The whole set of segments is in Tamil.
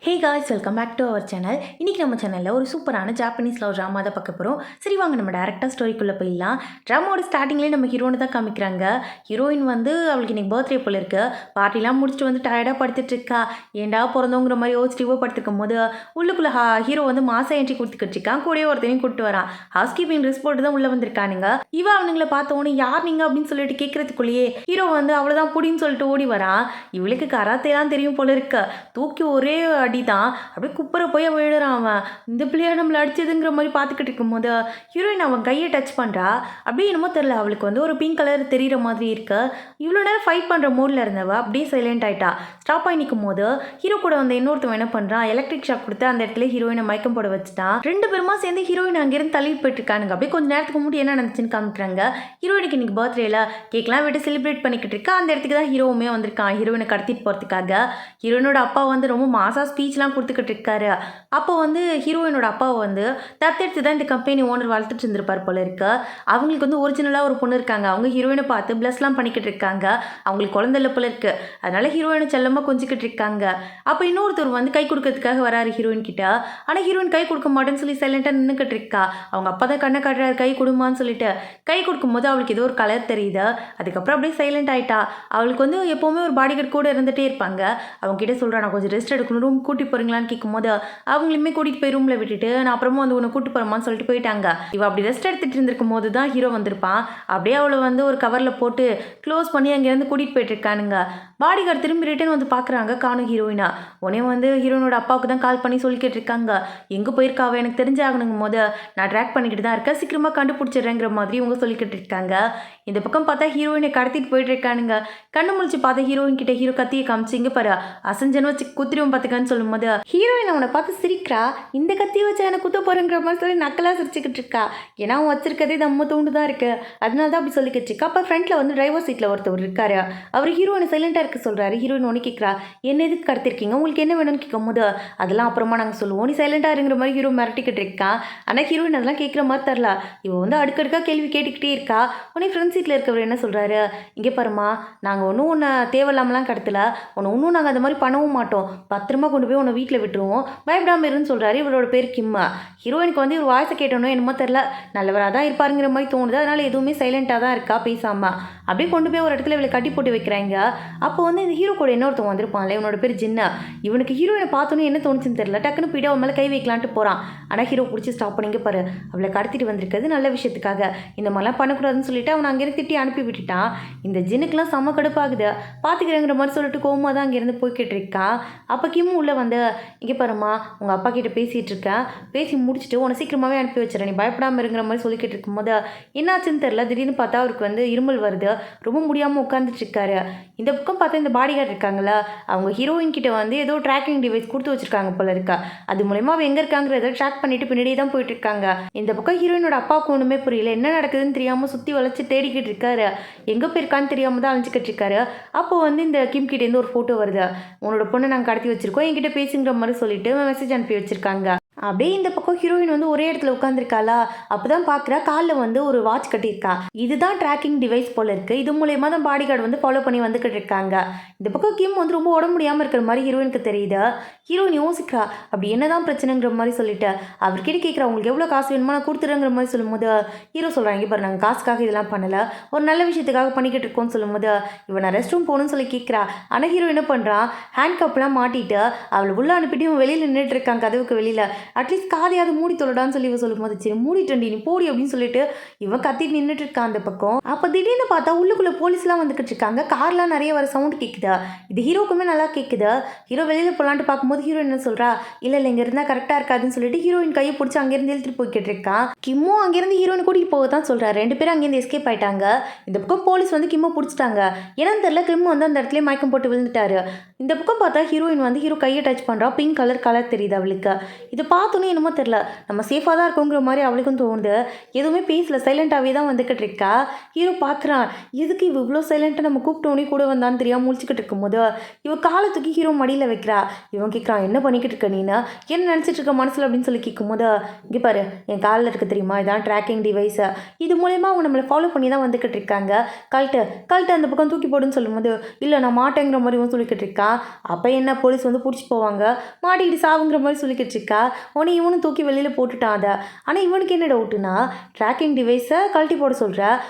Hey guys, welcome back to our channel. இன்றைக்கி நம்ம சேனலில் ஒரு சூப்பரான ஜாப்பனீஸ் லவ் ட்ராமா தான் பார்க்க போகிறோம். சரி வாங்க நம்ம டேரெக்டாக ஸ்டோரிக்குள்ளே போயிடலாம். ட்ராமாவோட ஸ்டார்டிங்லேயே நம்ம ஹீரோனை தான் காமிக்கிறாங்க. ஹீரோயின் வந்து அவளுக்கு இன்றைக்கி பர்த்டே போல் இருக்குது. பார்ட்டிலாம் முடிச்சுட்டு வந்து டயர்டாக படுத்துட்ருக்கா. ஏண்டா பிறந்தவங்கிற மாதிரி யோசிச்சுவோ படுத்துருக்கும் போது உள்ளுக்குள்ளே ஹீரோ வந்து மாதம் என்ட்ரி கொடுத்துக்கிட்டு இருக்கான். கூடயே ஒருத்தனையும் கூப்பிட்டு வரான். ஹவுஸ் கீப்பிங் ட்ரெஸ் போட்டு தான் உள்ளே வந்திருக்கானுங்க. இவ அவனுங்களை பார்த்தவொன்னே யார் நீங்கள் அப்படின்னு சொல்லிட்டு கேட்குறதுக்குள்ளேயே ஹீரோ வந்து அவ்வளோதான் புடின்னு சொல்லிட்டு ஓடி வரான். இவளுக்கு கராத்தேலாம் தெரியும் போல இருக்கு. தூக்கி ஒரே அடிதான் அப்படியே குப்புற போய் விழுறான். அவன் இந்த பிள்ளையா நம்மளை அடிச்சதுங்கிற மாதிரி பார்த்துக்கிட்டு இருக்கும் போது ஹீரோயின் அவன் கையை டச் பண்ணுறா. அப்படியே என்னமோ தெரில, அவளுக்கு வந்து ஒரு பிங்க் கலர் தெரிகிற மாதிரி இருக்கு. இவ்வளோ நேரம் ஃபைட் பண்ணுற மூடில் இருந்தவ அப்படியே சைலண்ட் ஆகிட்டா. ஸ்டாப் ஆகி நிற்கும் போது ஹீரோ கூட வந்து இன்னொருத்தவன் என்ன பண்ணுறான், எலக்ட்ரிக் ஷாக் கொடுத்து அந்த இடத்துல ஹீரோயினை மயக்கம் போட வச்சுட்டான். ரெண்டு பேருமா சேர்ந்து ஹீரோயின் அங்கேருந்து தள்ளிட்டு போயிட்டு இருக்கானுங்க. அப்படியே கொஞ்சம் நேரத்துக்கு முன்னாடி என்ன நடந்துச்சுன்னு காமிக்கிறாங்க. ஹீரோயினுக்கு இன்னைக்கு பர்த்டேல கேக்லாம் விட்டு செலிப்ரேட் பண்ணிக்கிட்டு இருக்கா. அந்த இடத்துக்கு தான் ஹீரோவுமே வந்திருக்கான் ஹீரோயினை கடத்திட்டு போகிறதுக்காக. ஹீரோயினோட அப்பா வந்து ரொம்ப மாசா ஸ்பீச்லாம் கொடுத்துக்கிட்டு இருக்காரு. அப்போ வந்து ஹீரோயினோட அப்பாவை வந்து தத்தெடுத்து தான் இந்த கம்பெனி ஓனர் வளர்த்துட்டு இருந்திருப்பார் போல இருக்கு. அவங்களுக்கு வந்து ஒரிஜினலாக ஒரு பொண்ணு இருக்காங்க. அவங்க ஹீரோயினை பார்த்து பிளஸ்லாம் பண்ணிக்கிட்டு இருக்காங்க. அவங்களுக்கு குழந்தை இல்லை போல இருக்கு. அதனால ஹீரோயினை செல்லமாக கொஞ்சிக்கிட்டு இருக்காங்க. அப்போ இன்னொருத்தர் வந்து கை கொடுக்கறதுக்காக வராரு ஹீரோயின் கிட்ட. ஆனால் ஹீரோயின் கை கொடுக்க மாட்டேன்னு சொல்லி சைலண்டாக நின்றுக்கிட்டு இருக்கா. அவங்க அப்பா தான் கண்ணை காட்டுறாரு கை கொடுமான்னு சொல்லிட்டு. கை கொடுக்கும்போது அவளுக்கு ஏதோ ஒரு கலர் தெரியுது. அதுக்கப்புறம் அப்படியே சைலண்ட் ஆயிட்டா. அவளுக்கு வந்து எப்போவுமே ஒரு பாடிகார்டு கூட இருந்துகிட்டே இருப்பாங்க. அவங்க கிட்ட சொல்கிறா, நான் கொஞ்சம் ரெஸ்ட் எடுக்கணும், ரூம் கூட்டி போகிறீங்களான்னு கேட்கும்போது அவங்களுமே கூட்டிகிட்டு போய் ரூமில் விட்டுட்டு நான் அப்புறமா வந்து உன்னை கூட்டு போகிறோமான்னு சொல்லிட்டு போயிட்டாங்க. இவ அப்படி ரெஸ்ட் எடுத்துகிட்டு இருந்திருக்கும் போது தான் ஹீரோ வந்திருப்பான். அப்படியே அவளை வந்து ஒரு கவரில் போட்டு க்ளோஸ் பண்ணி அங்கேருந்து கூட்டிகிட்டு போயிட்டு இருக்கானுங்க. பாடிகார்டு திரும்பி ரிட்டன் வந்து பார்க்குறாங்க, காணும் ஹீரோயினா. உடனே வந்து ஹீரோயினோட அப்பாவுக்கு தான் கால் பண்ணி சொல்லிக்கிட்டு இருக்காங்க. எங்கே போயிருக்காவ எனக்கு தெரிஞ்சாகணுங்கும் போது நான் ட்ராக் பண்ணிக்கிட்டு தான் இருக்கேன், சீக்கிரமாக கண்டுபிடிச்சிடுறேங்கிற மாதிரி இவங்க சொல்லிக்கிட்டு இருக்காங்க. இந்த பக்கம் பார்த்தா ஹீரோயினை கடத்திட்டு போயிட்டு இருக்கானுங்க. கண்ணு முழிச்சு பார்த்தா ஹீரோயின் கிட்ட ஹீரோ கத்தியை காமிச்சு இங்கே பாரு அசஞ்சன வச்சு குத்திரியும் பார்த்துக்கான்னு சொல்லும் போது ஹீரோயின் அவனை பார்த்து சிரிக்கிறா. இந்த கத்தியை வச்சு எனக்கு குத்த போகிறேங்கிற மாதிரி சொல்லி நக்கலாக சிரிச்சுக்கிட்டு இருக்கா. ஏன்னா அவன் வச்சிருக்கதே நம்ம தூண்டு தான் இருக்கு. அதனால தான் அப்படி சொல்லிக்கிட்டு இருக்கா. அப்போ ஃப்ரண்ட்டில் வந்து டிரைவர் சீட்டில் ஒருத்தவர் இருக்காரு. அவர் ஹீரோயினை சைலண்டாக இருக்க சொல்கிறாரு. ஹீரோயின் ஒன்று கேட்குறா, என்ன எதுக்கு கடத்திருக்கீங்க, உங்களுக்கு என்ன வேணும்னு கேட்கும் போது அதெல்லாம் அப்புறமா நாங்கள் சொல்லுவோம், நீ சைலண்டாக இருங்கிற மாதிரி ஹீரோ மிரட்டிக்கிட்டு இருக்கான். ஆனால் ஹீரோயின் அதெல்லாம் கேட்குற மாதிரி தரல. இவன் வந்து அடுக்கடுக்காக கேள்வி கேட்டுக்கிட்டே இருக்கா. உடனே ஃப்ரெண்ட் சீட்டில் இருக்கவர் என்ன சொல்கிறாரு, இங்கே பாருமா, நாங்கள் ஒன்றும் உன்னை தேவையில்லாமலாம் கடத்தல, உன்னை ஒன்றும் நாங்கள் அந்த மாதிரி பண்ணவும் மாட்டோம், பத்திரமா கொண்டு போய் உன்னை வீட்டில் விட்டுருவோம், பயப்படாமல் இருன்னு சொல்கிறாரு. இவரோட பேர் கிம்மா. ஹீரோயினுக்கு வந்து இவர் வாய்ஸை கேட்டோன்னோ என்னமோ தெரில, நல்லவராக தான் இருப்பாருங்கிற மாதிரி தோணுது. அதனால் எதுவுமே சைலண்ட்டாக தான் இருக்கா, பேசாமல். அப்படியே கொண்டு போய் ஒரு இடத்துல இவளை கட்டி போட்டு வைக்கிறாங்க. அப்போ வந்து இந்த ஹீரோ கூட இன்னொருத்தவங்க வந்திருப்பான்ல, இவனோட பேர் ஜின்னா. இவனுக்கு ஹீரோயினை பார்த்தோன்னே என்ன தோணுச்சுன்னு தெரியல, டக்குன்னு போய்ட்டு அவன் மேலே கை வைக்கலான்ட்டு போகிறான். ஆனால் ஹீரோ பிடிச்சி ஸ்டாப் பண்ணிங்க பாரு, அவளை கடத்திட்டு வந்திருக்கிறது நல்ல விஷயத்துக்காக, இந்த மாதிரிலாம் பண்ணக்கூடாதுன்னு சொல்லிட்டு அவனை அங்கேருந்து திட்டி அனுப்பி விட்டுட்டான். இந்த ஜின்னுக்கெலாம் செம்ம கடுப்பாகுது. பார்த்துக்கிறேங்கிற மாதிரி சொல்லிட்டு கோவமாக தான் அங்கேருந்து போய்கிட்டு இருக்கான். அப்போ கிம்மும் உள்ளே வந்து, இங்கே பாருமா, உங்கள் அப்பா கிட்ட பேசிகிட்டு இருக்கேன், பேசி முடிச்சுட்டு உன்னை சீக்கிரமாகவே அனுப்பி வச்சுறேன், நீ பயப்படாமல் இருங்கிற மாதிரி சொல்லிக்கிட்டு இருக்கும்போது என்னாச்சுன்னு தெரில, திடீர்னு பார்த்தா அவருக்கு வந்து இருமல் வருது. ரொம்ப முடியாமல் உட்காந்துட்டு இருக்காரு. இந்த பக்கம் பார்த்தா இந்த பாடிகார்டு இருக்காங்களா, அவங்க ஹீரோயின் கிட்ட வந்து ஏதோ ட்ராக்கிங் டிவைஸ் கொடுத்து வச்சிருக்காங்க போல இருக்கா. அது மூலயமா அவள் எங்கே இருக்காங்கிறத ட்ராக் பண்ணிட்டு பின்னாடியே தான் போயிட்டு இருக்காங்க. இந்த பக்கம் ஹீரோயினோட அப்பாவுக்கு ஒன்றுமே புரியல, என்ன நடக்குதுன்னு தெரியாமல் சுற்றி வளைச்சு தேடிக்கிட்டு இருக்காரு. எங்கே போயிருக்கான்னு தெரியாமல் தான் அழிஞ்சிக்கிட்டு இருக்காரு. அப்போ வந்து இந்த கிம் கிட்டேருந்து ஒரு ஃபோட்டோ வருது. உன்னோட பொண்ணை நாங்கள் கடத்தி வச்சிருக்கோம், என்கிட்ட பேசுங்கிற மாதிரி சொல்லிட்டு மெசேஜ் அனுப்பி வச்சிருக்காங்க. அப்படியே இந்த பக்கம் ஹீரோயின் வந்து ஒரே இடத்துல உட்காந்துருக்காளா. அப்போ தான் பார்க்குறா, காலில் வந்து ஒரு வாட்ச் கட்டியிருக்கா. இதுதான் ட்ராக்கிங் டிவைஸ் போல இருக்குது. இது மூலயமா தான் பாடிகார்டு வந்து ஃபாலோ பண்ணி வந்துக்கிட்டு இருக்காங்க. இந்த பக்கம் கிம் வந்து ரொம்ப உடம்பு முடியாமல் இருக்கிற மாதிரி ஹீரோயினுக்கு தெரியுது. ஹீரோயின் யோசிக்கிறா, அப்படி என்ன தான் பிரச்சனைங்கிற மாதிரி சொல்லிட்டு அவர்கிட்ட கேட்குறா, உங்களுக்கு எவ்வளோ காசு வேணுமா நான் கொடுத்துருங்கிற மாதிரி சொல்லும்போது ஹீரோ சொல்கிறாங்க, பாரு நாங்கள் காசுக்காக இதெல்லாம் பண்ணலை, ஒரு நல்ல விஷயத்துக்காக பண்ணிக்கிட்டு இருக்கோம்னு சொல்லும்போது இவன் நான் ரெஸ்ட் ரூம் போகணும்னு சொல்லி கேட்குறா. ஆனால் ஹீரோ என்ன பண்ணுறான், ஹேண்ட் கப்லாம் மாட்டிட்டு அவளை உள்ளே அனுப்பிட்டு இவன் வெளியில் நின்றுட்டு இருக்கான் கதவுக்கு வெளியில். அட்லீஸ்ட் காதையாவது மூடி தொலைடான்னு சொல்லி இவன் சொல்லும் போது சரி மூடிட்டண்டி நீ போடி அப்படின்னு சொல்லிட்டு இவன் கத்திட்டு நின்றுட்டு இருக்கான் அந்த பக்கம். அப்போ திடீர்னு பார்த்தா உள்ளுக்குள்ளே போலீஸ்லாம் வந்துக்கிட்டு இருக்காங்க. கார்லாம் நிறைய வர சவுண்ட் கேட்குதா. இது ஹீரோக்குமே நல்லா கேட்குது. ஹீரோ வெளியில் போகலான்ட்டு பார்க்கும்போது ஹீரோ என்ன சொல்கிறா, இல்லை இங்கே இருந்தால் கரெக்டாக இருக்காதுன்னு சொல்லிட்டு ஹீரோயின் கையை பிடிச்சி அங்கேருந்து இழுத்துட்டு போய்கிட்டு இருக்கான். கிம்மும் அங்கேருந்து ஹீரோயின் கூட்டிகிட்டு போக தான் சொல்கிறார். ரெண்டு பேரும் அங்கேருந்து எஸ்கேப் ஆயிட்டாங்க. இந்த பக்கம் போலீஸ் வந்து கிம்மை பிடிச்சிட்டாங்க. ஏன்னு தெரியல, கிம் வந்து அந்த இடத்துல மயக்கம் போட்டு விழுந்துட்டாரு. இந்த பக்கம் பார்த்தா ஹீரோயின் வந்து ஹீரோ கையை டச் பண்ணுறா. பிங்க் கலர் தெரியுது அவளுக்கு. இதை பார்த்தோன்னே என்னமோ தெரில நம்ம சேஃபாக தான் இருக்கோங்கிற மாதிரி அவளுக்கும் தோணுது. எதுவுமே பேசல, சைலண்ட்டாகவே தான் வந்துக்கிட்டு இருக்கா. ஹீரோ பார்க்குறான், எதுக்கு இவ இவ்வளோ சைலண்ட்டாக நம்ம கூப்பிட்டோன்னே கூட வந்தான்னு தெரியாமல் முழிச்சுக்கிட்டு இருக்கும்போது இவ காலை தூக்கி ஹீரோ மடியில் வைக்கிறா. இவன் கேட்குறான், என்ன பண்ணிக்கிட்டு இருக்க நீனா, என்ன நினச்சிட்டு இருக்க மனசில் அப்படின்னு சொல்லி கேட்கும்போது, இங்கே பாரு என் காலில் இருக்க தெரியுமா, இதான் ட்ராக்கிங் டிவைஸு, இது மூலயமா அவங்க நம்மளை ஃபாலோ பண்ணி தான் வந்துக்கிட்டு இருக்காங்க, கழட்டு அந்த பக்கம் தூக்கி போடுன்னு சொல்லும்போது, இல்லை நான் மாட்டேங்கிற மாதிரி இவன் சொல்லிக்கிட்டு இருக்கான். அப்போ என்ன போலீஸ் வந்து பிடிச்சி போவாங்க, மாட்டிக்கிட்டு சாவுங்கிற மாதிரி சொல்லிக்கிட்டு இருக்கா. உடனே இவனும் தூக்கி வெளியில் போட்டுட்டான் அதை. ஆனால் இவனுக்கு என்ன டவுட்டுனா, ட்ராக்கிங் டிவைஸை கழட்டி போட சொல்கிற,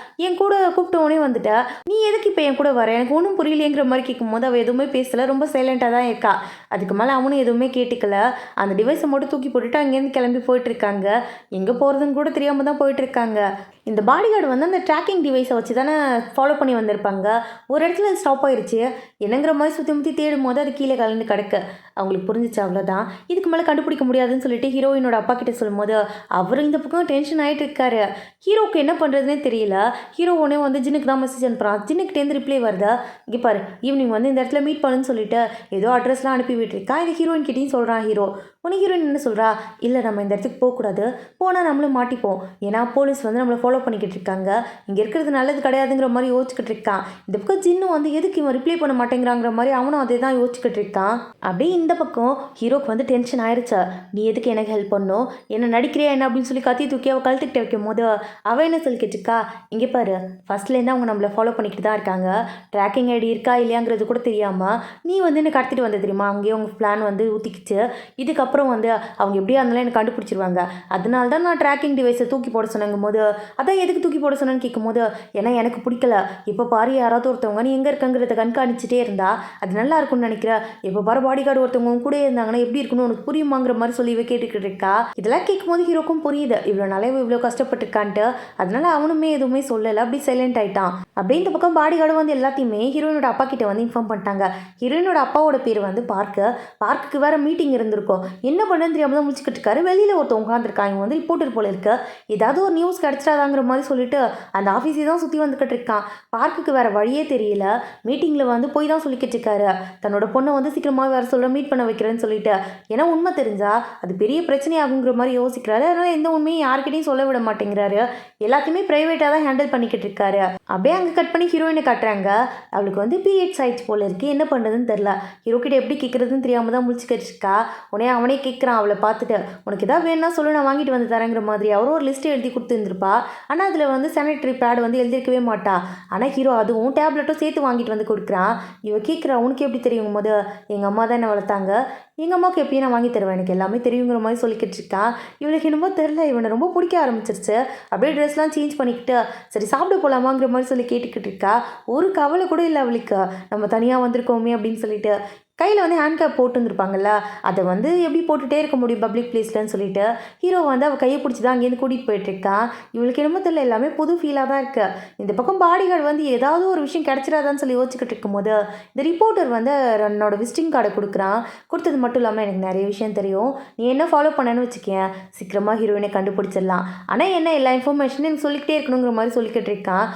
என் கூட கூப்பிட்டவனே வந்துட்ட, நீ எதுக்கு இப்போ என் கூட வர, எனக்கு ஒன்றும் புரியலையேங்கிற மாதிரி கேட்கும்போது அவள் எதுவுமே பேசலை, ரொம்ப சைலண்ட்டாக தான் இருக்கா. அதுக்கு மேலே அவனும் எதுவுமே கேட்டுக்கல. அந்த டிவைஸை மட்டும் தூக்கி போட்டுட்டு அங்கேருந்து கிளம்பி போயிட்டுருக்காங்க. எங்கே போகிறதுன்னு கூட தெரியாமல் தான் போயிட்டுருக்காங்க. இந்த பாடிகார்டு வந்து அந்த ட்ராக்கிங் டிவைஸை வச்சு தானே ஃபாலோ பண்ணி வந்திருப்பாங்க. ஒரு இடத்துல ஸ்டாப் ஆயிடுச்சு, என்னங்கிற மாதிரி சுற்றி முற்றி தேடும் போது அது கீழே கலந்து கிடக்கு. அவங்களுக்கு புரிஞ்சிச்சு, அவ்வளோதான், இதுக்கு மேலே கண்டுபிடிக்க முடியாதுன்னு சொல்லிட்டு ஹீரோயினோட அப்பா கிட்ட சொல்லும்போது அவர் இந்த பக்கம் டென்ஷன் ஆகிட்டு இருக்காரு. ஹீரோக்கு என்ன பண்ணுறதுனே தெரியல. ஹீரோ உடனே வந்து ஜின்னுக்கு தான் மெசேஜ் அனுப்புகிறான். ஜின்னுக்கிட்டேருந்து ரிப்ளை வருதா, இங்கே பாரு ஈவினிங் வந்து இந்த இடத்துல மீட் பண்ணுன்னு சொல்லிட்டு ஏதோ அட்ரஸ்லாம் அனுப்பி விட்டுருக்கா. இது ஹீரோயின் கிட்டேயும் சொல்கிறான் ஹீரோ. உனக்கு ஹீரோயின் என்ன சொல்கிறா, இல்லை நம்ம இந்த இடத்துக்கு போகக்கூடாது, போனால் நம்மளும் மாட்டிப்போம், ஏன்னா போலீஸ் வந்து நம்மளை ஃபாலோ பண்ணிக்கிட்டு இருக்காங்க, இங்கே இருக்கிறது நல்லது கிடையாதுங்கிற மாதிரி யோசிச்சுக்கிட்டு இருக்கான். இந்த பக்கம் ஜின்னு வந்து எதுக்கு இவன் ரிப்ளை பண்ண மாட்டேங்கிறாங்கிற மாதிரி அவனும் அதே தான் யோசிச்சுக்கிட்டு இருக்கான். அப்படியே இந்த பக்கம் ஹீரோக்கு வந்து டென்ஷன் ஆயிடுச்சா, நீ எதுக்கு எனக்கு ஹெல்ப் பண்ணும், என்ன நடிக்கிறியா என்ன அப்படின்னு சொல்லி கத்தி தூக்கி அவள் கழுத்துக்கிட்ட வைக்கும் போது அவள் என்ன சொல்லிக்கிட்டு இருக்கா, இங்கே பாரு ஃபர்ஸ்ட்லேருந்து அவங்க நம்மளை ஃபாலோ பண்ணிக்கிட்டு தான் இருக்காங்க, ட்ராக்கிங் ஐடி இருக்கா இல்லையாங்கிறது கூட தெரியாமல் நீ வந்து என்ன கடத்திட்டு வந்த தெரியுமா, அங்கேயே உங்கள் பிளான் வந்து ஊற்றிக்கிச்சு, இதுக்கப்புறம் வந்து அவங்க எப்படியா இருந்தாலும் எனக்கு கண்டுபிடிச்சிருவாங்க, அதனால தான் நான் ட்ராக்கிங் டிவைஸை தூக்கி போட சொன்னங்கும் போது, அதான் எதுக்கு தூக்கி போட சொன்னேன்னு கேட்கும்போது, ஏன்னா எனக்கு பிடிக்கல, இப்போ பாரு யாராவது ஒருத்தவங்க நீ எங்கே இருக்கங்கிறத கண்காணிச்சிட்டே இருந்தா அது நல்லா இருக்கும்னு நினைக்கிறேன், இப்போ பாரு பாடி கார்டு ஒருத்தவங்க கூட இருந்தாங்கன்னா எப்படி இருக்குன்னு உனக்கு புரியுமாங்கிற மாதிரி சொல்லி கேட்டுக்கிட்டு இருக்கா. இதெல்லாம் கேட்கும்போது ஹீரோக்கும் புரியுது, இவ்வளோ நாளே இவ்வளோ கஷ்டப்பட்டுருக்கான்ட்டு. அதனால அவனுமே எதுவுமே சொல்லலை, அப்படி சைலண்ட் ஆயிட்டான். அப்படியே இந்த பக்கம் பாடி கார்டு வந்து எல்லாத்தையுமே ஹீரோயினோட அப்பா கிட்ட வந்து இன்ஃபார்ம் பண்ணிட்டாங்க. ஹீரோயினோட அப்பாவோட பேர் வந்து பார்க்குக்கு வேற மீட்டிங் இருந்திருக்கும், என்ன பண்ணுன்னு தெரியாமல் தான் முடிச்சுக்கிட்டு இருக்காரு. வெளியில் ஒருத்தவங்க உட்காந்துருக்காங்க, இவன் வந்து ரிப்போர்ட்டர் போல இருக்கு, ஏதாவது ஒரு நியூஸ் கிடச்சிடாதாங்கிற மாதிரி சொல்லிட்டு அந்த ஆஃபீஸே தான் சுற்றி வந்துக்கிட்டு இருக்கான். பார்க்குக்கு வேறு வழியே தெரியல, மீட்டிங்கில் வந்து போய் தான் சொல்லிக்கிட்டு இருக்காரு, தன்னோட பொண்ணை வந்து சீக்கிரமாக வேறு சொல்ல மீட் பண்ண வைக்கிறேன்னு சொல்லிட்டு, ஏன்னா உண்மை தெரிஞ்சா அது பெரிய பிரச்சனை ஆகுங்கிற மாதிரி யோசிக்கிறாரு. அதனால் எந்த உண்மையும் யார்கிட்டையும் சொல்ல விட மாட்டேங்கிறாரு, எல்லாத்தையுமே ப்ரைவேட்டாக தான் ஹேண்டில் பண்ணிக்கிட்டு இருக்காரு. அப்படியே அங்கே கட் பண்ணி ஹீரோயினை காட்டுறாங்க. அவளுக்கு வந்து பீரியட்ஸ் ஆயிடுச்சு போல இருக்குது, என்ன பண்ணுறதுன்னு தெரில, ஹீரோ கிட்ட எப்படி கேட்குறதுன்னு தெரியாமல் தான் முடிச்சுக்கிட்டு இருக்கா. உடனே அவனே கேட்குறான் அவளை பார்த்துட்டு, உனக்கு எதாவது வேணும்னா சொல்லு நான் வாங்கிட்டு வந்து தரேங்கிற மாதிரி அவரும் ஒரு லிஸ்ட்டு எழுதி கொடுத்துருந்துருப்பா. ஆனால் அதில் வந்து சானிட்டரி பேட் வந்து எழுதிருக்கவே மாட்டா. ஆனால் ஹீரோ அதுவும் டேப்லெட்டும் சேர்த்து வாங்கிட்டு வந்து கொடுக்குறான். இவ கேட்குறா, உனக்கு எப்படி தெரியும் போது, எங்கள் அம்மா தான் என்ன வளர்த்தாங்க, எங்கள் அம்மாவுக்கு எப்பயும் நான் வாங்கி தருவேன், எனக்கு எல்லாமே தெரியுங்கிற மாதிரி சொல்லிக்கிட்டு இருக்கான். இவளுக்கு என்னமோ தெரில, இவனை ரொம்ப பிடிக்க ஆரம்பிச்சிருச்சு. அப்படியே ட்ரெஸ்லாம் சேஞ்ச் பண்ணிக்கிட்டு சரி சாப்பிட போகலாமாங்கிற மாதிரி சொல்லி கேட்டுக்கிட்டு இருக்கா. ஒரு கவலை கூட இல்லை அவளுக்கு, நம்ம தனியாக வந்திருக்கோமே அப்படின்னு சொல்லிட்டு. கையில் வந்து ஹேண்ட் கேப் போட்டுருந்துருப்பாங்கல்ல, அதை வந்து எப்படி போட்டுகிட்டே இருக்க முடியும் பப்ளிக் பிளேஸ்லன்னு சொல்லிட்டு ஹீரோ வந்து அவள் கையை பிடிச்சி தான் அங்கேருந்து கூட்டிகிட்டு போயிட்டுருக்கான். இவளுக்கு என்னமோ தெரியல, எல்லாமே புது ஃபீலாக தான் இருக்குது. இந்த பக்கம் பாடிகார்டு வந்து ஏதாவது ஒரு விஷயம் கிடச்சிடாதான்னு சொல்லி யோசிச்சுக்கிட்டு இருக்கும்போது இந்த ரிப்போர்ட்டர் வந்து என்னோட விசிட்டிங் கார்டை கொடுக்குறான். கொடுத்தது மட்டும் இல்லாமல் எனக்கு நிறைய விஷயம் தெரியும், நீ என்ன ஃபாலோ பண்ணேன்னு வச்சுக்கேன், சீக்கிரமாக ஹீரோயினை கண்டுபிடிச்சிடலாம், ஆனால் என்ன எல்லா இன்ஃபர்மேஷனும் எனக்கு சொல்லிக்கிட்டே இருக்கணுங்கிற மாதிரி சொல்லிக்கிட்டு இருக்கான்.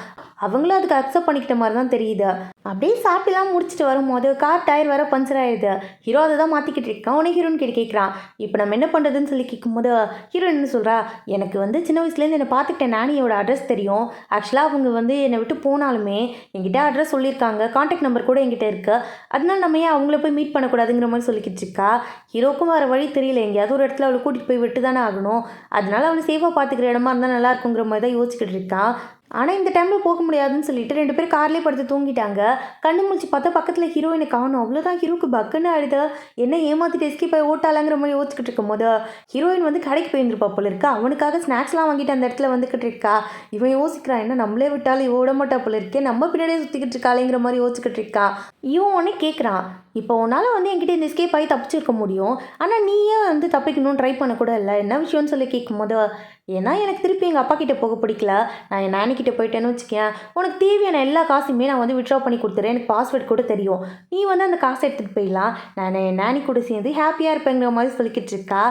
அவங்களும் அதுக்கு அக்செப்ட் பண்ணிக்கிட்ட மாதிரி தான் தெரியுது. அப்படியே சாப்பிட்டுலாம் முடிச்சுட்டு வரும்போது கார் டயர் வேறு பஞ்சர் ஆயிடுது. ஹீரோ அதை தான் மாற்றிக்கிட்டு இருக்கான். உடனே ஹீரோயின் கிட்ட கேட்குறான், இப்போ நம்ம என்ன பண்ணுறதுன்னு சொல்லி கேட்கும்போது ஹீரோயின் என்ன சொல்கிறா, எனக்கு வந்து சின்ன வயசுலேருந்து என்னை பார்த்துக்கிட்டேன் நானியோட அட்ரஸ் தெரியும், ஆக்சுவலாக அவங்க வந்து என்னை விட்டு போனாலுமே என்கிட்ட அட்ரஸ் சொல்லியிருக்காங்க, கான்டாக்ட் நம்பர் கூட என்கிட்ட இருக்குது, அதனால நம்ம ஏன் அவங்கள போய் மீட் பண்ணக்கூடாதுங்கிற மாதிரி சொல்லிக்கிட்டு இருக்கா. ஹீரோக்கும் வேறு வழி தெரியல, எங்கேயாவது ஒரு இடத்துல அவளை கூட்டிகிட்டு போய் விட்டு தானே ஆகணும், அதனால அவளை சேஃபாக பார்த்துக்கிற இடமா இருந்தால் நல்லா இருக்குங்கிற மாதிரி தான் யோசிச்சுக்கிட்டு இருக்கான். ஆனால் இந்த டைமில் போக முடியாதுன்னு சொல்லிட்டு 2 பேரும் கார்லேயே படுத்து தூங்கிட்டாங்க. கண்ணு முடிச்சு பார்த்தா பக்கத்தில் ஹீரோயினை காணும். அவ்வளோதான், ஹீரோக்கு பக்குன்னு ஆயிடுது, என்ன ஏமாற்றிட்டு எஸ்கேப் ஆகி ஓட்டாளாங்கிற மாதிரி யோசிச்சுக்கிட்டு இருக்கும் போது ஹீரோயின் வந்து கடைக்கு போயிருந்துருப்பா போல இருக்கா. அவனுக்காக ஸ்நாக்ஸ்லாம் வாங்கிட்டு அந்த இடத்துல வந்துக்கிட்டு இருக்கா. இவன் யோசிக்கிறான், என்ன நம்மளே விட்டாலும் இவ விட மாட்டா போல இருக்கே, நம்ம பின்னாடியே சுற்றிக்கிட்டு இருக்காளேங்கிற மாதிரி யோசிச்சுக்கிட்டு இருக்கா. இவன் உடனே கேட்குறான், இப்போ உன்னால் வந்து என்கிட்ட இந்த எஸ்கேப் ஆகி தப்பிச்சிருக்க முடியும், ஆனால் நீயே வந்து தப்பிக்கணும்னு ட்ரை பண்ணக்கூட இல்லை, என்ன விஷயம்னு சொல்லி கேட்கும்போது ஏன்னா எனக்கு திருப்பி எங்கள் அப்பா கிட்டே போக பிடிக்கல. நான் என் நானி கிட்டே போயிட்டேன்னு வச்சுக்கேன், உனக்கு தேவையான எல்லா காசுமே நான் வந்து வித்ட்ரா பண்ணி கொடுத்துறேன், எனக்கு பாஸ்வேர்ட் கூட தெரியும், நீ வந்து அந்த காசை எடுத்துகிட்டு போயிடலாம், நான் என் நானி கூட சேர்ந்து ஹாப்பியாக இருப்பேங்கிற மாதிரி சொல்லிக்கிட்டு இருக்கா.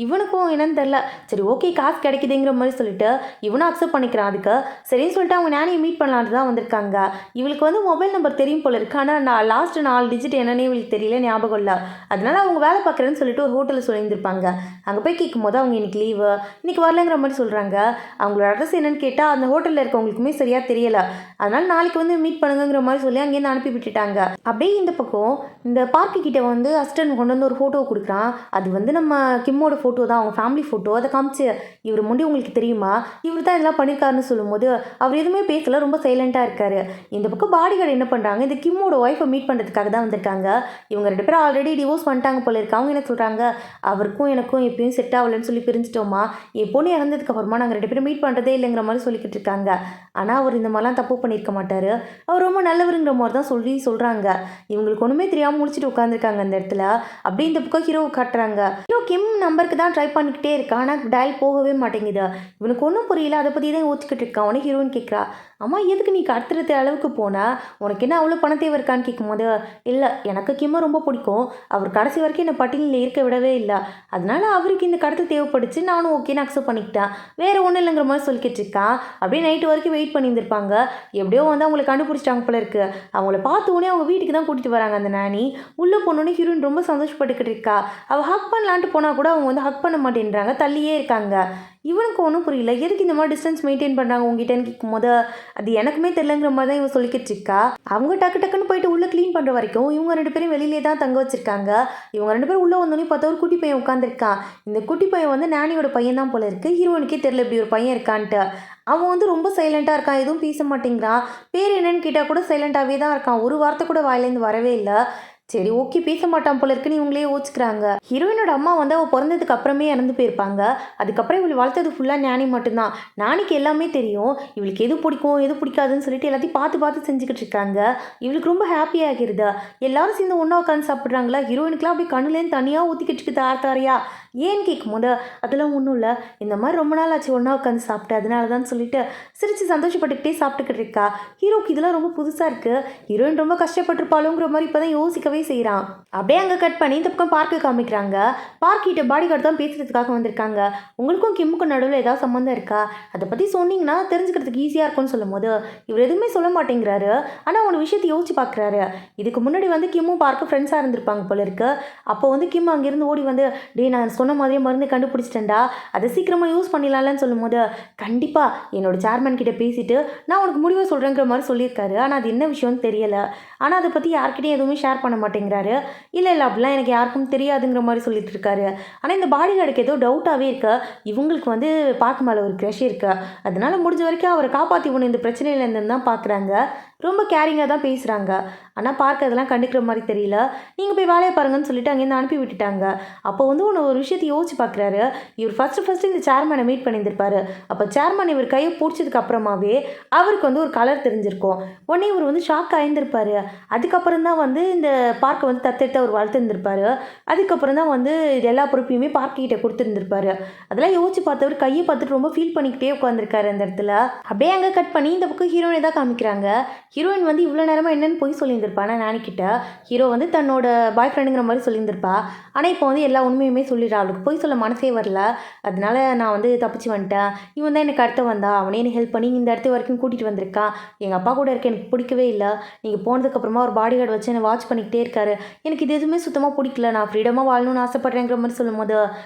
இவனுக்கும் என்னன்னு தெரில, சரி ஓகே காசு கிடைக்குதுங்கிற மாதிரி சொல்லிட்டு இவனும் அக்செப்ட் பண்ணிக்கிறான். அதுக்கு சரின்னு சொல்லிட்டு அவங்க நானியை மீட் பண்ணலான்ட்டு தான் வந்திருக்காங்க. இவளுக்கு வந்து மொபைல் நம்பர் தெரியும் போல இருக்கு, ஆனால் நான் லாஸ்ட் 4 டிஜிட் என்னன்னே இவளுக்கு தெரியல, ஞாபகம் இல்லை. அதனால அவங்க வேலை பார்க்குறேன்னு சொல்லிட்டு ஒரு ஹோட்டலில் சொல்லியிருந்திருப்பாங்க. அங்கே போய் கேட்கும் போது அவங்க இன்னைக்கு லீவு, இன்னைக்கு வரலங்கிற மாதிரி சொல்கிறாங்க. அவங்களோட அட்ரஸ் என்னன்னு கேட்டால் அந்த ஹோட்டலில் இருக்கவங்களுக்குமே சரியாக தெரியலை. அதனால நாளைக்கு வந்து மீட் பண்ணுங்கிற மாதிரி சொல்லி அங்கேருந்து அனுப்பி விட்டுட்டாங்க. அப்படியே இந்த பக்கம் இந்த பார்க்கு கிட்ட வந்து அசிஸ்டன்ட் கொண்டு வந்து ஒரு ஃபோட்டோ கொடுக்குறான். அது வந்து நம்ம கிம்மோட ஃபோட்டோ தான், அவங்க ஃபேமிலி ஃபோட்டோ. அதை காமிச்சு இவர் முன்னாடி உங்களுக்கு தெரியுமா, இவர் தான் இதெல்லாம் பண்ணியிருக்காருன்னு சொல்லும்போது அவர் எதுவுமே பேசல, ரொம்ப சைலண்ட்டாக இருக்காரு. இந்த பக்கம் பாடிகார்டு என்ன பண்ணுறாங்க, இந்த கிம்மோட ஒய்ஃபை மீட் பண்ணுறதுக்காக தான் வந்திருக்காங்க. இவங்க 2 பேரும் ஆல்ரெடி டிவோர்ஸ் பண்ணிட்டாங்க போல இருக்கு. அவங்க என்ன சொல்கிறாங்க, அவருக்கும் எனக்கும் எப்பயும் செட் ஆகலன்னு சொல்லி பிரிஞ்சிட்டோமா, என் பொண்ணு இறந்ததுக்கு அப்புறமா நாங்கள் 2 பேரும் மீட் பண்ணுறதே இல்லைங்கிற மாதிரி சொல்லிக்கிட்டு இருக்காங்க. ஆனால் அவர் இந்த மாதிரிலாம் தப்பு பண்ணியிருக்க மாட்டார், அவர் ரொம்ப நல்லவருங்கிற மாதிரி தான் சொல்கிறாங்க. இவங்களுக்கு ஒன்றுமே தெரியாமல் முடிச்சுட்டு உட்காந்துருக்காங்க அந்த இடத்துல. அப்படியே இந்த பக்கம் ஹீரோ காட்டுறாங்க. ஹீரோ கிம் நம்பருக்கு தான் ட்ரை பண்ணிக்கிட்டே இருக்கான், ஆனால் டயல் போகவே மாட்டேங்குது. இவனுக்கு ஒன்றும் புரியல, அதை பற்றி தான் யோசிச்சுக்கிட்டு இருக்கான். உனக்கு ஹீரோன்னு கேட்குறா, அம்மா எதுக்கு நீ கடத்துறது அளவுக்கு போனால், உனக்கு என்ன அவ்வளோ பண தேவை இருக்கான்னு கேட்கும்போது, இல்லை எனக்கு கிம்மை ரொம்ப பிடிக்கும், அவர் கடைசி வரைக்கும் என்னை பட்டியலில் இருக்க விடவே இல்லை, அதனால அவருக்கு இந்த கடத்தல் தேவைப்படுச்சு, நானும் ஓகேன்னு அக்செப்ட் பண்ணிக்கிட்டேன், வேறு ஒன்றும் இல்லைங்கிற மாதிரி சொல்லிக்கிட்டு இருக்கான். அப்படியே நைட்டு வரைக்கும் வெயிட் பண்ணியிருந்திருப்பாங்க. எப்படியோ வந்து அவங்களை கண்டுபிடிச்சிட்டாங்க போல இருக்கு. அவங்கள பார்த்த உடனே அவங்க வீட்டுக்கு தான் கூட்டிகிட்டு வராங்க. அந்த நானி உள்ளே போனோடனே ஹீரோயின் ரொம்ப சந்தோஷப்பட்டுக்கிட்டு இருக்கா. அவள் ஹக் பண்ணலான்ட்டு போனால் கூட அவங்க வந்து ஹக் பண்ண மாட்டேன்றாங்க, தள்ளியே இருக்காங்க. இவனுக்கு ஒன்றும் புரியல, எதுக்கு இந்த மாதிரி டிஸ்டன்ஸ் மெயின்டைன் பண்ணுறாங்க உங்ககிட்டன்னு கேட்கும் போது அது எனக்குமே தெரியலங்கிற மாதிரி தான் இவன் சொல்லிக்கிட்டு இருக்கா. அவங்க டக்குன்னு போயிட்டு உள்ளே க்ளீன் பண்ணுற வரைக்கும் இவங்க 2 பேரும் வெளியிலே தான் தங்க வச்சிருக்காங்க. இவங்க 2 பேரும் உள்ளே வந்தோடனே பார்த்தா ஒரு குட்டி பையன் உட்காந்துருக்கான். இந்த குட்டி பையன் வந்து நானியோட பையன் தான் போல இருக்குது. ஹீரோனுக்கே தெரியல இப்படி ஒரு பையன் இருக்கான்ட்டு. அவன் வந்து ரொம்ப சைலண்ட்டாக இருக்கான், எதுவும் பேச மாட்டேங்கிறான். பேர் என்னன்னு கேட்டால் கூட சைலண்ட்டாகவே தான் இருக்கான், ஒரு வார்த்தை கூட வாயிலேருந்து வரவே இல்லை. சரி ஓகே பேச மாட்டான் போல இருக்குன்னு இவங்களே யோசிக்கிறாங்க. ஹீரோயினோட அம்மா வந்து அவள் பிறந்ததுக்கு அப்புறமே இறந்து போயிருப்பாங்க. அதுக்கப்புறம் இவள் வளர்த்தது ஃபுல்லாக நானி மட்டும்தான். நானிக்கு எல்லாமே தெரியும், இவளுக்கு எது பிடிக்கும் எது பிடிக்காதுன்னு சொல்லிட்டு எல்லாத்தையும் பார்த்து செஞ்சுக்கிட்டு இருக்காங்க. இவளுக்கு ரொம்ப ஹாப்பியாகிருது. எல்லாரும் சேர்ந்து ஒன்றா உட்காந்து சாப்பிட்றாங்களா. ஹீரோயினுக்குலாம் அப்படியே கண்ணுலேருந்து தனியாக ஊற்றிக்கிட்டு இருக்கு தாரையா. ஏன்னு கேட்கும்போது அதெல்லாம் ஒன்றும் இல்லை, இந்த மாதிரி ரொம்ப நாள் ஆச்சு ஒன்றா உட்காந்து சாப்பிட்டு, அதனால தான் சொல்லிட்டு சிரித்து சந்தோஷப்பட்டுக்கிட்டே சாப்பிட்டுக்கிட்டு இருக்கா. ஹீரோக்கு இதெல்லாம் ரொம்ப புதுசாக இருக்குது. ஹீரோயின் ரொம்ப கஷ்டப்பட்டிருப்பாளுங்கிற மாதிரி இப்போ தான் யோசிக்கவே செய்கிறான். அப்படியே அங்கே கட் பண்ணி இந்த பக்கம் பார்க்கு காமிக்கிறாங்க. பார்க்கிட்ட பாடிகார்டு தான் பேசுகிறதுக்காக வந்திருக்காங்க. உங்களுக்கும் கிம்முக்கும் நடுவில் ஏதாவது சம்மந்தம் இருக்கா, அதை பற்றி சொன்னீங்கன்னா தெரிஞ்சுக்கிறதுக்கு ஈஸியாக இருக்கும்னு சொல்லும் போது இவர் எதுவுமே சொல்ல மாட்டேங்கிறாரு. ஆனால் ஒரு விஷயத்தை யோசிச்சு பார்க்குறாரு. இதுக்கு முன்னாடி வந்து கிம்மும் பார்க்க ஃப்ரெண்ட்ஸாக இருந்திருப்பாங்க போல இருக்கு. அப்போ வந்து கிம் அங்கேருந்து ஓடி வந்து, டே நான் சொன்ன மாதிரியே மருந்து கண்டுபிடிச்சிட்டேன்டா, அதை சீக்கிரமாக யூஸ் பண்ணிடலாம்னு சொல்லும் போது கண்டிப்பாக என்னோட சேர்மன் கிட்ட பேசிட்டு நான் உனக்கு முடிவை சொல்கிறேங்கிற மாதிரி சொல்லியிருக்காரு. ஆனால் அது என்ன விஷயம்னு தெரியலை. ஆனால் அதை பற்றி யார்கிட்டையும் எதுவுமே ஷேர் பண்ண மாட்டேங்கிறாரு. இல்லை அப்படிலாம் எனக்கு யாருக்கும் தெரியாதுங்கிற மாதிரி சொல்லிட்டு இருக்காரு. ஆனால் இந்த பாடிகார்டுக்கு ஏதோ டவுட்டாகவே இருக்கு. இவங்களுக்கு வந்து பார்க்க மேலே ஒரு க்ரஷ் இருக்கு. அதனால முடிஞ்ச வரைக்கும் அவரை காப்பாற்றி ஒன்று இந்த பிரச்சனையிலேருந்து தான் பார்க்குறாங்க. ரொம்ப கேரிங்காக தான் பேசுகிறாங்க. ஆனால் பார்க்க அதெல்லாம் கண்டுக்கிற மாதிரி தெரியல. நீங்கள் போய் வேலையை பாருங்கன்னு சொல்லிட்டு அங்கேருந்து அனுப்பி விட்டுட்டாங்க. அப்போ வந்து ஒரு விஷயத்தை யோசிச்சு பார்க்குறாரு. இவர் ஃபஸ்ட்டு இந்த சேர்மனை மீட் பண்ணியிருந்திருப்பாரு. அப்போ சேர்மன் இவர் கையை பிடிச்சதுக்கு அப்புறமாவே அவருக்கு வந்து ஒரு கலர் தெரிஞ்சிருக்கும். உடனே இவர் வந்து ஷாக் ஆயிருந்திருப்பாரு. அதுக்கப்புறம் தான் வந்து இந்த பார்க்கை வந்து தத்தெடுத்து அவர் வளர்த்துருந்துருப்பாரு. அதுக்கப்புறம் தான் வந்து இது எல்லா பொறுப்பையுமே பார்க்கிட்ட கொடுத்துருந்துருப்பாரு. அதெல்லாம் யோசிச்சு பார்த்தவர் கையை பார்த்துட்டு ரொம்ப ஃபீல் பண்ணிக்கிட்டே உட்காந்துருக்காரு அந்த இடத்துல. அப்படியே அங்கே கட் பண்ணி இந்த பக்கம் ஹீரோயினை தான் காமிக்கிறாங்க. ஹீரோயின் வந்து இவ்வளோ நேரமாக என்னென்னு போய் சொல்லியிருந்திருப்பானா நானிக்கிட்ட. ஹீரோ வந்து தன்னோட பாய் ஃப்ரெண்டுங்கிற மாதிரி சொல்லியிருந்திருப்பா. ஆனால் இப்போ வந்து எல்லா உண்மையுமே சொல்லிடுறா. அவளுக்கு போய் சொல்ல மனசே வரல. அதனால நான் வந்து தப்பிச்சு வந்துட்டேன், இவன் தான் எனக்கு அடுத்த வந்தா, அவனே எனக்கு ஹெல்ப் பண்ணி இந்த இடத்து வரைக்கும் கூட்டிகிட்டு வந்திருக்கான். எங்கள் அப்பா கூட இருக்க எனக்கு பிடிக்கவே இல்லை. நீங்கள் போனதுக்கப்புறமா ஒரு பாடிகார்டு வச்சு என்னை வாட்ச் பண்ணிக்கிட்டே இருக்காரு. எனக்கு இது எதுவுமே சுத்தமாக பிடிக்கல. நான் ஃப்ரீடமாக வாழணும்னு ஆசைப்பட்றேங்கிற மாதிரி சொல்லும் போது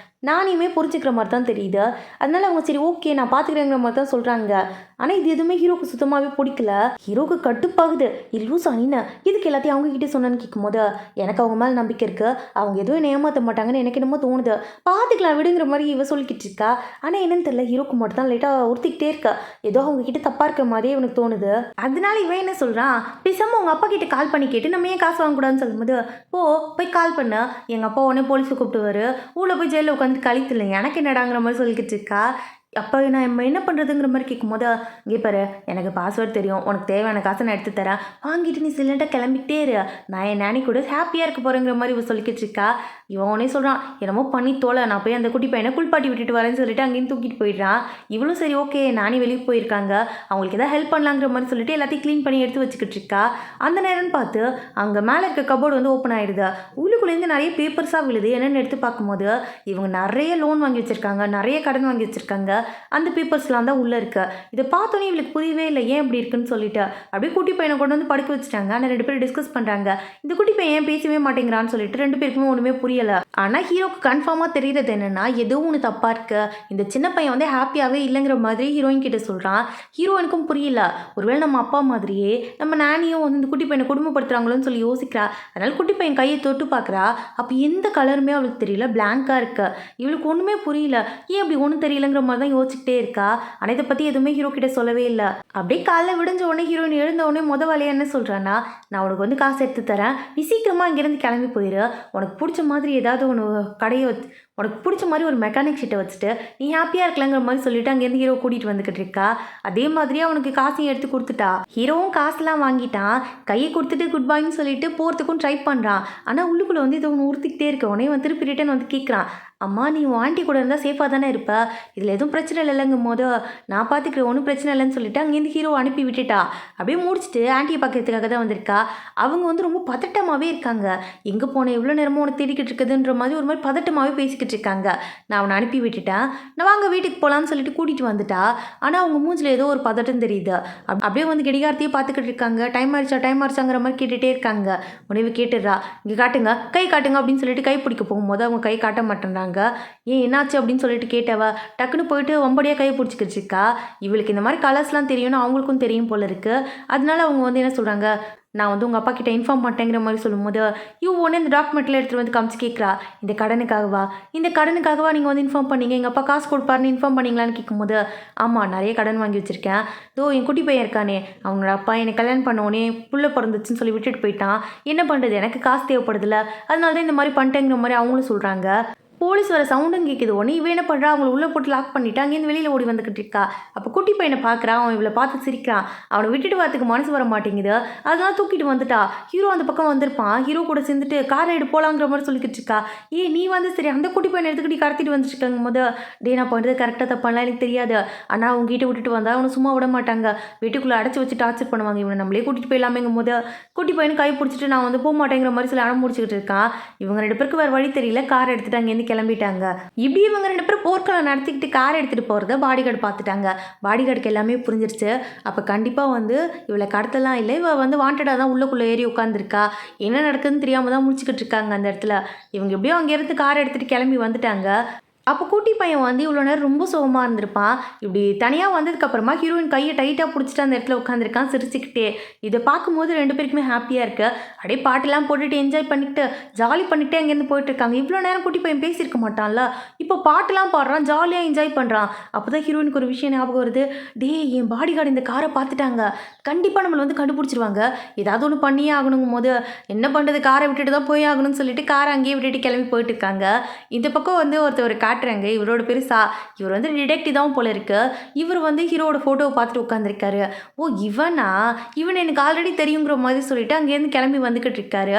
நானுமே புரிஞ்சுக்கிற மாதிரி தான் தெரியுது. அதனால அவங்க சரி ஓகே நான் பார்த்துக்கிறேங்கிற மாதிரி தான் சொல்கிறாங்க. ஆனால் இது எதுவுமே ஹீரோக்கு சுத்தமாகவே பிடிக்கல. ஹீரோக்கு கட்டுப்பாகுது. லூஸ் அனினா இதுக்கு எல்லாத்தையும் அவங்ககிட்ட சொன்னேன்னு கேட்கும்போது எனக்கு அவங்க மேலே நம்பிக்கை இருக்குது, அவங்க எதுவும் ஏமாற்ற மாட்டாங்கன்னு எனக்கு என்னமோ தோணுது, பார்த்துக்கலாம் விடுங்கிற மாதிரி இவ சொல்லிக்கிட்டு இருக்கா. ஆனால் என்னன்னு தெரியல, ஹீரோக்கு மட்டும் தான் லைட்டாக உறுத்திக்கிட்டே இருக்கா. ஏதோ அவங்க கிட்ட தப்பாக இருக்கிற மாதிரியே இவனுக்கு தோணுது. அதனால இவன் என்ன சொல்கிறான், பேசாமல் உங்கள் அப்பா கிட்ட கால் பண்ணி கேட்டு நம்ம ஏன் காசு வாங்கக்கூடாதுன்னு சொல்லும்போது போய் கால் பண்ண, எங்கள் அப்பா உடனே போலீஸை கூப்பிட்டுவாரு, ஊரில் போய் ஜெயிலில் உட்காந்து கழித்துல எனக்கு என்னடாங்கிற மாதிரி சொல்லிக்கிட்டு இருக்கா. அப்போ நான் என்ன பண்ணுறதுங்கிற மாதிரி கேட்கும்போது, இங்கே பாரு எனக்கு பாஸ்வேர்ட் தெரியும். உனக்கு தேவையான காசை நான் எடுத்து தரேன். வாங்கிட்டு நீ சைலண்ட்டாக கிளம்பிக்கிட்டே இரு. நான் என் நானி கூட ஹாப்பியாக இருக்க போகிறேங்கிற மாதிரி இவ சொல்லிக்கிட்டு இருக்கா. இவனே சொல்கிறான், என்னமோ பண்ணி தோலை, நான் போய் அந்த குட்டி பையனை குளிப்பாட்டி விட்டுட்டு வரேன்னு சொல்லிட்டு அங்கேயும் தூக்கிட்டு போயிடுறான். இவளும் சரி ஓகே நானி வெளியே போயிருக்காங்க, அவங்களுக்கு எதாவது ஹெல்ப் பண்ணலாங்கிற மாதிரி சொல்லிட்டு எல்லாத்தையும் க்ளீன் பண்ணி எடுத்து வச்சுக்கிட்டு இருக்கா. அந்த நேரம்னு பார்த்து அங்கே மேலே இருக்க கபோர்டு வந்து ஓப்பன் ஆகிடுது. உள்ளுக்குள்ளேருந்து நிறைய பேப்பர்ஸாக விழுது. என்னென்னு எடுத்து பார்க்கும்போது இவங்க நிறைய லோன் வாங்கி வச்சுருக்காங்க, நிறைய கடன் வாங்கி வச்சுருக்காங்க. அந்த பேப்பர்ஸ்லாம் தான் உள்ளே இருக்கு. இதை பார்த்தோன்னே இவளுக்கு புரியவே இல்லை ஏன் இப்படி இருக்குன்னு சொல்லிட்டு அப்படியே குட்டி பையனை கொண்டு வந்து படுக்க வச்சுட்டாங்க. ஆனால் 2 பேரும் டிஸ்கஸ் பண்ணுறாங்க. இந்த குட்டி பையன் ஏன் பேசவே மாட்டேங்கிறான்னு சொல்லிட்டு 2 பேருக்குமே ஒன்றுமே புரியலை. ஆனால் ஹீரோக்கு கன்ஃபார்மாக தெரியுறது என்னென்னா ஏதோ ஒன்று தப்பாக இருக்கு. இந்த சின்ன பையன் வந்து ஹாப்பியாகவே இல்லைங்கிற மாதிரி ஹீரோயின் கிட்ட சொல்கிறான். ஹீரோயினுக்கும் புரியல, ஒருவேளை நம்ம அப்பா மாதிரியே நம்ம நானியும் வந்து இந்த குட்டி பையனை குடும்பப்படுத்துகிறாங்களோன்னு சொல்லி யோசிக்கிறா. அதனால குட்டி பையன் கையை தொட்டு பார்க்குறா. அப்போ எந்த கலருமே அவளுக்கு தெரியல, பிளாங்காக இருக்கு. இவளுக்கு ஒன்றுமே புரியல, ஏன் அப்படி ஒன்றும் தெரியலங்கிற மாதிரி தான் யோசிச்சுக்கிட்டே இருக்கா. ஆனால் இதை பற்றி எதுவுமே ஹீரோ கிட்ட சொல்லவே இல்லை. அப்படியே காலைல விடிஞ்ச உடனே ஹீரோயின் எழுந்த உடனே வேலையை என்ன சொல்கிறான்னா, நான் உனக்கு வந்து காசு எடுத்து தரேன், நீ சீக்கிரமாக இங்கேருந்து கிளம்பி போயிடு. உனக்கு பிடிச்ச மாதிரி ஏதாவது ஒன்று கடையை உனக்கு பிடிச்ச மாதிரி ஒரு மெக்கானிக் ஷீட்டை வச்சுட்டு நீ ஹாப்பியாக இருக்கலாங்கிற மாதிரி சொல்லிட்டு அங்கேருந்து ஹீரோ கூட்டிகிட்டு வந்துக்கிட்டு இருக்கா. அதே மாதிரியே அவனுக்கு காசையும் எடுத்து கொடுத்துட்டா. ஹீரோவும் காசுலாம் வாங்கிட்டான். கையை கொடுத்துட்டு குட் பாய்ன்னு சொல்லிட்டு போகிறதுக்கும் ட்ரை பண்ணுறான். ஆனால் உள்ளுக்குள்ளே வந்து இதை ஒன்று உறுத்திக்கிட்டே இருக்க. உடனே வந்து திருப்பி ரிட்டன் வந்து கேட்குறான், அம்மா நீ உன் ஆண்டி கூட இருந்தால் சேஃபாக தானே இருப்ப, இதில் எதுவும் பிரச்சனை இல்லைங்கும் போது நான் பார்த்துக்கிறேன், ஒன்றும் பிரச்சனை இல்லைன்னு சொல்லிட்டு அங்கேருந்து ஹீரோ அனுப்பி விட்டுட்டா. அப்படியே முடிச்சுட்டு ஆண்டியை பார்க்கறதுக்காக தான் வந்திருக்கா. அவங்க வந்து ரொம்ப பதட்டமாகவே இருக்காங்க. எங்கே போனேன், எவ்வளோ நேரமும் உனக்கு தேடிக்கிட்டு இருக்குதுன்ற மாதிரி ஒரு மாதிரி பதட்டமாகவே பேசிக்கிட்டு இருக்காங்க. நான் அவனை அனுப்பி விட்டுட்டேன், நான் வாங்க வீட்டுக்கு போகலான்னு சொல்லிட்டு கூட்டிகிட்டு வந்துட்டா. ஆனால் அவங்க மூஞ்சில் ஏதோ ஒரு பதட்டம் தெரியுது. அப்படியே வந்து கடிகாரத்தையே பார்த்துக்கிட்டு இருக்காங்க. டைம் ஆயிடுச்சாங்கிற மாதிரி கேட்டுகிட்டே இருக்காங்க. உணவு கேட்டுடுறா, இங்கே காட்டுங்க, கை காட்டுங்க அப்படின்னு சொல்லிட்டு கை பிடிக்க போகும்போது அவங்க கை காட்ட மாட்டேன்றாங்க. ஏன் என்னாச்சு அப்படின்னு சொல்லிட்டு கேட்டவ டக்குன்னு போயிட்டு வம்படியாக கையை பிடிச்சிக்கிச்சிருக்கா. இவளுக்கு இந்த மாதிரி கலர்ஸ்லாம் தெரியும்னு அவங்களுக்கும் தெரியும் போல இருக்கு. அதனால அவங்க வந்து என்ன சொல்கிறாங்க, நான் வந்து உங்கள் அப்பா கிட்ட இன்ஃபார்ம் பண்ணிட்டேங்கிற மாதிரி சொல்லும்போது ஒன்று இந்த டாக்குமெண்ட்டில் எடுத்துகிட்டு வந்து காமிச்சு கேட்குறா, இந்த கடனுக்காகவா நீங்கள் வந்து இன்ஃபார்ம் பண்ணீங்க, எங்கள் அப்பா காசு கொடுப்பாருன்னு இன்ஃபார்ம் பண்ணிங்களான்னு கேட்கும்போது, ஆமாம் நிறைய கடன் வாங்கி வச்சுருக்கேன், என் குட்டி பையன் இருக்கானே அவங்களோட அப்பா என்னை கல்யாணம் பண்ணோடனே புள்ள பிறந்துச்சுன்னு சொல்லி விட்டுட்டு போயிட்டான், என்ன பண்ணுறது, எனக்கு காசு தேவைப்படுதில்ல, அதனால தான் இந்த மாதிரி பண்ணிட்டேங்கிற மாதிரி அவங்களும் சொல்கிறாங்க. போலீஸ் வர சவுண்டும் கேட்குது. உடனே இவன் என்ன பண்ணுறா, அவங்களை உள்ளே போட்டு லாக் பண்ணிவிட்டு அங்கேருந்து வெளியில் ஓடி வந்துக்கிட்டு இருக்கா. அப்போ குட்டி பையனை பார்க்குறான். அவன் இவளை பார்த்து சிரிக்கிறான். அவனை விட்டுட்டு வரத்துக்கு மனசு வர மாட்டேங்குது. அதனால தூக்கிட்டு வந்துட்டா. ஹீரோ அந்த பக்கம் வந்திருப்பான். ஹீரோ கூட சேர்ந்துட்டு காரை எடு போகலாங்கிற மாதிரி சொல்லிக்கிட்டு இருக்கா. நீ வந்து சரி அந்த குட்டி பையனை எடுத்துக்கிட்டு கடத்திட்டு வந்துருக்காங்க போது, நான் பண்ணுறது கரெக்டாக தப்பாலாம் எனக்கு தெரியாது, ஆனால் அவங்க கிட்ட விட்டுட்டு வந்தால் அவனை சும்மா விட மாட்டாங்க, வீட்டுக்குள்ளே அடைச்சி வச்சு டார்ச்சர் பண்ணுவாங்க, இவனை நம்மளே கூட்டிகிட்டு போயிடலாமேங்கும் போது குட்டி பையனை கை பிடிச்சிட்டு நான் வந்து போக மாட்டேங்கிற மாதிரி சொல்லி அடம் முடிச்சுக்கிட்டு இருக்கான். இவங்க 2 பேருக்கு வேறு வழி தெரியல. காரை எடுத்துகிட்டு அங்கேருந்து கிளம்பிட்டாங்க. இப்படி இவங்க 2 பேரும் போர்க்களம் நடத்திக்கிட்டு கார் எடுத்துகிட்டு போகிறத பாடிகார்டு பார்த்துட்டாங்க. பாடிகார்டுக்கு எல்லாமே புரிஞ்சிருச்சு. அப்போ கண்டிப்பாக வந்து இவளை கடத்தலாம் இல்லை, இவள் வந்து வாண்டடாக தான் உள்ளுக்குள்ளே ஏறி உட்காந்துருக்கா. என்ன நடக்குதுன்னு தெரியாமல் தான் முடிச்சுக்கிட்டு இருக்காங்க அந்த இடத்துல. இவங்க எப்படியோ அங்கேருந்து கார் எடுத்துகிட்டு கிளம்பி வந்துட்டாங்க. அப்போ குட்டி பையன் வந்து இவ்வளோ நேரம் ரொம்ப சோகமாக இருந்திருப்பான். இப்படி தனியாக வந்ததுக்கப்புறமா ஹீரோயின் கையை டைட்டாக பிடிச்சிட்டு அந்த இடத்துல உட்காந்துருக்கான் சிரிச்சுக்கிட்டே. இதை பார்க்கும்போது 2 பேருக்குமே ஹாப்பியாக இருக்குது. அப்படியே பாட்டெல்லாம் போட்டுட்டு என்ஜாய் பண்ணிக்கிட்டு ஜாலி பண்ணிக்கிட்டே அங்கேருந்து போயிட்டுருக்காங்க. இவ்வளோ நேரம் குட்டி பையன் பேசியிருக்க மாட்டான்ல, இப்போ பாட்டெல்லாம் பாடுறான், ஜாலியாக என்ஜாய் பண்ணுறான். அப்போ தான் ஹீரோயினுக்கு ஒரு விஷயம் ஞாபகம் வருது. என் பாடிகார்டு இந்த காரை பார்த்துட்டாங்க, கண்டிப்பாக நம்மளை வந்து கண்டுபிடிச்சிருவாங்க, ஏதாவது ஒன்று பண்ணியே ஆகணுங்கும் போது என்ன பண்ணுறது, காரை விட்டுட்டு தான் போய் ஆகணும்னு சொல்லிட்டு காரை அங்கேயே விட்டுட்டு கிளம்பி போயிட்டு இருக்காங்க. இந்த பக்கம் வந்து ஒருத்தர் காட்டுறாங்க. இவரோட பெருசா இவர் வந்து டிடெக்டிவ் தான் போல இருக்கு. இவர் வந்து ஹீரோட ஃபோட்டோவை பார்த்துட்டு உட்காந்துருக்காரு. இவன் எனக்கு ஆல்ரெடி தெரியுங்கிற மாதிரி சொல்லிட்டு அங்கேருந்து கிளம்பி வந்துக்கிட்டு இருக்காரு.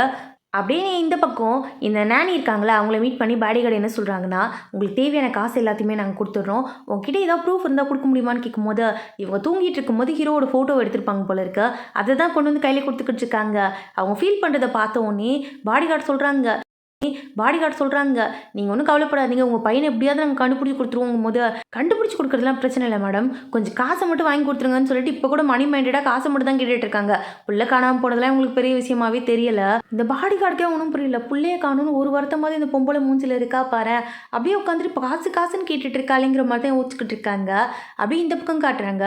அப்படியே இந்த பக்கம் இந்த நானி இருக்காங்களா, அவங்கள மீட் பண்ணி பாடிகார்டு என்ன சொல்கிறாங்கன்னா, உங்களுக்கு தேவையான காசு எல்லாத்தையுமே நாங்கள் கொடுத்துட்றோம், உங்ககிட்ட ஏதாவது ப்ரூஃப் இருந்தால் கொடுக்க முடியுமான்னு கேட்கும்போது இவங்க தூங்கிட்டு இருக்கும்போது ஹீரோட ஃபோட்டோ எடுத்திருப்பாங்க போல இருக்கு. அதை தான் கொண்டு வந்து கையில் கொடுத்துக்கிட்டு இருக்காங்க. அவங்க ஃபீல் பண்ணுறதை பார்த்த உடனே பாடிகார்டு சொல்கிறாங்க, நீங்கள் ஒன்றும் கவலைப்படாதீங்க, உங்கள் பையனை எப்படியாவது நாங்கள் கண்டுபிடிச்சி கொடுத்துருவோங்கும் போது, கண்டுபிடிச்சி கொடுக்குறதுலாம் பிரச்சனை இல்லை மேடம், கொஞ்சம் காசை மட்டும் வாங்கி கொடுத்துருங்கன்னு சொல்லிட்டு இப்போ கூட மணி மைண்டடாக காசை மட்டும் தான் கேட்டுட்டு இருக்காங்க. புள்ள காணாமல் போனதெல்லாம் உங்களுக்கு பெரிய விஷயமாவே தெரியல. இந்த பாடிகார்டுக்கே ஒன்றும் புரியல, புள்ளையே காணும்னு ஒரு வருத்தமாவது இந்த பொம்பளை மூஞ்சில் இருக்கா பாரு. அப்படியே உட்காந்துட்டு காசுன்னு கேட்டுட்டு இருக்காளேங்கிற மாதிரி தான் யோசிச்சுக்கிட்டு இருக்காங்க. அப்படியே இந்த பக்கம் காட்டுறாங்க.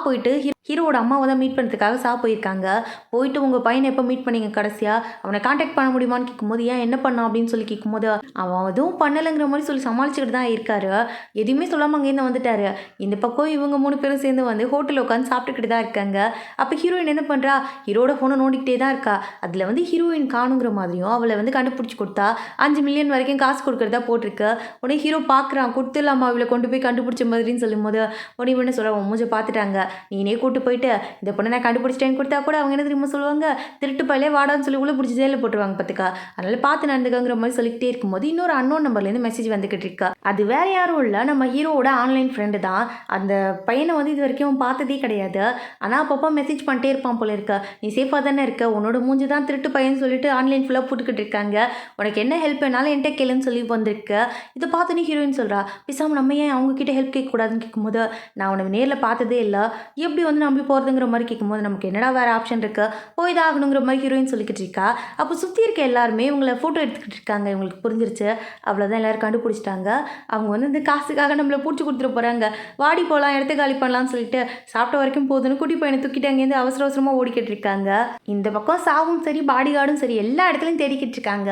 போயிட்டு ஹீரோவோட அம்மாவை தான் மீட் பண்ணுறதுக்காக போயிருக்காங்க. போயிட்டு உங்கள் பையனை எப்போ மீட் பண்ணீங்க கடைசியாக, அவனை காண்டாக்ட் பண்ண முடியுமான்னு கேட்கும்போது, ஏன் என்ன பண்ணான் அப்படின்னு சொல்லி கேட்கும்போது, அவன் எதுவும் பண்ணலைங்கிற மாதிரி சொல்லி சமாளிச்சுக்கிட்டு தான் இருக்காரு. எதுவுமே சொல்லாமல் அங்கேருந்து வந்துட்டாரு. இந்த பக்கம் இவங்க 3 பேரும் சேர்ந்து வந்து ஹோட்டலில் உட்காந்து சாப்பிட்டுக்கிட்டு தான் இருக்காங்க. அப்போ ஹீரோயின் என்ன பண்ணுறா, ஹீரோட ஃபோனை நோண்டிக்கிட்டே தான் இருக்கா. அதில் வந்து ஹீரோயின் காணுங்கிற மாதிரியும் அவளை வந்து கண்டுபிடிச்சி கொடுத்தா 5 மில்லியன் வரைக்கும் காசு கொடுக்குறதா போட்டிருக்கு. உடனே ஹீரோ பார்க்குறான், கொடுத்துடலாமா இவளை கொண்டு போய் கண்டுபிடிச்ச மாதிரின்னு சொல்லும்போது, உடனே இவனு சொல்ல மூஞ்சை பார்த்துட்டாங்க, நீனே கூட்டு போயிட்டு இந்த பொண்ணை நான் கண்டுபிடிச்சிட்டேன்னு கொடுத்தா கூட அவங்க என்ன தெரியுமா சொல்லுவாங்க, திருட்டு பையிலே வாடான்னு சொல்லி உள்ள பிடிச்சி ஜெயிலில் போட்டுருவாங்க பார்த்துக்கா. அதனால பார்த்து நடந்துக்கங்கிற மாதிரி சொல்லிக்கிட்டே இருக்கும்போது இன்னொரு அன்னோன் நம்பர்லேருந்து மெசேஜ் வந்துக்கிட்டு இருக்கா. அது வேற யாரும் இல்லை, நம்ம ஹீரோவோட ஆன்லைன் ஃப்ரெண்டு தான். அந்த பையனை வந்து இது வரைக்கும் பார்த்ததே கிடையாது. ஆனால் அப்பப்போ மெசேஜ் பண்ணிட்டே இருப்பான் போல இருக்க. நீ சேஃபாக தானே இருக்க, உன்னோட மூஞ்சி தான் திருட்டு பையன் சொல்லிட்டு ஆன்லைன் ஃபுல்லாக போட்டுக்கிட்டு இருக்காங்க, உனக்கு என்ன ஹெல்ப் வேணாலும் என்கிட்ட கேளுன்னு சொல்லி வந்திருக்கு. இதை பார்த்தோன்னே ஹீரோயின் சொல்கிறா, பேசாமல் நம்ம ஏன் அவங்க கிட்ட ஹெல்ப் கேட்கக்கூடாதுன்னு கேட்கும்போது, நான் உன்னை நேரில் பார்த்ததே இல்லை, எப்படி வந்து நம்பி போகிறதுங்கிற மாதிரி கேட்கும்போது, நமக்கு என்னடா வேறு ஆப்ஷன் இருக்குது, போய் தான் ஆகணுங்கிற மாதிரி ஹீரோயின் சொல்லிக்கிட்டு இருக்கா. அப்போ சுற்றி இருக்க எல்லாருமே இவங்களை ஃபோட்டோ எடுத்துக்கிட்டு இருக்காங்க. இவங்களுக்கு புரிஞ்சிருச்சு, அவ்வளோதான் எல்லோரும் கண்டுபிடிச்சிட்டாங்க. அவங்க வந்து இந்த காசுக்காக நம்மளை பூச்சி கொடுத்துட்டு போகிறாங்க, வாடி போகலாம் இடத்த காலி பண்ணலாம்னு சொல்லிட்டு சாப்பிட்ட வரைக்கும் போதுன்னு குட்டி பையனை தூக்கிட்டு அங்கேருந்து அவசர அவசரமாக ஓடிக்கிட்டு இருக்காங்க. இந்த பக்கம் சாவும் சரி பாடி கார்டும் சரி எல்லா இடத்துலையும் தேடிக்கிட்டு இருக்காங்க.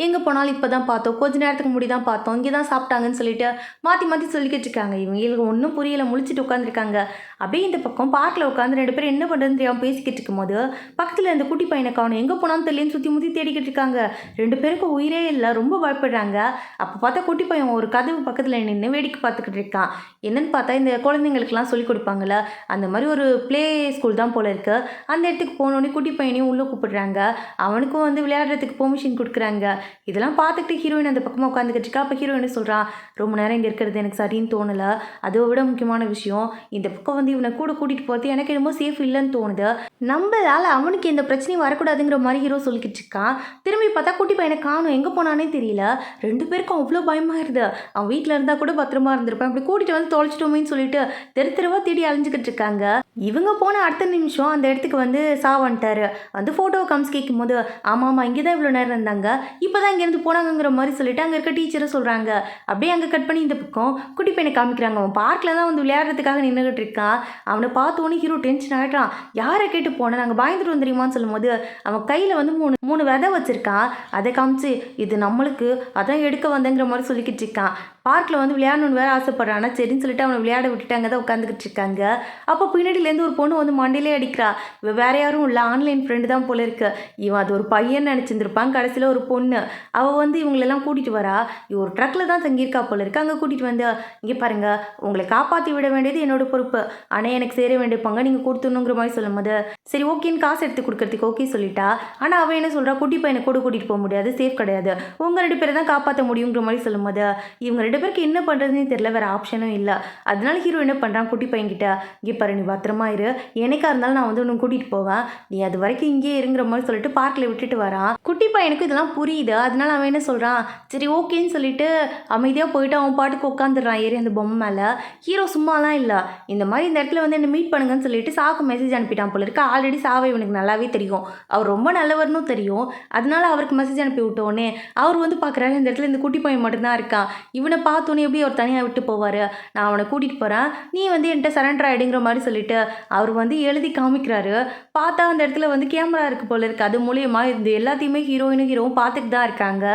எங்கே போனாலும் இப்போ தான் பார்த்தோம், கொஞ்ச நேரத்துக்கு முன்னாடி தான் பார்த்தோம், இங்கே தான் சாப்பிட்டாங்கன்னு சொல்லிட்டு மாற்றி மாற்றி சொல்லிக்கிட்டு இருக்காங்க. இவங்களுக்கு ஒன்றும் புரியலை, முழிச்சிட்டு உட்காந்துருக்காங்க. அப்படியே இந்த பக்கம் பார்க்கில் உட்காந்து 2 பேரும் என்ன பண்ணுறதுன்னு தெரியாமல் பேசிக்கிட்டு இருக்கும்போது பக்கத்தில் இந்த குட்டி பையனை காணும், எங்கே போனாலும் தெரியலன்னு சுற்றி முற்றி தேடிக்கிட்டு இருக்காங்க. 2 பேருக்கும் உயிரே இல்லை, ரொம்ப பயப்படுறாங்க. அப்போ பார்த்தா குட்டி பையன் ஒரு கதவு பக்கத்தில் நின்று வேடிக்கை பார்த்துக்கிட்டு இருக்கான். என்னன்னு பார்த்தா இந்த குழந்தைங்களுக்குலாம் சொல்லிக் கொடுப்பாங்கள்ல, அந்த மாதிரி ஒரு ப்ளே ஸ்கூல் தான் போல இருக்கு. அந்த இடத்துக்கு போனோடனே குட்டி பையனையும் உள்ளே கூப்பிடுறாங்க. அவனுக்கும் வந்து விளையாடுறதுக்கு பெர்மிஷன் கொடுக்குறாங்க. இதெல்லாம் பார்த்துக்கிட்டு ஹீரோயின் அந்த பக்கமாக உட்காந்துக்கிட்டு இருக்கா. அப்போ ஹீரோயின் சொல்கிறான், ரொம்ப நேரம் இங்கே இருக்கிறது எனக்கு சரின்னு தோணலை, அதை விட முக்கியமான விஷயம் இந்த பக்கம் வந்து இவனை கூட கூட்டிகிட்டு போகிறது எனக்கு என்னமோ சேஃப் இல்லைன்னு தோணுது, நம்மளால் அவனுக்கு எந்த பிரச்சனையும் வரக்கூடாதுங்கிற மாதிரி ஹீரோ சொல்லிக்கிட்டு இருக்கான். திரும்பி பார்த்தா குட்டி பையனை காணும், எங்கே போனானே தெரியல. 2 பேருக்கும் அவ்வளோ பயமாக இருது. அவன் வீட்டில் இருந்தால் கூட பத்திரமா இருந்திருப்பான், அப்படி கூட்டிகிட்டு வந்து தொலைச்சிட்டோமேன்னு சொல்லிட்டு தெருவா தேடி அழிஞ்சிக்கிட்டு இருக்காங்க. இவங்க போன அடுத்த நிமிஷம் அந்த இடத்துக்கு வந்து வந்துட்டாரு. வந்து ஃபோட்டோவை காமிச்சு கேட்கும்போது, ஆமாம் இங்கே தான் இவ்வளோ நேரம் இருந்தாங்க, இப்போ தான் இங்கேருந்து போனாங்கிற மாதிரி சொல்லிட்டு அங்கே இருக்க டீச்சரை சொல்கிறாங்க. அப்படியே அங்கே கட் பண்ணி இந்த பக்கம் குட்டி பையனை காமிக்கிறாங்க. அவன் பார்க்கில் தான் வந்து விளையாடுறதுக்காக நின்றுக்கிட்டு இருக்கான். அவனை பார்த்தோன்னே ஹீரோ டென்ஷன் ஆகிட்டான். யாரை கேட்டு போனேன், நாங்கள் பயந்துட்டு வந்துடுமான்னு சொல்லும்போது அவன் கையில் வந்து 3 விதை வச்சுருக்கான். அதை காமிச்சு இது நம்மளுக்கு அதான் எடுக்க வந்தேங்கிற மாதிரி சொல்லிக்கிட்டு இருக்கான். பார்க்கில் வந்து விளையாடணுன்னு வேறு ஆசைப்படுறான். சரின்னு சொல்லிட்டு அவனை விளையாட விட்டுட்டு அங்கே தான் உட்காந்துக்கிட்டு இருக்காங்க. அப்போ பின்னாடியிலேருந்து ஒரு பொண்ணு வந்து மண்டிலே அடிக்கிறா. இவன் வேறு யாரும் இல்லை, ஆன்லைன் ஃப்ரெண்டு தான் போல இருக்கு. இவன் அது ஒரு பையன் நினச்சிருந்துருப்பான், கடைசியில் ஒரு பொண்ணு. அவள் வந்து இவங்களெல்லாம் கூட்டிகிட்டு வரா. இவன் ஒரு ட்ரக்கில் தான் தங்கியிருக்கா போல இருக்கு. அங்கே கூட்டிகிட்டு வந்து, இங்கே பாருங்கள், உங்களை காப்பாற்றி விட வேண்டியது என்னோட பொறுப்பு, ஆனால் எனக்கு சேர வேண்டிய பங்கை நீங்கள் கொடுத்துணுங்கிற மாதிரி சொல்லும்போது, சரி ஓகேன்னு காசு எடுத்து கொடுக்கறதுக்கு ஓகே சொல்லிட்டா. ஆனால் அவன் என்ன சொல்கிறா, குட்டி பையனை கூட கூட்டிகிட்டு போக முடியாது, சேஃப் கிடையாது, உங்கள் 2 பேரை தான் காப்பாற்ற முடியுங்கிற மாதிரி சொல்லும்போது இவங்க 2 பேருக்கு என்ன பண்ணுறதுன்னு தெரியல, வேறு ஆப்ஷனும் இல்லை. அதனால ஹீரோ என்ன பண்ணுறான், குட்டி பையன்கிட்ட, இங்கே பாரு நீ பத்திரமா இரு, எனக்காக இருந்தாலும் நான் வந்து உன்னை கூட்டிகிட்டு போவேன், நீ அது வரைக்கும் இங்கே இருங்கிற மாதிரி சொல்லிட்டு பார்க்கில் விட்டுட்டு வரான். குட்டி பையனுக்கு இதெல்லாம் புரியுது. அதனால அவன் என்ன சொல்கிறான், சரி ஓகேன்னு சொல்லிட்டு அமைதியாக போயிட்டு அவன் பாட்டுக்கு உட்காந்துடுறான் ஏறி அந்த பொம்மை மேலே. ஹீரோ சும்மாலாம் இல்லை, இந்த மாதிரி இந்த இடத்துல வந்து என்ன மீட் பண்ணுங்கன்னு சொல்லிட்டு சாவுக்கு மெசேஜ் அனுப்பிட்டான் போல இருக்கு. ஆல்ரெடி சாவை இவனுக்கு நல்லாவே தெரியும், அவர் ரொம்ப நல்லவர்னு தெரியும். அதனால அவருக்கு மெசேஜ் அனுப்பி விட்டோடனே அவர் வந்து பார்க்குறாரு, இந்த இடத்துல இந்த குட்டி பையன் மட்டும்தான் இருக்கான். இவனை பார்த்தோன்னே எப்படி அவர் தனியாக விட்டு போவார், நான் அவனை கூட்டிகிட்டு போகிறேன், நீ வந்து என்கிட்ட சரண்டர் ஆகிடுங்கிற மாதிரி சொல்லிட்டு அவர் வந்து எழுதி காமிக்கிறாரு. பார்த்தா அந்த இடத்துல வந்து கேமரா இருக்குது போல இருக்குது. அது மூலியமா இது எல்லாத்தையுமே ஹீரோவும் பார்த்துட்டு தான் இருக்காங்க.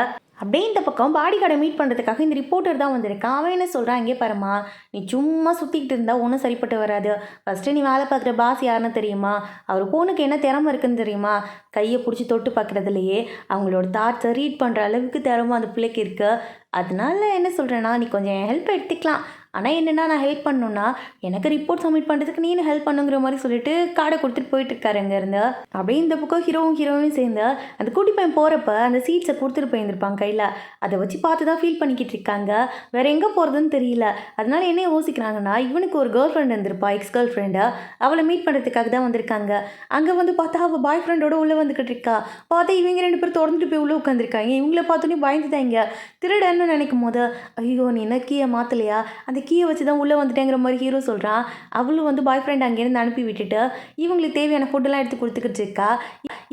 அப்படியே இந்த பக்கம் பாடி கார்டை மீட் பண்ணுறதுக்காக இந்த ரிப்போர்ட்டர் தான் வந்திருக்கான். அவன் என்ன சொல்கிறான், இங்கே பாருமா, நீ சும்மா சுற்றிக்கிட்டு இருந்தால் ஒன்றும் சரிப்பட்டு வராது. ஃபஸ்ட்டு நீ வேலை பார்க்குற பாஸ் யாருன்னு தெரியுமா, அவர் பொண்ணுக்கு என்ன திறமை இருக்குன்னு தெரியுமா, கையை பிடிச்சி தொட்டு பார்க்குறதுலையே அவங்களோட தாட்ஸை ரீட் பண்ணுற அளவுக்கு திறமை அந்த பிள்ளைக்கு இருக்குது. அதனால என்ன சொல்கிறேன்னா, நீ கொஞ்சம் ஹெல்ப் எடுத்துக்கலாம், ஆனால் என்னென்னா நான் ஹெல்ப் பண்ணணுன்னா எனக்கு ரிப்போர்ட் சப்மிட் பண்ணுறதுக்கு நீನು ஹெல்ப் பண்ணுங்கிற மாதிரி சொல்லிட்டு கார்டை கொடுத்துட்டு போயிட்டுருக்காரு அங்கேருந்து. அப்படியே இந்த பக்கம் ஹீரோவும் சேர்ந்து அந்த குட்டி பையன் போகிறப்ப அந்த சீட்ஸை கொடுத்துட்டு போயிருந்திருப்பாங்க கையில், அதை வச்சு பார்த்து தான் ஃபீல் பண்ணிக்கிட்டு இருக்காங்க. வேறு எங்கே போகிறதுன்னு தெரியல. அதனால என்ன யோசிக்கிறாங்கன்னா, இவனுக்கு ஒரு கேர்ள் ஃப்ரெண்ட் இருந்திருப்பா, எக்ஸ் கேர்ள் ஃப்ரெண்டு, அவளை மீட் பண்ணுறதுக்காக தான் வந்திருக்காங்க. அங்கே வந்து பார்த்தா அவள் பாய் ஃப்ரெண்டோட உள்ளே வந்துக்கிட்டு இருக்கா. பார்த்தா இவங்க 2 பேர் தொடர்ந்துட்டு போய் உள்ளே உட்காந்துருக்காங்க. இவங்கள பார்த்தோன்னே பயந்துட்டாங்க. திருடன்னு நினைக்கும் போது, ஐயோ நீ என்ன கீயை மாற்றலையா, அந்த கீயை வச்சு தான் உள்ளே வந்துட்டேங்கிற மாதிரி ஹீரோ சொல்கிறான். அவளும் வந்து பாய் ஃப்ரெண்ட் அங்கேருந்து அனுப்பி விட்டுட்டு இவங்களுக்கு தேவையான ஃபுட்டெல்லாம் எடுத்து கொடுத்துக்கிட்டு இருக்கா.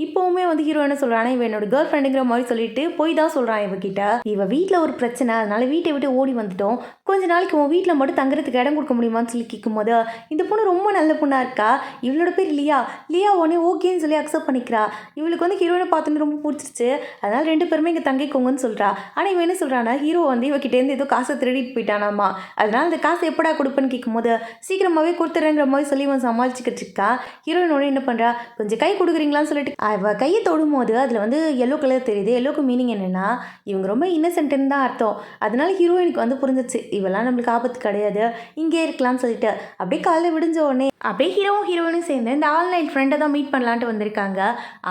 இப்போவுமே வந்து ஹீரோ என்ன சொல்கிறானா இவன் என்னோட கேர்ள் ஃப்ரெண்டுங்கிற மாதிரி சொல்லிட்டு போய் தான் சொல்கிறான் இவகிட்ட. இவ வீட்டில் ஒரு பிரச்சனை, அதனால வீட்டை விட்டு ஓடி வந்துட்டோம், கொஞ்ச நாளைக்கு உன் வீட்டில் மட்டும் தங்குறதுக்கு இடம் கொடுக்க முடியுமான்னு சொல்லி கேட்கும்போது இந்த பொண்ணு ரொம்ப நல்ல பொண்ணாக இருக்கா, இவளோட பேர் லியா. லியா உடனே ஓகேன்னு சொல்லி அக்செப்ட் பண்ணிக்கிறா. இவளுக்கு வந்து ஹீரோனை பார்த்தோன்னு ரொம்ப பிடிச்சிருச்சு, அதனால 2 பேருமே இங்கே தங்கிக்கோங்கன்னு சொல்கிறா. ஆனால் இவன் என்ன சொல்கிறானா ஹீரோ வந்து இவகிட்டேருந்து ஏதோ காசை திருடிட்டு போயிட்டானாமா, அதனால அந்த காசை எப்படா கொடுப்பேன்னு கேட்கும்போது சீக்கிரமாகவே கொடுத்துறேங்கிற மாதிரி சொல்லி இவன் சமாளிச்சுக்கிட்டு இருக்கா. ஹீரோயினோட என்ன பண்ணுறா, கொஞ்சம் கை கொடுக்குறீங்களான்னு சொல்லிட்டு அவள் கையை தொடும் போது அதில் வந்து எல்லோ கலர் தெரியுது. எல்லோக்கு மீனிங் என்னென்னா இவங்க ரொம்ப இன்னசென்ட்டுன்னு தான் அர்த்தம். அதனால ஹீரோயினுக்கு வந்து புரிஞ்சிச்சு இவெல்லாம் நம்மளுக்கு ஆபத்து கிடையாது, இங்கே இருக்கலாம்னு சொல்லிட்டு அப்படியே காலையில் விடிஞ்ச உடனே அப்படியே ஹீரோயினும் சேர்ந்து இந்த ஆன்லைன் ஃப்ரெண்டை தான் மீட் பண்ணலான்ட்டு வந்திருக்காங்க.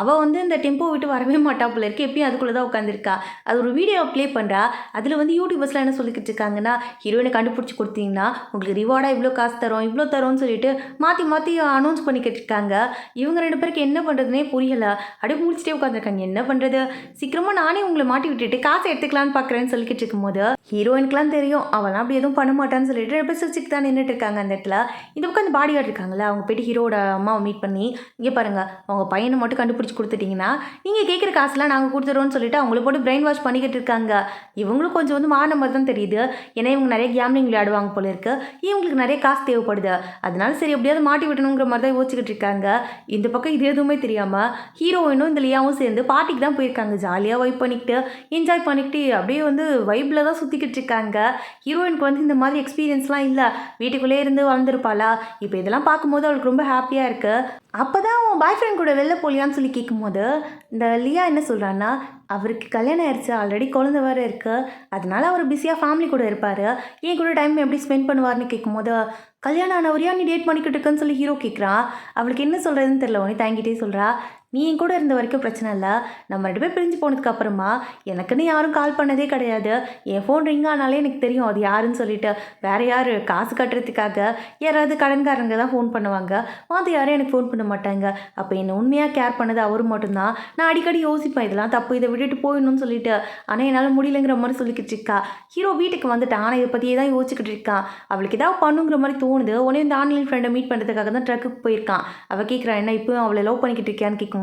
அவள் வந்து இந்த டெம்போ விட்டு வரவே மாட்டா போல இருக்கு, எப்பயும் அதுக்குள்ளே தான் உட்காந்துருக்கா. அது ஒரு வீடியோ ப்ளே பண்ணுறா. அதில் வந்து யூடியூபர்ஸ்லாம் என்ன சொல்லிக்கிட்டு இருக்காங்கன்னா ஹீரோயினை கண்டுபிடிச்சி கொடுத்தீங்கன்னா உங்களுக்கு ரிவார்டாக இவ்வளோ காசு தரோம் இவ்வளோ தரோன்னு சொல்லிட்டு மாற்றி மாற்றி அனௌன்ஸ் பண்ணிக்கிட்டு இருக்காங்க. இவங்க 2 பேருக்கு என்ன பண்ணுறதுனே புரியலை, அப்படியே முடிச்சுட்டே உட்காந்துருக்காங்க. என்ன பண்ணுறது, சீக்கிரமாக நானே உங்களை மாட்டி விட்டுட்டு காசை எடுத்துக்கலான்னு பார்க்குறேன்னு சொல்லிக்கிட்டு இருக்கும்போது ஹீரோயினுக்குலாம் தெரியும் அவெல்லாம் அப்படி எதுவும் பண்ண மாட்டான்னு சொல்லிட்டு 2 பேர் சிரிச்சுக்கு தான் நின்றுட்டு இருக்காங்க. அந்த இடத்துல இந்த பக்கம் அந்த பாடி கார்டு இருக்காங்களே அவங்க போய்ட்டு ஹீரோட அம்மாவை மீட் பண்ணி இங்கே பாருங்கள் அவங்க பையனை மட்டும் கண்டுபிடிச்சி கொடுத்துட்டிங்கன்னா நீங்கள் கேட்குற காசுலாம் நாங்கள் கொடுத்துறோன்னு சொல்லிட்டு அவங்கள போட்டு பிரெயின் வாஷ் பண்ணிக்கிட்டு இருக்காங்க. இவங்களும் கொஞ்சம் வந்து மாறின மாதிரி தான் தெரியுது, ஏன்னா இவங்க நிறைய கேம்லிங் விளையாடுவாங்க போல இருக்கு, இவங்களுக்கு நிறைய காசு தேவைப்படுது, அதனால சரி எப்படியாவது மாட்டி விட்டணுங்கிற மாதிரி தான் யோசிச்சுக்கிட்டு இருக்காங்க. இந்த பக்கம் இது எதுவுமே தெரியாமல் ஹீரோயினும் இந்த லியாவும் சேர்ந்து பார்ட்டிக்கு தான் போயிருக்காங்க. ஜாலியாக வைப் பண்ணிக்கிட்டு என்ஜாய் பண்ணிக்கிட்டு அப்படியே வந்து வைப்பில் தான் சுற்றிக்கிட்டு இருக்காங்க. ஹீரோயினுக்கு வந்து இந்த மாதிரி எக்ஸ்பீரியன்ஸ்லாம் இல்லை, வீட்டுக்குள்ளே இருந்து வளர்ந்துருப்பாளா, இப்போ இதெல்லாம் பார்க்கும்போது அவளுக்கு ரொம்ப ஹாப்பியாக இருக்குது. அப்போ தான் அவன் பாய் ஃப்ரெண்ட் கூட வெளில போலியான்னு சொல்லி கேட்கும்போது இந்த லியா என்ன சொல்கிறான்னா அவருக்கு கல்யாணம் ஆயிடுச்சு, ஆல்ரெடி குழந்தை வேறு இருக்குது, அதனால அவர் பிஸியாக ஃபேமிலி கூட இருப்பார், என் கூட டைம் எப்படி ஸ்பெண்ட் பண்ணுவார்னு கேட்கும்போது கல்யாணம் ஆனவரையா நீ டேட் பண்ணிக்கிட்டு இருக்கன்னு சொல்லி ஹீரோ கேட்குறான். அவளுக்கு என்ன சொல்கிறதுன்னு தெரியல, உடனே தாங்கிட்டே சொல்கிறா நீ என் கூட இருந்த வரைக்கும் பிரச்சனை இல்லை, நம்ம 2 பேர் பிரிஞ்சு போனதுக்கு அப்புறமா எனக்குன்னு யாரும் கால் பண்ணதே கிடையாது, என் ஃபோன் ரிங் ஆனாலே எனக்கு தெரியும் அது யாருன்னு சொல்லிட்டு, வேறு யார் காசு கட்டுறதுக்காக யாராவது கடன்காரங்க தான் ஃபோன் பண்ணுவாங்க, அது யாரும் எனக்கு ஃபோன் பண்ண மாட்டாங்க, அப்போ என்னை உண்மையாக கேர் பண்ணது அவர் மட்டும்தான், நான் அடிக்கடி யோசிப்பேன் இதெல்லாம் தப்பு இதை விட்டுட்டு போயிடணும்னு சொல்லிட்டு, ஆனால் என்னால் முடியலைங்கிற மாதிரி சொல்லிக்கிட்டு இருக்கா. ஹீரோ வீட்டுக்கு வந்துட்டான், ஆனால் இதை பற்றியே தான் யோசிச்சுக்கிட்டு இருக்கான். அவளுக்கு ஏதாவது பண்ணுங்கிற மாதிரி தோணுது. உடனே இந்த ஆன்லைன் ஃப்ரெண்டை மீட் பண்ணுறதுக்காக தான் ட்ரக்குக்கு போயிருக்கான். அவள் கேட்குறான் என்ன இப்போ அவளை லவ் பண்ணிக்கிட்டு இருக்கியான்னு கேட்கும்போது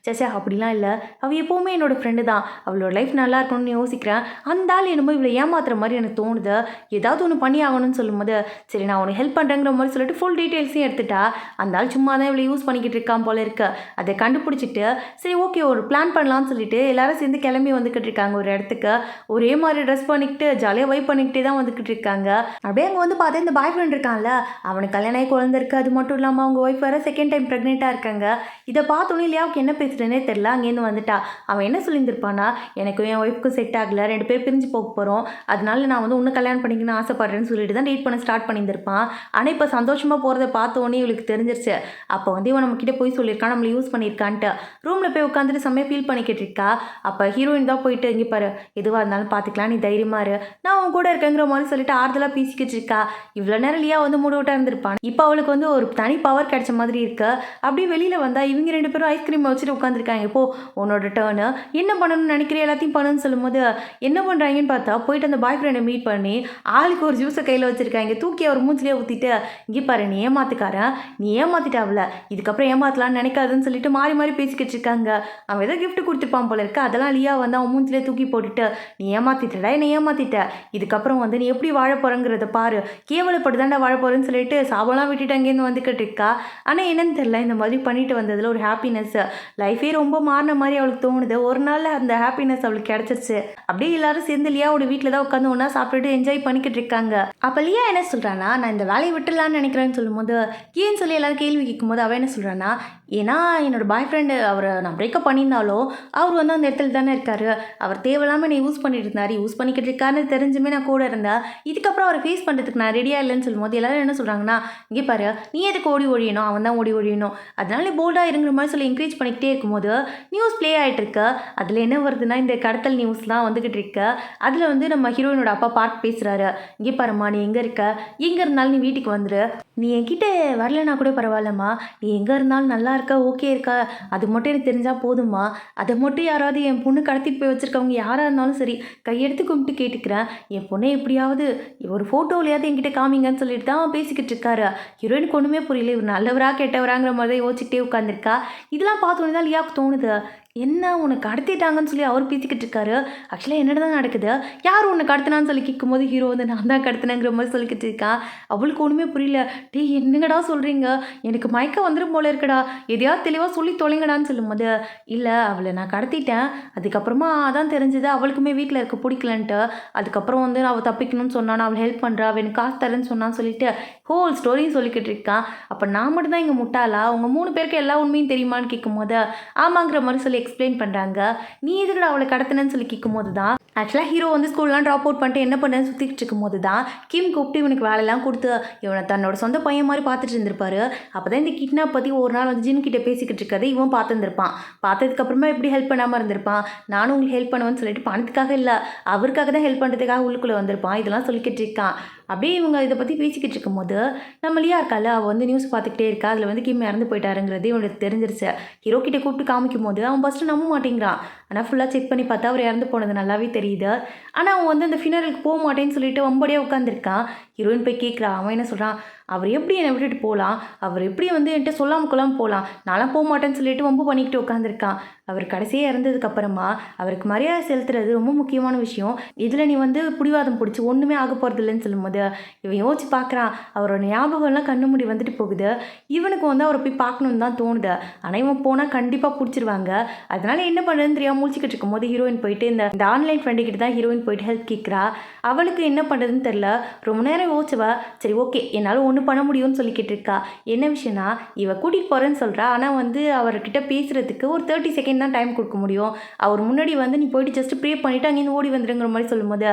சேச்சா அப்படிலாம் இல்லை, அவள் எப்போவுமே என்னோடய ஃப்ரெண்டு தான், அவளோட லைஃப் நல்லா இருக்கணும்னு யோசிக்கிறேன், அந்த ஆள் என்னமோ இவளை ஏமாத்துற மாதிரி எனக்கு தோணுது, ஏதாவது ஒன்று பண்ணி ஆகணும்னு சொல்லும்போது சரி நான் உனக்கு ஹெல்ப் பண்ணுறேங்கிற மாதிரி சொல்லிட்டு ஃபுல் டீட்டெயில்ஸையும் எடுத்துட்டா. அந்த ஆள் சும்மா தான் இவளை யூஸ் பண்ணிக்கிட்டு இருக்கான் போல இருக்கு. அதை கண்டுபிடிச்சிட்டு சரி ஓகே ஒரு பிளான் பண்ணலாம்னு சொல்லிட்டு எல்லாரும் சேர்ந்து கிளம்பி வந்துக்கிட்டு இருக்காங்க ஒரு இடத்துக்கு. ஒரே மாதிரி ட்ரெஸ் பண்ணிக்கிட்டு ஜாலியாக வைப் பண்ணிக்கிட்டே தான் வந்துக்கிட்டு இருக்காங்க. அப்படியே அங்கே வந்து பார்த்தா இந்த பாய் ஃப்ரெண்ட் இருக்கான்ல அவனுக்கு கல்யாணம் ஆகி குழந்தை இருக்குது, அது மட்டும் இல்லாமல் அவங்க ஒய்ஃப் வேறு செகண்ட் டைம் ப்ரெக்னெண்ட்டாக இருக்காங்க. இதை பார்த்தோன்னே லியாவுக்கு என்ன பேசுகிறேனே தெரில, அங்கேருந்து வந்துட்டா. அவன் என்ன சொல்லியிருந்திருப்பானா எனக்கும் என் ஒய்ஃப்க்கும் செட் ஆகலை, 2 பேர் பிரிஞ்சு போக போகிறோம், அதனால நான் வந்து இன்னும் கல்யாணம் பண்ணிக்கணும்னு ஆசைப்படுறேன்னு சொல்லிட்டு தான் டேட் பண்ண ஸ்டார்ட் பண்ணியிருந்திருப்பான். ஆனால் இப்போ சந்தோஷமாக போகிறத பார்த்தோன்னே இவளுக்கு தெரிஞ்சிருச்சு. அப்போ வந்து இவன் நம்மக்கிட்ட போய் சொல்லியிருக்கான் நம்மளை யூஸ் பண்ணியிருக்கான்ட்டு. ரூமில் போய் உட்காந்துட்டு செம்மையாக ஃபீல் பண்ணிக்கிட்டு இருக்கா. அப்போ ஹீரோயின் தான் போயிட்டு இங்கே பாரு எதுவாக இருந்தாலும் பார்த்துக்கலாம், நீ தைரியமாக இரு, நான் அவன் கூட இருக்கேங்கிற மாதிரி சொல்லிட்டு ஆறுதலாக பேசிக்கிட்டு இருக்கா. இவ்வளோ நேரம் லியா வந்து மூடவுட்டாக இருந்திருப்பான், இப்போ அவளுக்கு வந்து ஒரு தனி பவர் கிடைச்ச மாதிரி இருக்கு. அப்படியே வெளியில் வந்தால் இவங்க 2 பேரும் ஐஸ்கிரீம் வச்சுட்டு உட்காந்துருக்காங்க. இப்போ உன்னோட டேர்னு என்ன பண்ணணும்னு நினைக்கிற எல்லாத்தையும் பண்ணுன்னு சொல்லும்போது என்ன பண்ணுறாங்கன்னு பார்த்தா போயிட்டு அந்த பாய் ஃப்ரெண்டை மீட் பண்ணி ஆளுக்கு ஒரு ஜூஸை கையில் வச்சுருக்காங்க, தூக்கி அவர் மூஞ்சிலே ஊற்றிட்டு இங்கே பாரு நீ ஏமாத்துக்காரன், நீ ஏமாத்திட்ட அவளை, இதுக்கப்புறம் ஏமாத்தலான்னு நினைக்காதுன்னு சொல்லிட்டு மாறி மாறி பேசிக்கிட்டு இருக்காங்க. அவன் ஏதோ கிஃப்ட் கொடுத்துருப்பான் போல இருக்கு, அதெல்லாம் லியா வந்து அவன் மூஞ்சிலே தூக்கி போட்டுட்டு நீ ஏமாத்திட்டடா என்னை ஏமாத்திட்ட, இதுக்கப்புறம் வந்து நீ எப்படி வாழ போகிறங்கிறத பாரு, கேவலப்பட்டு தாண்டா வாழ போகிறேன்னு சொல்லிட்டு சாபம்லாம் விட்டுட்டு அங்கேருந்து வந்துக்கிட்டு இருக்கா. ஆனால் என்னன்னு தெரியல இந்த மாதிரி பண்ணிட்டு வந்ததில் ஒரு ஹாப்பினஸ், லைஃபே ரொம்ப மாறின மாதிரி அவளுக்கு தோணுது. ஒரு நாள் அந்த ஹாப்பினஸ் அவளுக்கு கிடச்சிருச்சு. அப்படியே எல்லாரும் சேர்ந்து லியாவோட வீட்டில் தான் உட்காந்து ஒன்றா சாப்பிட்டுட்டு என்ஜாய் பண்ணிக்கிட்டு இருக்காங்க. அப்போ லியா என்ன சொல்கிறான்னா நான் இந்த வேலையை விட்டுடலான்னு நினைக்கிறேன்னு சொல்லும்போது ஏன்னு சொல்லி எல்லாரும் கேள்வி கேட்கும்போது அவள் என்ன சொல்கிறான்னா ஏன்னா என்னோடய பாய் ஃப்ரெண்டு அவரை நான் பிரேக்கப் பண்ணியிருந்தாலும் அவர் வந்து அந்த இடத்துல தானே இருக்கார், அவர் தேவையில்லாமல் என்னை யூஸ் பண்ணிட்டு இருந்தார், யூஸ் பண்ணிக்கிட்டு இருக்காருன்னு தெரிஞ்சுமே நான் கூட இருந்தேன், இதுக்கப்புறம் அவரை ஃபேஸ் பண்ணுறதுக்கு நான் ரெடியாக இல்லைன்னு சொல்லும்போது எல்லாரும் என்ன சொல்கிறாங்கன்னா இங்கே பாரு நீ எதுக்கு ஓடி ஒழியணும், அவன் தான் ஓடி ஒழியணும், அதனால போல்டாக இருங்கிற மாதிரி சொல்லி என்கரேஜ் பண்ணிக்கிட்டே இருக்கும்போது நியூஸ் ப்ளே ஆகிட்டு இருக்கு. அதில் என்ன வருதுன்னா இந்த கடத்தல் நியூஸ் தான் வந்துக்கிட்டு இருக்கு. அதில் வந்து நம்ம ஹீரோயினோட அப்பா பார்த்து பேசுகிறாரு, இங்கே பாரும்மா நீ எங்கே இருக்க, எங்கே இருந்தாலும் நீ வீட்டுக்கு வந்துடு, நீ என்கிட்ட வரலனா கூட பரவாயில்லம்மா, நீ எங்கே இருந்தாலும் நல்லா இருக்கா, ஓகே இருக்கா, அது மட்டும் எனக்கு தெரிஞ்சால் போதுமா, அதை மட்டும் யாராவது என் பொண்ணு கடத்திட்டு போய் வச்சுருக்கவங்க யாராக இருந்தாலும் சரி கையெடுத்து கும்பிட்டு கேட்டுக்கிறேன், என் பொண்ணை எப்படியாவது ஒரு ஃபோட்டோவிலையாவது என்கிட்ட காமிங்கன்னு சொல்லிட்டு தான் பேசிக்கிட்டு இருக்காரு. ஹீரோயினுக்கு ஒன்றுமே புரியல, இவர் நல்லவரா கெட்டவராங்கிற மாதிரி தான் யோசிச்சுக்கிட்டே உட்காந்துருக்கா. இதெல்லாம் பார்த்தோன்னே தான் லியாவுக்கு தோணுது, என்ன உன்னை கடத்திட்டாங்கன்னு சொல்லி அவர் பேசிக்கிட்டு இருக்காரு. ஆக்சுவலாக என்னடா தான் நடக்குது, யார் உன்னை கடத்தினான்னு சொல்லி கேட்கும்போது ஹீரோ வந்து நான் தான் கடத்தினேங்கிற மாதிரி சொல்லிக்கிட்டு இருக்கான். அவளுக்கு ஒன்றுமே புரியல. டேய் என்னங்கடா சொல்கிறீங்க, எனக்கு மயக்கம் வந்துடும் போல இருக்குடா, எதையாவது தெளிவாக சொல்லி தொலைங்கடான்னு சொல்லும்போது, இல்லை அவளை நான் கடத்திட்டேன், அதுக்கப்புறமா அதான் தெரிஞ்சது அவளுக்குமே வீட்டில் இருக்க பிடிக்கலன்ட்டு, அதுக்கப்புறம் வந்து அவள் தப்பிக்கணும்னு சொன்னான், அவள் ஹெல்ப் பண்ணுறா, அவள் எனக்கு காசு தரேன்னு சொன்னான்னு சொல்லிட்டு ஹோல் ஸ்டோரியும் சொல்லிக்கிட்டு இருக்கான். அப்போ நான் மட்டும் தான் இங்கே முட்டாளா, அவங்க 3 பேருக்கு எல்லா உண்மையும் தெரியுமான்னு கேட்கும்போது ஆமாங்கிற மாதிரி சொல்லி எக்ஸ்பிளைன் பண்ணுறாங்க. நீ எதுக்குடா அவளை கடத்தினன்னு சொல்லி கேட்கும்போது தான் ஆக்சுவலாக ஹீரோ வந்து ஸ்கூல்லாம் ட்ராப் அவுட் பண்ணிட்டு என்ன பண்ணுறேன்னு சுற்றிக்கிட்டு இருக்கும்போது தான் கிம் கூப்பிட்டு இவனுக்கு வேலையெல்லாம் கொடுத்து இவனை தன்னோட சொந்த பையன் மாதிரி பார்த்துட்டு இருந்திருப்பாரு. அப்போ தான் இந்த கிட்னாப் பற்றி ஒரு நாள் வந்து ஜின் கிட்டே பேசிக்கிட்டு இருக்கிறது இவன் பார்த்துருந்துருப்பான். பார்த்ததுக்கப்புறமா எப்படி ஹெல்ப் பண்ணாமல் இருந்திருப்பான், நானும் உங்களுக்கு ஹெல்ப் பண்ணுவேன்னு சொல்லிட்டு பணத்துக்காக இல்லை அவருக்காக தான் ஹெல்ப் பண்ணுறதுக்காக உள்ளுக்குள்ளே வந்திருப்பான். இதெல்லாம் சொல்லிக்கிட்டு இருக்கான். அப்படியே இவங்க இதை பற்றி பேசிக்கிட்டு இருக்கும்போது நம்ம லியா இருக்கால, அவள் வந்து நியூஸ் பார்த்துக்கிட்டே இருக்கா. அதில் வந்து கிம் இறந்து போயிட்டாருங்கிறது இவனுக்கு தெரிஞ்சிருச்சு. ஹீரோ கிட்டே கூப்பிட்டு காமிக்கும் போது அவன் ஃபஸ்ட்டு நம்ப மாட்டேங்கிறான். ஆனால் ஃபுல்லாக செக் பண்ணி பார்த்தா அவர் இறந்து போனது நல்லாவே தெரியுது. ஆனால் அவன் வந்து அந்த ஃபினரலுக்கு போக மாட்டேன்னு சொல்லிட்டு வம்படியே உட்காந்துருக்கான். ஹீரோயின் போய் கேட்குறான். அவன் என்ன சொல்கிறான், அவர் எப்படி என்னை விட்டுட்டு போகலாம், அவர் எப்படி வந்து என்கிட்ட சொல்லாமல் கொள்ளாமல் போகலாம், நான்லாம் போக மாட்டேன்னு சொல்லிட்டு வம்பு பண்ணிக்கிட்டு உட்காந்துருக்கான். அவர் கடைசியாக இறந்ததுக்கப்புறமா அவருக்கு மரியாதை செலுத்துறது ரொம்ப முக்கியமான விஷயம். இதில் நீ வந்து பிடிவாதம் பிடிச்சி ஒன்றுமே ஆக போகிறது இல்லைன்னு சொல்லும்போது இவன் யோசிச்சு பார்க்குறான். அவரோட ஞாபகம்லாம் கண்ணு மூடி வந்துட்டு போகுது. இவனுக்கு வந்து அவரை போய் பார்க்கணுன்னு தான் தோணுது. ஆனால் இவன் போனால் கண்டிப்பாக பிடிச்சிருவாங்க. அதனால் என்ன பண்ணுறதுன்னு தெரியாமல் முடிச்சுக்கிட்டு இருக்கும்போது ஹீரோயின் போயிட்டு இந்த ஆன்லைன் ஃப்ரெண்டுக்கிட்ட தான் ஹீரோயின் போயிட்டு ஹெல்ப் கேட்குறா. அவளுக்கு என்ன பண்ணுறதுன்னு தெரில. ரொம்ப நேரம் யோசிச்சவா, சரி ஓகே என்னால் ஒன்று பண்ண முடியும்னு சொல்லிக்கிட்டு இருக்கா. என்ன விஷயம்னா, இவ கூட்டிகிட்டு போகிறேன்னு சொல்கிறா. ஆனால் வந்து அவர்கிட்ட பேசுகிறதுக்கு ஒரு 30 செகண்ட் தான் டைம் கொடுக்க முடியும். அவர் முன்னாடி வந்து நீ போயிட்டு ஜஸ்ட் ப்ரே பண்ணிவிட்டு அங்கேருந்து ஓடி வந்துடுங்கிற மாதிரி சொல்லும்போது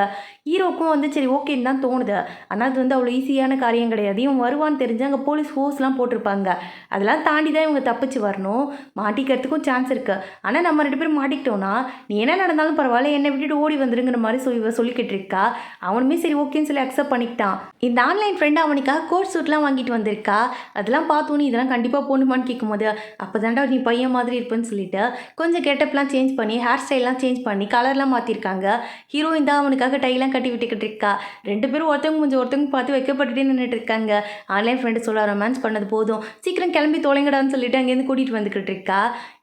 ஹீரோக்கும் வந்து சரி ஓகேன்னு தான் தோணுது. ஆனால் அது வந்து அவ்வளோ ஈஸியான காரியம் கிடையாது. இவன் வருவான்னு தெரிஞ்சு அங்கே போலீஸ் ஃபோர்ஸ்லாம் போட்டிருப்பாங்க. அதெல்லாம் தாண்டி தான் இவங்க தப்பிச்சு வரணும். மாட்டிக்கிறதுக்கும் சான்ஸ் இருக்குது. ஆனால் நம்ம 2 பேரும் மாட்டிக்கிட்டோன்னா நீ என்ன நடந்தாலும் பரவாயில்ல என்னை விட்டுட்டு ஓடி வந்துருங்கிற மாதிரி சொல்லிக்கிட்டு இருக்கா. அவனுமே சரி ஓகேன்னு சொல்லி அக்செப்ட் பண்ணிக்கிட்டான். இந்த ஆன்லைன் ஃப்ரெண்டு அவனுக்காக கோட் சூட்லாம் வாங்கிட்டு வந்திருக்கா. அதெல்லாம் பார்த்தோன்னு இதெல்லாம் கண்டிப்பாக போகணுமான்னு கேட்கும்போது அப்போ தாண்டா நீ பையன் மாதிரி இருப்பேன்னு சொல்லிட்டு கொஞ்சம் கெட்டப்லாம் சேஞ்ச் பண்ணி ஹேர் ஸ்டைல்லாம் சேஞ்ச் பண்ணி கலர்லாம் மாற்றிருக்காங்க. ஹீரோயின் தான் அவனுக்காக டைலாம் கட்டி விட்டுக்கிட்டு இருக்கா. 2 பேரும் ஒருத்தவங்க பார்த்து வைக்கப்பட்டுட்டே நின்றுட்டு இருக்காங்க. ஆன்லைன் ஃப்ரெண்டு சொல்ல ரொமான்ஸ் பண்ணது போதும், சீக்கிரம் கிளம்பி தொலைங்கடான்னு சொல்லிட்டு அங்கேருந்து கூட்டிகிட்டு வந்துக்கிட்டு இருக்கா.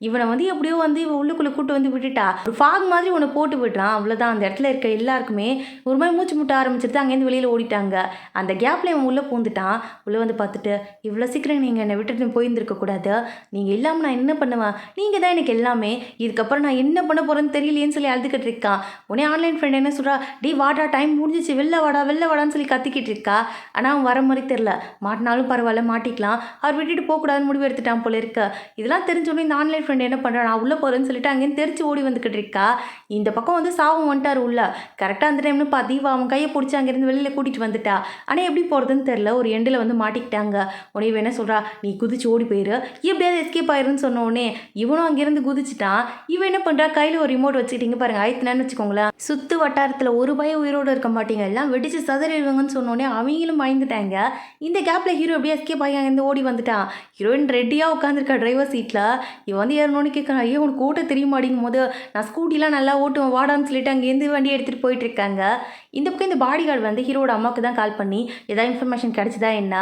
இவனை வந்து எப்படியோ வந்து உள்ளுக்குள்ளே கூட்டு வந்து விட்டுட்டா. ஒரு ஃபாக் மாதிரி உன்னை போட்டு விடுறான். அவ்வளோதான். அந்த இடத்துல இருக்க எல்லாருக்குமே ஒரு மாதிரி மூச்சு முட்ட ஆரம்பிச்சிட்டு அங்கேருந்து வெளியில் ஓடிட்டாங்க. அந்த கேப்பில் இவன் உள்ளே பூந்துட்டான். உள்ளே வந்து பார்த்துட்டு இவ்வளோ சீக்கிரம் நீங்கள் என்னை விட்டுட்டு போயிருந்துருக்கக்கூடாது, நீங்கள் இல்லாமல் நான் என்ன பண்ணுவேன், நீங்கள் தான் எனக்கு எல்லாமே, இதுக்கப்புறம் நான் என்ன பண்ண போகிறேன்னு தெரியலையேன்னு சொல்லி அழுதுகிட்டு இருக்கான். உடனே ஆன்லைன் ஃப்ரெண்ட் என்ன சொல்கிறா, டே வாடா டைம் முடிஞ்சிச்சு, வெளில வாடான்னு சொல்லி கத்திக்கிட்டு இருக்கா. ஆனால் அவன் வர மாதிரி தெரில. மாட்டினாலும் பரவாயில்ல மாட்டிக்கலாம், அவர் விட்டுட்டு போகக்கூடாதுன்னு முடிவு எடுத்துட்டான் போல இருக்க. இதெல்லாம் தெரிஞ்சோடனே இந்த ஆன்லைன் ஃப்ரெண்ட் என்ன பண்ணுறான், நான் உள்ளே போகிறேன்னு சொல்லிட்டு அங்கேருந்து தெரிச்சு ஓடி வந்துக்கிட்டு இருக்கா. இந்த பக்கம் வந்து சாவும் வந்துட்டார் உள்ள. கரெக்டாக அந்த டைம்னு பார்த்து அவன் கையை பிடிச்சி அங்கேருந்து வெளியில் கூட்டிகிட்டு வந்துட்டா. ஆனால் எப்படி போகிறதுன்னு தெரில. ஒரு எண்டில் வந்து மாட்டிக்கிட்டாங்க. உடனே என்ன சொல்கிறா, நீ குதிச்சு ஓடி போயிரு, எப்படியாவது எஸ்கேப் ஆயிருன்னு சொன்ன உடனே இவனும் அங்கேருந்து குதிச்சிட்டான். இவன் என்ன பண்ணுறா, கையில் ஒரு ரிமோட் வச்சுக்கிட்டீங்க பாருங்க, ஆயிடுத்துனான்னு வச்சுக்கோங்களேன். சுற்று வட்டாரத்தில் ஒரு பயம் உயிரோடு இருக்க மாட்டீங்க, எல்லாம் வெடிச்சு சதறிடுவாங்கன்னு சொன்னோடனே அவங்களும் பயந்துட்டாங்க. இந்த கேப்பில் ஹீரோ எப்படியா எஸ்கேப் ஆகி அங்கேருந்து ஓடி வந்துட்டான். ஹீரோயின் ரெடியாக உட்காந்துருக்கா டிரைவர் சீட்டில். இவன் வந்து ஏறணும்னு கேட்குறான். ஐயோ உனக்கு ஓட்ட தெரியுமா அப்படிங்கும் போது நான் ஸ்கூட்டிலாம் நல்லா ஓட்டுவேன் வாடான்னு சொல்லிட்டு அங்கேருந்து வண்டி எடுத்துகிட்டு போயிட்டு இருக்காங்க. இந்த பக்கம் இந்த பாடி கார்டு வந்து ஹீரோட அம்மாவுக்கு தான் கால் பண்ணி ஏதாவது இன்ஃபர்மேஷன் கிடச்சிதா என்ன,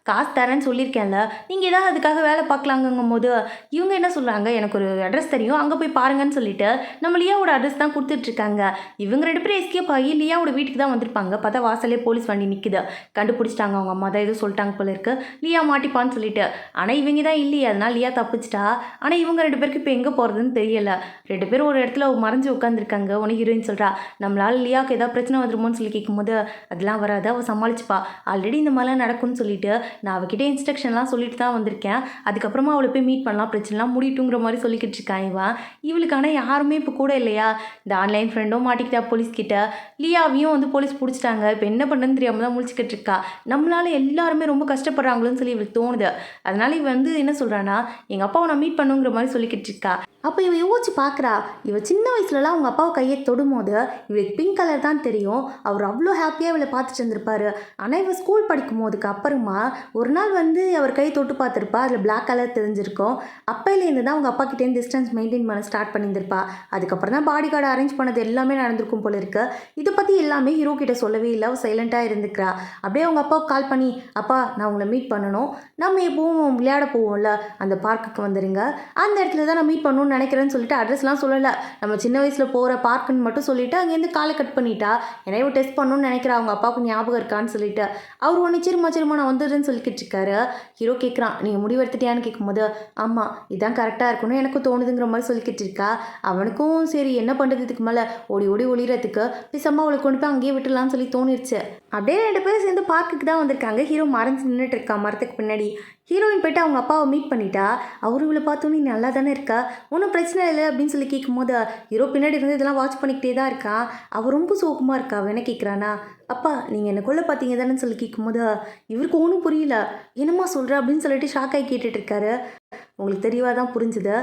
காசு தரேன்னு சொல்லியிருக்கேன்ல, நீங்கள் ஏதாவது அதுக்காக வேலை பார்க்கலாங்கும் போது இவங்க என்ன சொல்கிறாங்க, எனக்கு ஒரு அட்ரஸ் தெரியும் அங்கே போய் பாருங்கன்னு சொல்லிட்டு நம்ம லியாவோட அட்ரஸ் தான் கொடுத்துட்ருக்காங்க. இவங்க 2 பேரும் எஸ்கேப் ஆகி லியாவோட வீட்டுக்கு தான் வந்திருப்பாங்க. பார்த்தா வாசலே போலீஸ் வண்டி நிற்குது. கண்டுபிடிச்சிட்டாங்க. அவங்க அம்மா தான் எதுவும் சொல்லிட்டாங்க போல இருக்கு, லியா மாட்டிப்பான்னு சொல்லிட்டு. ஆனால் இவங்க தான் இல்லையே, அதனால் லியா தப்பிச்சிட்டா. ஆனால் இவங்க 2 பேருக்கு இப்போ எங்கே போகிறதுன்னு தெரியல. 2 பேரும் ஒரு இடத்துல மறைஞ்சு உட்காந்துருக்காங்க. உனக்கு ஹீரோயின் சொல்கிறா, நம்மளால் லியாவுக்கு ஏதாவது பிரச்சனை வந்துருமோன்னு சொல்லி கேட்கும்போது அதெல்லாம் வராது, அவள் சமாளிச்சுப்பா, ஆல்ரெடி இந்த மாதிரிலாம் நடக்கும்னு சொல்லிட்டு நான் அவகிட்ட இன்ஸ்ட்ரக்ஷன்லாம் சொல்லிட்டு தான் வந்திருக்கேன், அதுக்கப்புறமா அவளை போய் மீட் பண்ணலாம், பிரச்சனைலாம் முடிட்டுங்கிற மாதிரி சொல்லிக்கிட்டு இருக்கான் இவன். இவளுக்கான யாருமே இப்போ கூட இல்லையா. இந்த ஆன்லைன் ஃப்ரெண்டும் மாட்டிக்கிட்டா போலீஸ்கிட்ட, லியாவையும் வந்து போலீஸ் பிடிச்சிட்டாங்க. இப்போ என்ன பண்ணுறதுன்னு தெரியாமல் தான் முழிச்சிக்கிட்டு இருக்கா. நம்மளால எல்லாருமே ரொம்ப கஷ்டப்படுறாங்களோன்னு சொல்லி இவளுக்கு தோணுது. அதனால இவன் வந்து என்ன சொல்கிறான்னா, எங்கள் அப்பாவை நான் மீட் பண்ணுங்கிற மாதிரி சொல்லிக்கிட்டு இருக்கா. அப்போ இவன் யோசிச்சு பார்க்குறா, இவ சின்ன வயசுலலாம் அவங்க அப்பாவை கையை தொடும்போது இவளுக்கு பிங்க் கலர் தான் தெரியும். அவர் அவ்வளோ ஹாப்பியாக இவளை பார்த்துட்டு இருந்திருப்பாரு. ஆனால் இவள் ஸ்கூல் படிக்கும் போதுக்கு அப்புறமா ஒரு நாள் வந்து அவர் கை தொட்டு பார்த்துருப்பா. அதில் பிளாக் கலர் தெரிஞ்சிருக்கும். அப்பையிலேருந்து தான் அவங்க அப்பா கிட்டேருந்து டிஸ்டன்ஸ் மெயின்டைன் பண்ண ஸ்டார்ட் பண்ணியிருந்திருப்பா. அதுக்கப்புறம் தான் பாடி கார்டு அரேஞ்ச் பண்ணது எல்லாமே நடந்திருக்கும் போல இருக்கு. இதை பற்றி எல்லாமே ஹீரோ கிட்ட சொல்லவே இல்லை. அவள் சைலண்ட்டாக இருந்துக்கிறா. அப்படியே அவங்க அப்பாவுக்கு கால் பண்ணி, அப்பா நான் உங்களை மீட் பண்ணணும், நம்ம எப்பவும் விளையாட போவோம்ல அந்த பார்க்குக்கு வந்துடுங்க, அந்த இடத்துல தான் நான் மீட் பண்ணணும்னு நினைக்கிறேன்னு சொல்லிட்டு அட்ரஸ்லாம் சொல்லலை. நம்ம சின்ன வயசில் போகிற பார்க்குன்னு மட்டும் சொல்லிவிட்டு அங்கேருந்து காலை கட் பண்ணிட்டா. ஏன்னா இவ டெஸ்ட் பண்ணணும்னு நினைக்கிறா அவங்க அப்பாவுக்கு ஞாபகம் இருக்கான்னு சொல்லிட்டு. அவர் ஒன்று சரிம்மா நான் வந்துடுறேன்னு சொல்லிக்கிட்டு இருக்காரு. ஹீரோ கேட்குறான், நீங்கள் முடிவு எடுத்துட்டியான்னு கேட்கும்போது, ஆமாம் இதான் கரெக்டாக இருக்கணும் எனக்கும் தோணுதுங்கிற மாதிரி சொல்லிக்கிட்டு இருக்கா. அவனுக்கும் சரி என்ன பண்ணுறது, இதுக்கு மேலே ஓடி ஓடி ஒளிகிறதுக்கு பேசாமல் அவளை கொண்டு போய் அங்கேயே விட்டுலான்னு சொல்லி தோணிடுச்சு. அப்படியே 2 பேரும் சேர்ந்து பார்க்குக்கு தான் வந்திருக்காங்க. ஹீரோ மறைஞ்சு நின்றுட்டு இருக்கா மரத்துக்கு பின்னாடி. ஹீரோயின் போய்ட்டு அவங்க அப்பாவை மீட் பண்ணிட்டா. அவர் இவளை பார்த்தோன்னே நல்லா தானே இருக்கா, ஒன்றும் பிரச்சனை இல்லை அப்படின்னு சொல்லி கேட்கும்போது ஹீரோ பின்னாடி இருந்து இதெல்லாம் வாட்ச் பண்ணிக்கிட்டே தான் இருக்கான். அவர் ரொம்ப சோகமாக இருக்கா. அவன் என்ன கேட்குறானா, அப்பா நீங்கள் என்ன கொல்ல பார்த்தீங்க தானேன்னு சொல்லி கேட்கும்போது இவருக்கு ஒன்றும் புரியல. என்னம்மா சொல்கிற அப்படின்னு சொல்லிட்டு ஷாக் ஆகி கேட்டுட்டு இருக்காரு. உங்களுக்கு தெளிவாக தான் புரிஞ்சுது.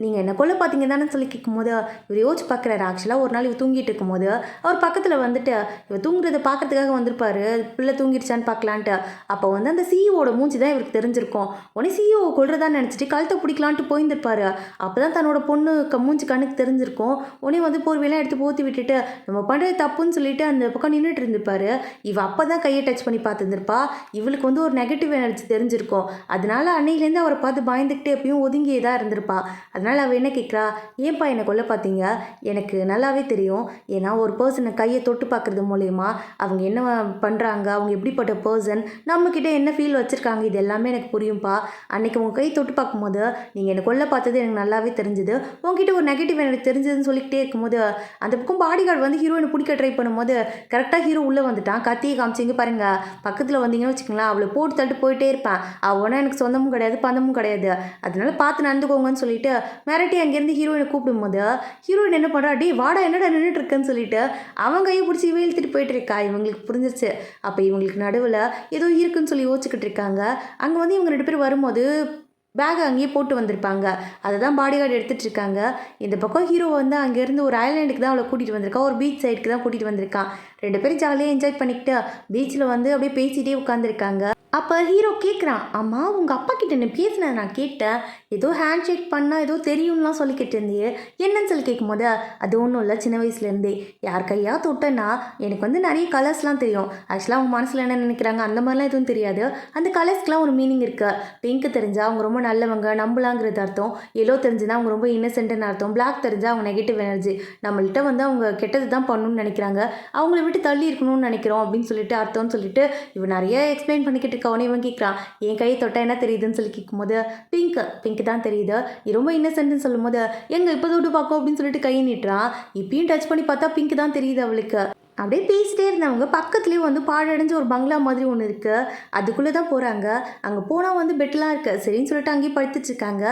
நீங்கள் என்ன கொல்ல பார்த்தீங்க தானே சொல்லி கேட்கும்போது இவர் யோசிச்சு பார்க்குறாரு. ஆக்சுவலாக ஒரு நாள் இவ தூங்கிட்டு இருக்கும்போது அவர் பக்கத்தில் வந்துட்டு இவ தூங்குறதை பார்க்கறதுக்காக வந்திருப்பாரு, பிள்ளை தூங்கிடுச்சான்னு பார்க்கலான்ட்டு. அப்போ வந்து அந்த சிஇஓட மூஞ்சி தான் இவருக்கு தெரிஞ்சிருக்கும். உடனே சிஇஓ கொள்றதான்னு நினச்சிட்டு கழுத்தை பிடிக்கலான்ட்டு போயிருந்திருப்பாரு. அப்போ தான் தன்னோட பொண்ணு மூஞ்சி கண்ணுக்கு தெரிஞ்சிருக்கும். உடனே வந்து போர்வையெல்லாம் எடுத்து போற்றி விட்டுட்டு நம்ம பண்ணுறது தப்புன்னு சொல்லிட்டு அந்த பக்கம் நின்றுட்டு இருந்திருப்பாரு. இவ அப்போ தான் கையை டச் பண்ணி பார்த்துருந்துருப்பா. இவளுக்கு வந்து ஒரு நெகட்டிவ் எனர்ஜி தெரிஞ்சிருக்கும். அதனால அன்னையிலேருந்து அவரை பார்த்து பயந்துக்கிட்டே எப்பயும் ஒதுங்கியே தான் இருந்திருப்பா. அதனால் அவள் என்ன கேட்குறா, ஏன்பா என்னை கொல்ல பார்த்தீங்க, எனக்கு நல்லாவே தெரியும். ஏன்னா ஒரு பர்சனை கையை தொட்டு பார்க்குறது மூலயமா அவங்க என்ன பண்ணுறாங்க, அவங்க எப்படிப்பட்ட பர்சன், நம்மக்கிட்ட என்ன ஃபீல் வச்சுருக்காங்க, இது எல்லாமே எனக்கு புரியும்ப்பா. அன்றைக்கி உங்கள் கை தொட்டு பார்க்கும்போது நீங்கள் என்னை கொல்ல பார்த்தது எனக்கு நல்லாவே தெரிஞ்சுது. உங்ககிட்ட ஒரு நெகட்டிவ் எனக்கு தெரிஞ்சதுன்னு சொல்லிக்கிட்டே இருக்கும்போது அந்த பக்கம் பாடி கார்டு வந்து ஹீரோயினை பிடிக்க ட்ரை பண்ணும்போது கரெக்டாக ஹீரோ உள்ளே வந்துட்டான். கத்தியை காமிச்சிங்க பாருங்கள், பக்கத்தில் வந்தீங்கன்னு வச்சுக்கோங்களேன் அவளை போட்டு தட்டு போயிட்டே இருப்பேன். அவனா எனக்கு சொந்தமும் கிடையாது பந்தமும் கிடையாது, அதனால பார்த்து நடந்துக்கோங்கன்னு சொல்லிட்டு மிரட்டி அங்கேருந்து ஹீரோயினை கூப்பிடும்போது ஹீரோயின் என்ன பண்ணுறா, டே வாடா என்னடா நின்றுட்டு இருக்குன்னு சொல்லிட்டு அவங்க கையை பிடிச்சி இவ இழுத்துட்டு போயிட்டு இருக்கா. இவங்களுக்கு புரிஞ்சிருச்சு. அப்போ இவங்களுக்கு நடுவில் ஏதோ இருக்குன்னு சொல்லி யோசிச்சுக்கிட்டு இருக்காங்க. அங்கே வந்து இவங்க 2 பேர் வரும்போது பேக்கை அங்கேயே போட்டு வந்திருப்பாங்க. அதை தான் பாடி கார்டு எடுத்துகிட்டு இருக்காங்க. இந்த பக்கம் ஹீரோ வந்து அங்கேருந்து ஒரு ஐலாண்டுக்கு தான் அவளை கூட்டிகிட்டு வந்திருக்கான், ஒரு பீச் சைடுக்கு தான் கூட்டிகிட்டு வந்திருக்கான். 2 பேரும் ஜாலியாக என்ஜாய் பண்ணிக்கிட்டு பீச்சில் வந்து அப்படியே பேசிகிட்டே உட்காந்துருக்காங்க. அப்போ ஹீரோ கேட்குறான், அம்மா உங்கள் அப்பா கிட்ட என்ன பேசினேன் நான் கேட்டேன், ஏதோ ஹேண்ட் ஷேக் பண்ணால் ஏதோ தெரியும்லாம் சொல்லிக்கிட்டு இருந்தியே, என்னன்னு சொல்லி கேட்கும்போது அது ஒன்றும் இல்லை, சின்ன வயசுலேருந்தே யார் கையாக தொட்டேன்னா எனக்கு வந்து நிறைய கலர்ஸ்லாம் தெரியும். ஆக்சுவலாக அவங்க மனசில் என்ன நினைக்கிறாங்க அந்த மாதிரிலாம் எதுவும் தெரியாது. அந்த கலர்ஸ்க்கெலாம் ஒரு மீனிங் இருக்குது. பிங்க் தெரிஞ்சால் அவங்க ரொம்ப நல்லவங்க நம்பலாங்கிறது அர்த்தம், எல்லோ தெரிஞ்சுன்னா அவங்க ரொம்ப இன்னசென்ட்னு அர்த்தம், பிளாக் தெரிஞ்சால் அவங்க நெகட்டிவ் எனர்ஜி, நம்மள்கிட்ட வந்து அவங்க கெட்டது தான் பண்ணணும்னு நினைக்கிறாங்க, அவங்கள விட்டு தள்ளி இருக்கணும்னு நினைக்கிறோம் அப்படின்னு சொல்லிட்டு அர்த்தம்னு சொல்லிட்டு இவன் நிறைய எக்ஸ்பிளைன் பண்ணிக்கிட்டு இருக்கவனே இவன் கேட்குறான், என் கையை தொட்டால் என்ன தெரியுதுன்னு சொல்லி கேட்கும்போது பிங்க் தான் தெரியுது. ரொம்ப இன்னசென்ட்னு சொல்லும் போது எங்கே இப்போ தொட்டு பார்க்கும் அப்படின்னு சொல்லிட்டு கையை நீட்டுறான். இப்பயும் டச் பண்ணி பார்த்தா பிங்க் தான் தெரியுது அவளுக்கு. அப்படியே பேசிட்டே இருந்தவங்க பக்கத்துலேயும் வந்து பாழடைஞ்ச ஒரு பங்களா மாதிரி ஒன்று இருக்குது. அதுக்குள்ளே தான் போகிறாங்க. அங்கே போனால் வந்து பெட்டெலாம் இருக்குது. சரின்னு சொல்லிட்டு அங்கேயே படுத்துட்ருக்காங்க.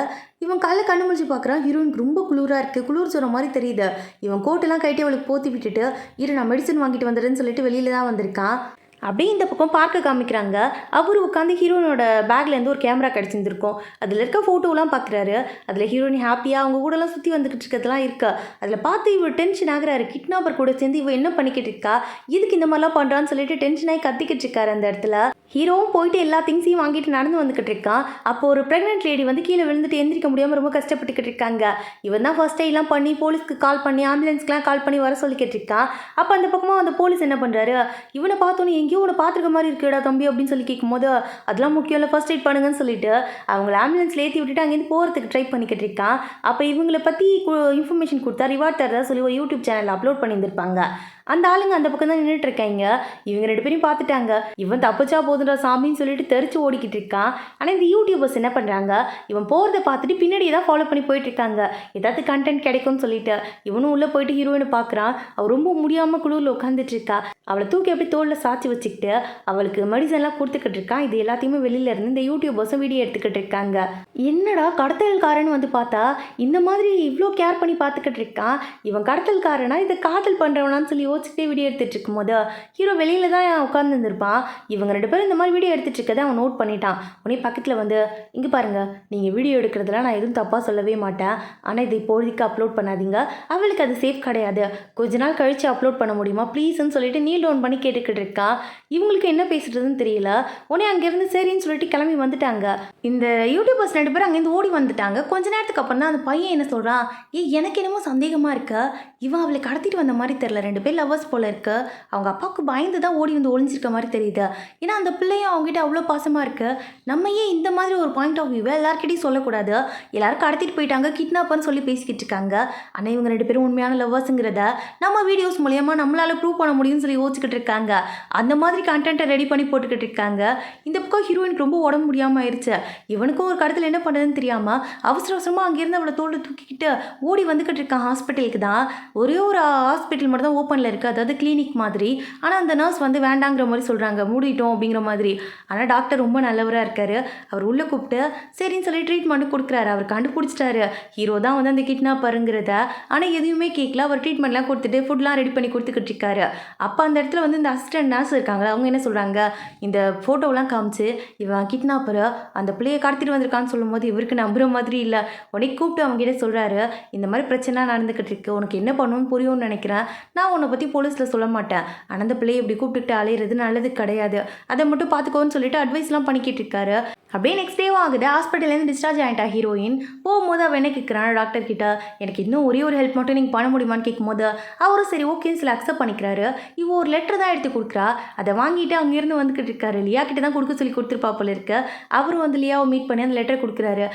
இவன் காலைல கண்ணு முடிச்சு பார்க்குறான். ஹீரோயினுக்கு ரொம்ப குளிராக இருக்குது, குளிர் சொல்கிற மாதிரி தெரியுது. இவன் கோட்டெல்லாம் கைட்டி அவளுக்கு போற்றி விட்டுட்டு நான் மெடிசன் வாங்கிட்டு வந்துடுறேன்னு சொல்லிட்டு வெளியில் தான் வந்திருக்கான். அப்படியே இந்த பக்கம் பார்க்க காமிக்கிறாங்க. அவர் உட்காந்து ஹீரோயினோட பேக்லேருந்து ஒரு கேமரா கிடச்சிருந்துருக்கும். அதில் இருக்க ஃபோட்டோலாம் பார்க்குறாரு. அதில் ஹீரோயின் ஹாப்பியாக அவங்க கூடலாம் சுற்றி வந்துக்கிட்டு இருக்கிறதுலாம் இருக்கா. அதில் பார்த்து இவர் டென்ஷன் ஆகுறாரு. கிட்னாப்பர் கூட சேர்ந்து இவன் என்ன பண்ணிக்கிட்டு இருக்கா, இதுக்கு இந்த மாதிரிலாம் பண்ணுறான்னு சொல்லிட்டு டென்ஷன் ஆகி கத்திக்கிட்டு இருக்காரு அந்த இடத்துல. ஹீரோவும் போயிட்டு எல்லா திங்ஸையும் வாங்கிட்டு நடந்து வந்துக்கிட்டு இருக்கான். அப்போ ஒரு ப்ரெக்னென்ட் லேடி வந்து கீழே விழுந்துட்டு எந்திரிக்க முடியாமல் ரொம்ப கஷ்டப்பட்டுக்கிட்டு இருக்காங்க. இவன் தான் ஃபர்ஸ்ட் எய்ட்லாம் பண்ணி போலீஸ்க்கு கால் பண்ணி ஆம்புலன்ஸ்க்குலாம் கால் பண்ணி வர சொல்லிக்கிட்டு இருக்கான். அப்போ அந்த பக்கமாக அந்த போலீஸ் என்ன பண்ணுறாரு, இவனை பார்த்தோன்னே எங்கேயோ உன்னை பார்த்துருக்க மாதிரி இருக்குடா தம்பி அப்படின்னு சொல்லி கேட்கும்போது அதெல்லாம் முக்கியம் இல்லை, ஃபர்ஸ்ட் எய்ட் பண்ணுங்கன்னு சொல்லிட்டு அவங்கள ஆம்புலன்ஸில் ஏற்றி விட்டுட்டு அங்கேருந்து போகிறதுக்கு ட்ரை பண்ணிக்கிட்டு இருக்கான். அப்போ இவங்களை பற்றி இன்ஃபர்மேஷன் கொடுத்தா ரிவார்ட் தரதா சொல்லி ஒரு யூடியூப் சேனல் அப்லோட் பண்ணியிருந்திருப்பாங்க. அந்த ஆளுங்க அந்த பக்கம் தான் நின்றுட்டு இருக்காங்க. இவங்க 2 பேரையும் பார்த்துட்டாங்க. இவன் தப்பிச்சா போதுன்ற சாமின்னு சொல்லிட்டு தெரிச்சு ஓடிக்கிட்டு இருக்கான். ஆனால் இந்த யூடியூபர்ஸ் என்ன பண்ணுறாங்க, இவன் போகிறத பார்த்துட்டு பின்னாடி தான் ஃபாலோ பண்ணி போயிட்டு இருக்காங்க, ஏதாவது கண்டென்ட் கிடைக்கும்னு சொல்லிட்டு. இவனும் உள்ளே போயிட்டு ஹீரோயினை பார்க்குறான். அவள் ரொம்ப முடியாமல் குளிரில் உட்காந்துட்டு இருக்கா. அவளை தூக்கி எப்படி தோளில் சாய்ச்சி வச்சுக்கிட்டு அவளுக்கு மெடிசன்லாம் கொடுத்துக்கிட்டு இருக்கான். இது எல்லாத்தையுமே வெளியில இருந்து இந்த யூடியூபர்ஸும் வீடியோ எடுத்துக்கிட்டு இருக்காங்க. என்னடா கடத்தல்காரன்னு வந்து பார்த்தா இந்த மாதிரி இவ்வளோ கேர் பண்ணி பார்த்துக்கிட்டு இருக்கான், இவன் கடத்தல்காரனா இதை காதல் பண்ணுறவனான்னு சொல்லி யோசிச்சுட்டே வீடியோ எடுத்துகிட்டு இருக்கும்போது ஹீரோ வெளியில் தான் உட்காந்துருந்துருப்பான். இவங்க 2 பேரும் இந்த மாதிரி வீடியோ எடுத்துகிட்டு இருக்கதை அவன் நோட் பண்ணிட்டான். உடனே பக்கத்தில் வந்து, இங்கே பாருங்கள், நீங்கள் வீடியோ எடுக்கிறதுல நான் எதுவும் தப்பாக சொல்லவே மாட்டேன். ஆனால் இது இப்போதைக்கு அப்லோட் பண்ணாதீங்க. அவளுக்கு அது சேஃப் கிடையாது. கொஞ்ச நாள் கழித்து அப்லோட் பண்ண முடியுமா ப்ளீஸ்ன்னு சொல்லிட்டு நீல் டவுன் பண்ணி கேட்டுக்கிட்டு இருக்கான். இவங்களுக்கு என்ன பேசுகிறதுன்னு தெரியல. உடனே அங்கேருந்து சரின்னு சொல்லிட்டு கிளம்பி வந்துட்டாங்க. இந்த யூடியூபர்ஸ் 2 பேரும் அங்கேருந்து ஓடி வந்துட்டாங்க. கொஞ்ச நேரத்துக்கு அப்புறம் தான் அந்த பையன் என்ன சொல்கிறான், எனக்கு என்னமோ சந்தேகமாக இருக்கு, இவன் அவளை கடத்திட்டு வந்த மாதிரி தெரில, 2 பேர் லவ்வர்ஸ் போல இருக்கு. அவங்க அப்பாவுக்கு பயந்து தான் ஓடி வந்து ஒளிஞ்சிருக்க மாதிரி தெரியுது. ஏன்னா அந்த பிள்ளையும் அவங்ககிட்ட அவ்வளோ பாசமாக இருக்குது. நம்ம ஏன் இந்த மாதிரி ஒரு பாயிண்ட் ஆஃப் வியூவை எல்லாருக்கிட்டையும் சொல்லக்கூடாது? எல்லாரும் கடத்திட்டு போயிட்டாங்க, கிட்னாப்பர்னு சொல்லி பேசிக்கிட்டு இருக்காங்க. ஆனால் இவங்க 2 பேரும் உண்மையான லவ்வர்ஸுங்கிறத நம்ம வீடியோஸ் மூலயமா நம்மளால் ப்ரூவ் பண்ண முடியும்னு சொல்லி யோசிச்சுக்கிட்டு இருக்காங்க. அந்த மாதிரி கண்டென்ட்டை ரெடி பண்ணி போட்டுக்கிட்டு இருக்காங்க. இந்த பக்கம் ஹீரோயினுக்கு ரொம்ப உடம்பு முடியாமல் ஆயிடுச்சு. இவனுக்கும் ஒரு கடத்தில் என்ன பண்ணுறதுன்னு தெரியாமல் அவசர அவசரமாக அங்கேருந்து அவளை தோல்ல தூக்கிக்கிட்டு ஓடி வந்துக்கிட்டு இருக்கான் ஹாஸ்பிட்டலுக்கு தான். ஒரே ஒரு ஹாஸ்பிட்டல் மட்டும் தான் ஓப்பனில் இருக்குது, அதாவது கிளினிக் மாதிரி. ஆனால் அந்த நர்ஸ் வந்து வேண்டாங்கிற மாதிரி சொல்கிறாங்க, மூடிட்டோம் அப்படிங்கிற மாதிரி. ஆனால் டாக்டர் ரொம்ப நல்லவராக இருக்கார். அவர் உள்ளே கூப்பிட்டு சரின்னு சொல்லி ட்ரீட்மெண்ட்டு கொடுக்குறாரு. அவர் கண்டுபிடிச்சிட்டாரு ஹீரோ தான் வந்து அந்த கிட்னாப்பருங்கிறத. ஆனால் எதுவுமே கேட்கல. அவர் ட்ரீட்மெண்ட்லாம் கொடுத்துட்டு ஃபுட்லாம் ரெடி பண்ணி கொடுத்துக்கிட்டு இருக்காரு. அப்போ அந்த இடத்துல வந்து இந்த அசிஸ்டன்ட் நர்ஸ் இருக்காங்களா, அவங்க என்ன சொல்கிறாங்க, இந்த ஃபோட்டோலாம் காமிச்சு இவன் கிட்னாப்பரு அந்த பிள்ளையை கடத்திட்டு வந்திருக்கான்னு சொல்லும்போது இவருக்கு நம்புகிற மாதிரி இல்லை. உடனே கூப்பிட்டு அவங்ககிட்ட சொல்கிறாரு, இந்த மாதிரி பிரச்சனை நடந்துக்கிட்டு இருக்கு, உனக்கு என்ன பண்ணணும்னு புரியும்னு நினைக்கிறேன். நான் உன்னை பற்றி போலீஸில் சொல்ல மாட்டேன். ஆனால் அந்த பிள்ளையை இப்படி கூப்பிட்டுக்கிட்டு அலையிறது நல்லது கிடையாது. அதை மட்டும் பார்த்துக்கோன்னு சொல்லிட்டு அட்வைஸ்லாம் பண்ணிக்கிட்டு இருக்காரு. அப்படியே நெக்ஸ்ட் டேவும் ஆகுது. ஹாஸ்பிட்டல்லேருந்து டிஸ்சார்ஜ் ஆகிட்டா ஹீரோயின். போகும்போது அவள் என்ன கேட்குறான் டாக்டர் கிட்ட, எனக்கு இன்னும் ஒரே ஒரு ஹெல்ப் மட்டும் நீங்கள் பண்ண முடியுமான்னு கேட்கும்போது அவரும் சரி ஓகேன்னு சொல்லி அக்செப்ட் பண்ணிக்கிறாரு. இவ ஒரு லெட்டர் தான் எடுத்து கொடுக்குறா. அதை வாங்கிட்டு அங்கேருந்து வந்துக்கிட்டு இருக்காரு. லியா கிட்ட தான் கொடுக்க சொல்லி கொடுத்துருப்பா போல இருக்கு. அவரும் வந்து லியாவை மீட் பண்ணி அந்த லெட்டர் கொடுக்குறாரு.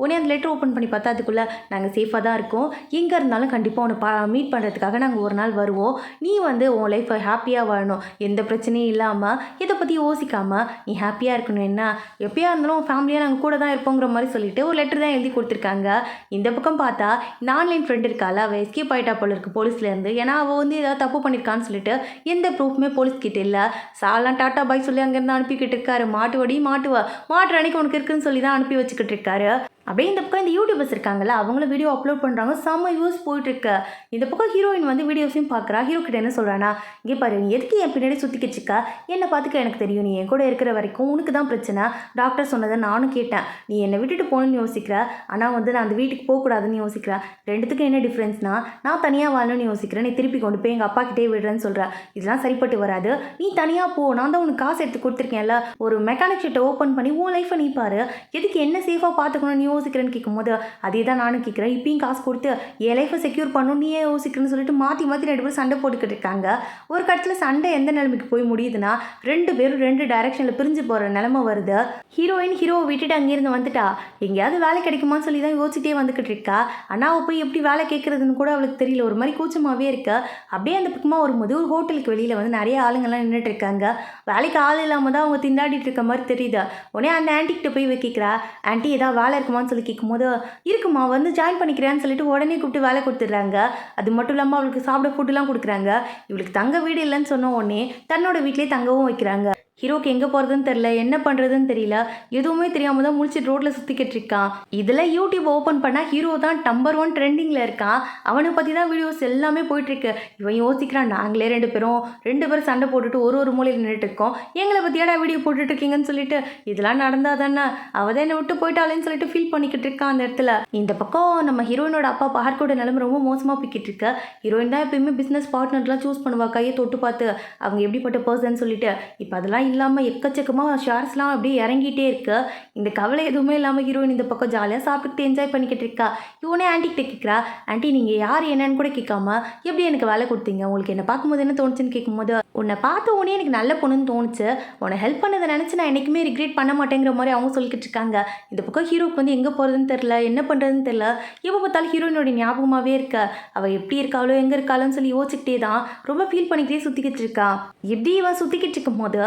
உடனே அந்த லெட்டர் ஓப்பன் பண்ணி பார்த்தா அதுக்குள்ளே, நாங்கள் சேஃபாக தான் இருக்கோம், எங்கே இருந்தாலும் கண்டிப்பாக உன்னை மீட் பண்ணுறதுக்காக நாங்கள் ஒரு நாள் வருவோம். நீ வந்து உன் லைஃப்பை ஹாப்பியாக வாழணும், எந்த பிரச்சனையும் இல்லாமல், இதை பற்றி யோசிக்காமல் நீ ஹாப்பியாக இருக்கணும். என்ன எப்பயா இருந்தாலும் ஃபேமிலியாக நாங்கள் கூட தான் இருப்போங்கிற மாதிரி சொல்லிட்டு ஒரு லெட்டர் தான் எழுதி கொடுத்துருக்காங்க. இந்த பக்கம் பார்த்தா இந்த ஆன்லைன் ஃப்ரெண்ட் இருக்கால, அவள் எஸ்கேப் ஆகிட்டா போல இருக்குது போலீஸ்லேருந்து. ஏன்னா அவள் வந்து ஏதாவது தப்பு பண்ணியிருக்கான்னு சொல்லிட்டு எந்த ப்ரூஃப்மே போலீஸ்கிட்ட இல்லை. சாலாம் டாட்டா பாய் சொல்லி அங்கேருந்து அனுப்பிக்கிட்டு இருக்காரு. மாட்டுற அன்னைக்கு உனக்கு இருக்குன்னு சொல்லி தான் அனுப்பி வச்சுக்கிட்டு இருக்காரு. அப்படியே இந்த பக்கம் இந்த யூடியூபர்ஸ் இருக்காங்கல்ல, அவங்களும் வீடியோ அப்லோட் பண்ணுறாங்க. செம்ம யூஸ் போயிட்டுருக்கு. இந்த பக்கம் ஹீரோயின் வந்து வீடியோஸையும் பார்க்குறா. ஹீரோ கிட்ட என்ன சொல்கிறானா, இங்கே பாரு, நீ எதுக்கு என் பின்னாடி சுற்றிக்கிச்சிக்கா, என்னை பார்த்துக்க எனக்கு தெரியும், நீ என் கூட இருக்கிற வரைக்கும் உனக்கு தான் பிரச்சனை. டாக்டர் சொன்னதை நானும் கேட்டேன். நீ என்னை விட்டுட்டு போகணுன்னு யோசிக்கிற, ஆனால் வந்து நான் அந்த வீட்டுக்கு போகக்கூடாதுன்னு யோசிக்கிறேன். ரெண்டுத்துக்கும் என்ன டிஃப்ரென்ஸ்னா, நான் தனியாக வாழணும்னு யோசிக்கிறேன், நீ திருப்பி கொண்டு போய் எங்கள் அப்பா கிட்டே விடுறேன்னு சொல்கிறேன். இதெல்லாம் சரிப்பட்டு வராது. நீ தனியாக போ, நான் தான் உனக்கு காசு எடுத்து கொடுத்துருக்கேன்ல, ஒரு மெக்கானிக் ஷெட்டை ஓப்பன் பண்ணி உன் லைஃப்பை நீ பாரு, எதுக்கு என்ன சேஃபாக பார்த்துக்கணும்னு யோசிக்கிறேன்னு கேட்கும்போது அதே தான் நானும் கேட்குறேன். இப்பயும் காசு கொடுத்து என் லைஃப்பை செக்யூர் பண்ணணும் நீயே யோசிக்கிறேன்னு சொல்லிட்டு மாற்றி 2 பேரும் சண்டை போட்டுக்கிட்டு இருக்காங்க. ஒரு கட்டத்தில் சண்டை எந்த நிலைமைக்கு போய் முடியுதுன்னா 2 பேரும் 2 டைரக்ஷனில் பிரிஞ்சு போகிற நிலைமை வருது. ஹீரோயின் ஹீரோவை விட்டுட்டு அங்கேருந்து வந்துட்டா. எங்கேயாவது வேலை கிடைக்குமான்னு சொல்லி தான் யோசிச்சிட்டே வந்துக்கிட்டு இருக்கா. ஆனால் அவள் போய் எப்படி வேலை கேட்குறதுன்னு கூட அவளுக்கு தெரியல. ஒரு மாதிரி கூச்சமாகவே இருக்கு. அப்படியே அந்த பக்கமாக வரும்போது ஒரு ஹோட்டலுக்கு வெளியில் வந்து நிறைய ஆளுங்கள்லாம் நின்றுட்டு இருக்காங்க. வேலைக்கு ஆள் இல்லாமல் தான் அவங்க திண்டாடிட்டு இருக்க மாதிரி தெரியுது. உடனே அந்த ஆன்ட்டிக்கிட்ட போய் கேட்குறா, ஆன்ட்டி ஏதாவது வேலை இருக்குமான்னு சொல்லி கேட்கும்போது, இருக்குமா வந்து ஜாயின் பண்ணிக்கிறேன்னு சொல்லிட்டு உடனே கூப்பிட்டு வேலை கொடுத்துட்றாங்க. அது மட்டும் இல்லாமல் அவளுக்கு சாப்பிட ஃபுட்டுலாம் கொடுக்குறாங்க. இவளுக்கு தங்க வீடு இல்லைன்னு சொன்ன உடனே தன்னோட வீட்லேயே தங்கவும் வைக்கிறாங்க. ஹீரோக்கு எங்கே போகிறதுன்னு தெரில, என்ன பண்ணுறதுன்னு தெரியல, எதுவுமே தெரியாமல் தான் முடிச்சுட்டு ரோட்டில் சுற்றிக்கிட்டு இருக்கான். இதில் யூடியூப் ஓப்பன் பண்ணால் ஹீரோ தான் நம்பர் 1 ட்ரெண்டிங்கில் இருக்கான். அவனை பற்றி தான் வீடியோஸ் எல்லாமே போயிட்டுருக்கு. இவன் யோசிக்கிறான், நாங்களே 2 பேரும் சண்டை போட்டுட்டு ஒரு மூலையில் நின்றுட்டு இருக்கோம், எங்களை பற்றியாடா வீடியோ போட்டுட்ருக்கீங்கன்னு சொல்லிட்டு, இதெல்லாம் நடந்தால் தானே அவள் தான் என்னை விட்டு போயிட்டாலேன்னு சொல்லிட்டு ஃபீல் பண்ணிக்கிட்டு இருக்கான் அந்த இடத்துல. இந்த பக்கம் நம்ம ஹீரோயினோட அப்பா பார்க்கோட நிலைமை ரொம்ப மோசமாக போய்கிட்டு இருக்கு. ஹீரோயின் தான் எப்பயுமே பிஸ்னஸ் பார்ட்னர்லாம் சூஸ் பண்ணுவா, கையை தொட்டு பார்த்து அவங்க எப்படிப்பட்ட பர்சன் சொல்லிட்டு. இப்போ அதெல்லாம் இல்லாமல் எக்கச்சக்கமாக ஷேர்ஸ்லாம் அப்படியே இறங்கிட்டே இருக்கு. இந்த கவலை எதுவுமே இல்லாமல் ஹீரோயின் இந்த பக்கம் ஜாலியாக சாப்பிட்டு என்ஜாய் பண்ணிக்கிட்டு இருக்கா. இவனே ஆன்ட்டிகிட்ட கேட்குறா, ஆன்ட்டி நீங்கள் யார் என்னன்னு கூட கேட்காம எப்படி எனக்கு வேலை கொடுத்தீங்க, உங்களுக்கு என்னை பார்க்கும்போது என்ன தோணுச்சுன்னு கேட்கும்போது, உன்னை பார்த்த உடனே எனக்கு நல்ல பொண்ணுன்னு தோணுச்சு, உன்னை ஹெல்ப் பண்ணதை நினச்சி நான் என்றைக்குமே ரிக்ரெட் பண்ண மாட்டேங்கிற மாதிரி அவங்க சொல்லிக்கிட்டு இருக்காங்க. இந்த பக்கம் ஹீரோக்கு வந்து எங்கே போகிறதுன்னு தெரில, என்ன பண்ணுறதுன்னு தெரில. எப்போ பார்த்தாலும் ஹீரோயினோட ஞாபகமாகவே இருக்கா. அவள் எப்படி இருக்காளோ எங்கே இருக்காளோன்னு சொல்லி யோசிச்சுக்கிட்டே தான் ரொம்ப ஃபீல் பண்ணிக்கிட்டே சுற்றிக்கிட்டு இருக்கா. எப்படி இவன் சுற்றிக்கிட்டு இருக்கும் போது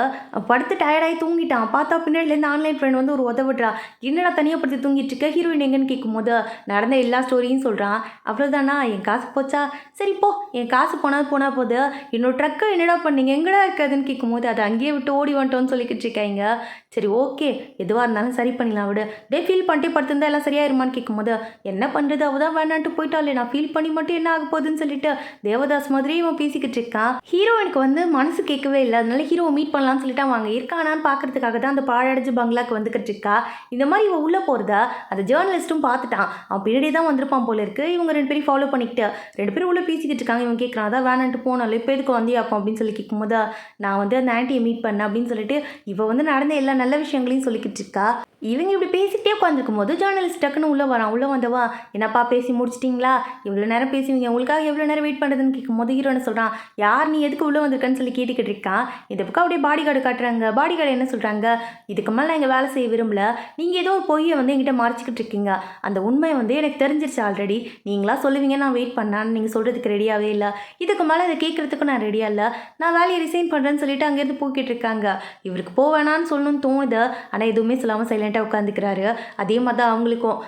படுத்து டயர்டாகி தூங்கிட்டான். பார்த்தா பின்னாடிலேருந்து ஆன்லைன் ஃப்ரெண்ட் வந்து ஒரு உதவிடுறா. என்னடா தனியாக படுத்து தூங்கிட்டு இருக்க, ஹீரோயின் எங்கன்னு கேட்கும்போது நடந்த எல்லா ஸ்டோரியும் சொல்கிறான். அவ்வளோதானா, என் காசு போச்சா, சரி போ, என் காசு போனால் போது, என்னோட ட்ரக்கை என்னடா பண்ணீங்க, எங்கடா இருக்காதுன்னு கேட்கும்போது அதை அங்கேயே விட்டு ஓடி வந்துட்டோன்னு சொல்லிக்கிட்டு இருக்காங்க. சரி ஓகே, எதுவாக இருந்தாலும் சரி பண்ணிடலாம் விடு, டே ஃபீல் பண்ணிட்டே படுத்திருந்தா எல்லாம் சரியாயிருமான்னு கேட்கும்போது என்ன பண்ணுறது, அவள் தான் வேணான்ட்டு போயிட்டாலே, நான் ஃபீல் பண்ணி மட்டும் என்ன ஆக போகுதுன்னு சொல்லிட்டு தேவதாஸ் மாதிரியே இவன் பேசிக்கிட்டு இருக்கான். ஹீரோயினுக்கு வந்து மனசு கேட்கவே இல்லை. அதனால ஹீரோவை மீட் பண்ணலாம்னு சொல்லிட்டு அவங்க இருக்கானான்னு பார்க்கறதுக்காக தான் அந்த பாழடைஞ்சு பங்களாக்கு வந்துக்கிட்டு இருக்கா. இந்த மாதிரி இவன் உள்ளே போகிறத அந்த ஜேர்னலிஸ்ட்டும் பார்த்துட்டான். அவன் பின்னாடி தான் வந்திருப்பான் போல இருக்கு. இவங்க 2 பேரும் ஃபாலோ பண்ணிக்கிட்டு 2 பேரும் உள்ளே பேசிக்கிட்டு இருக்காங்க. இவன் கேட்குறான், அதான் வேணான்ட்டு போனாலும் இப்போ எதுக்கு வந்தியாப்போம் அப்படின்னு சொல்லி கேட்கும்போது நான் வந்து அந்த ஆன்ட்டியை மீட் பண்ணேன் அப்படின்னு சொல்லிட்டு இவன் வந்து நடந்த எல்லா நல்ல விஷயங்களையும் சொல்லிக்கிட்டு இருக்கா. இவங்க இப்படி பேசிக்கிட்டே உட்காந்துருக்கும் போது ஜேர்னலிஸ்ட் டக்குன்னு உள்ளே வரான். உள்ளே வந்தவா, என்னப்பா பேசி முடிச்சிட்டிங்களா, இவ்வளோ நேரம் பேசுவீங்க, உங்களுக்காக எவ்வளோ நேரம் வெயிட் பண்ணுறதுன்னு கேட்கும்போது ஹீரோன்னு சொல்கிறான், யார் நீ எதுக்கு உள்ளே வந்திருக்கன்னு சொல்லி கேட்டுக்கிட்டு இருக்கான். இந்த பக்கம் அப்படியே பாடி கார்டு காட்டுறாங்க. பாடி கார்டு என்ன சொல்கிறாங்க, இதுக்கு மேலே நான் எங்கள் வேலை செய்ய விரும்பல, நீங்கள் ஏதோ ஒரு பொய்யை வந்து என்கிட்ட மறைச்சிக்கிட்டு இருக்கீங்க, அந்த உண்மை வந்து எனக்கு தெரிஞ்சிருச்சு ஆல்ரெடி, நீங்களா சொல்லுவீங்க நான் வெயிட் பண்ணான்னு நீங்கள் சொல்கிறதுக்கு ரெடியாகவே இல்லை, இதுக்கு மேலே அதை கேட்குறதுக்கும் நான் ரெடியாக இல்லை, நான் வேலையை ரிசைன் பண்ணுறேன்னு சொல்லிட்டு அங்கேருந்து போய்கிட்டு இருக்காங்க. இவருக்கு போவேணான்னு சொல்லணும்னு தோணுது, ஆனால் எதுவுமே சொல்லாமல் சைலண்டாக உட்காந்துக்கிறாரு. அதே மாதிரி தான் அவங்களுக்கும்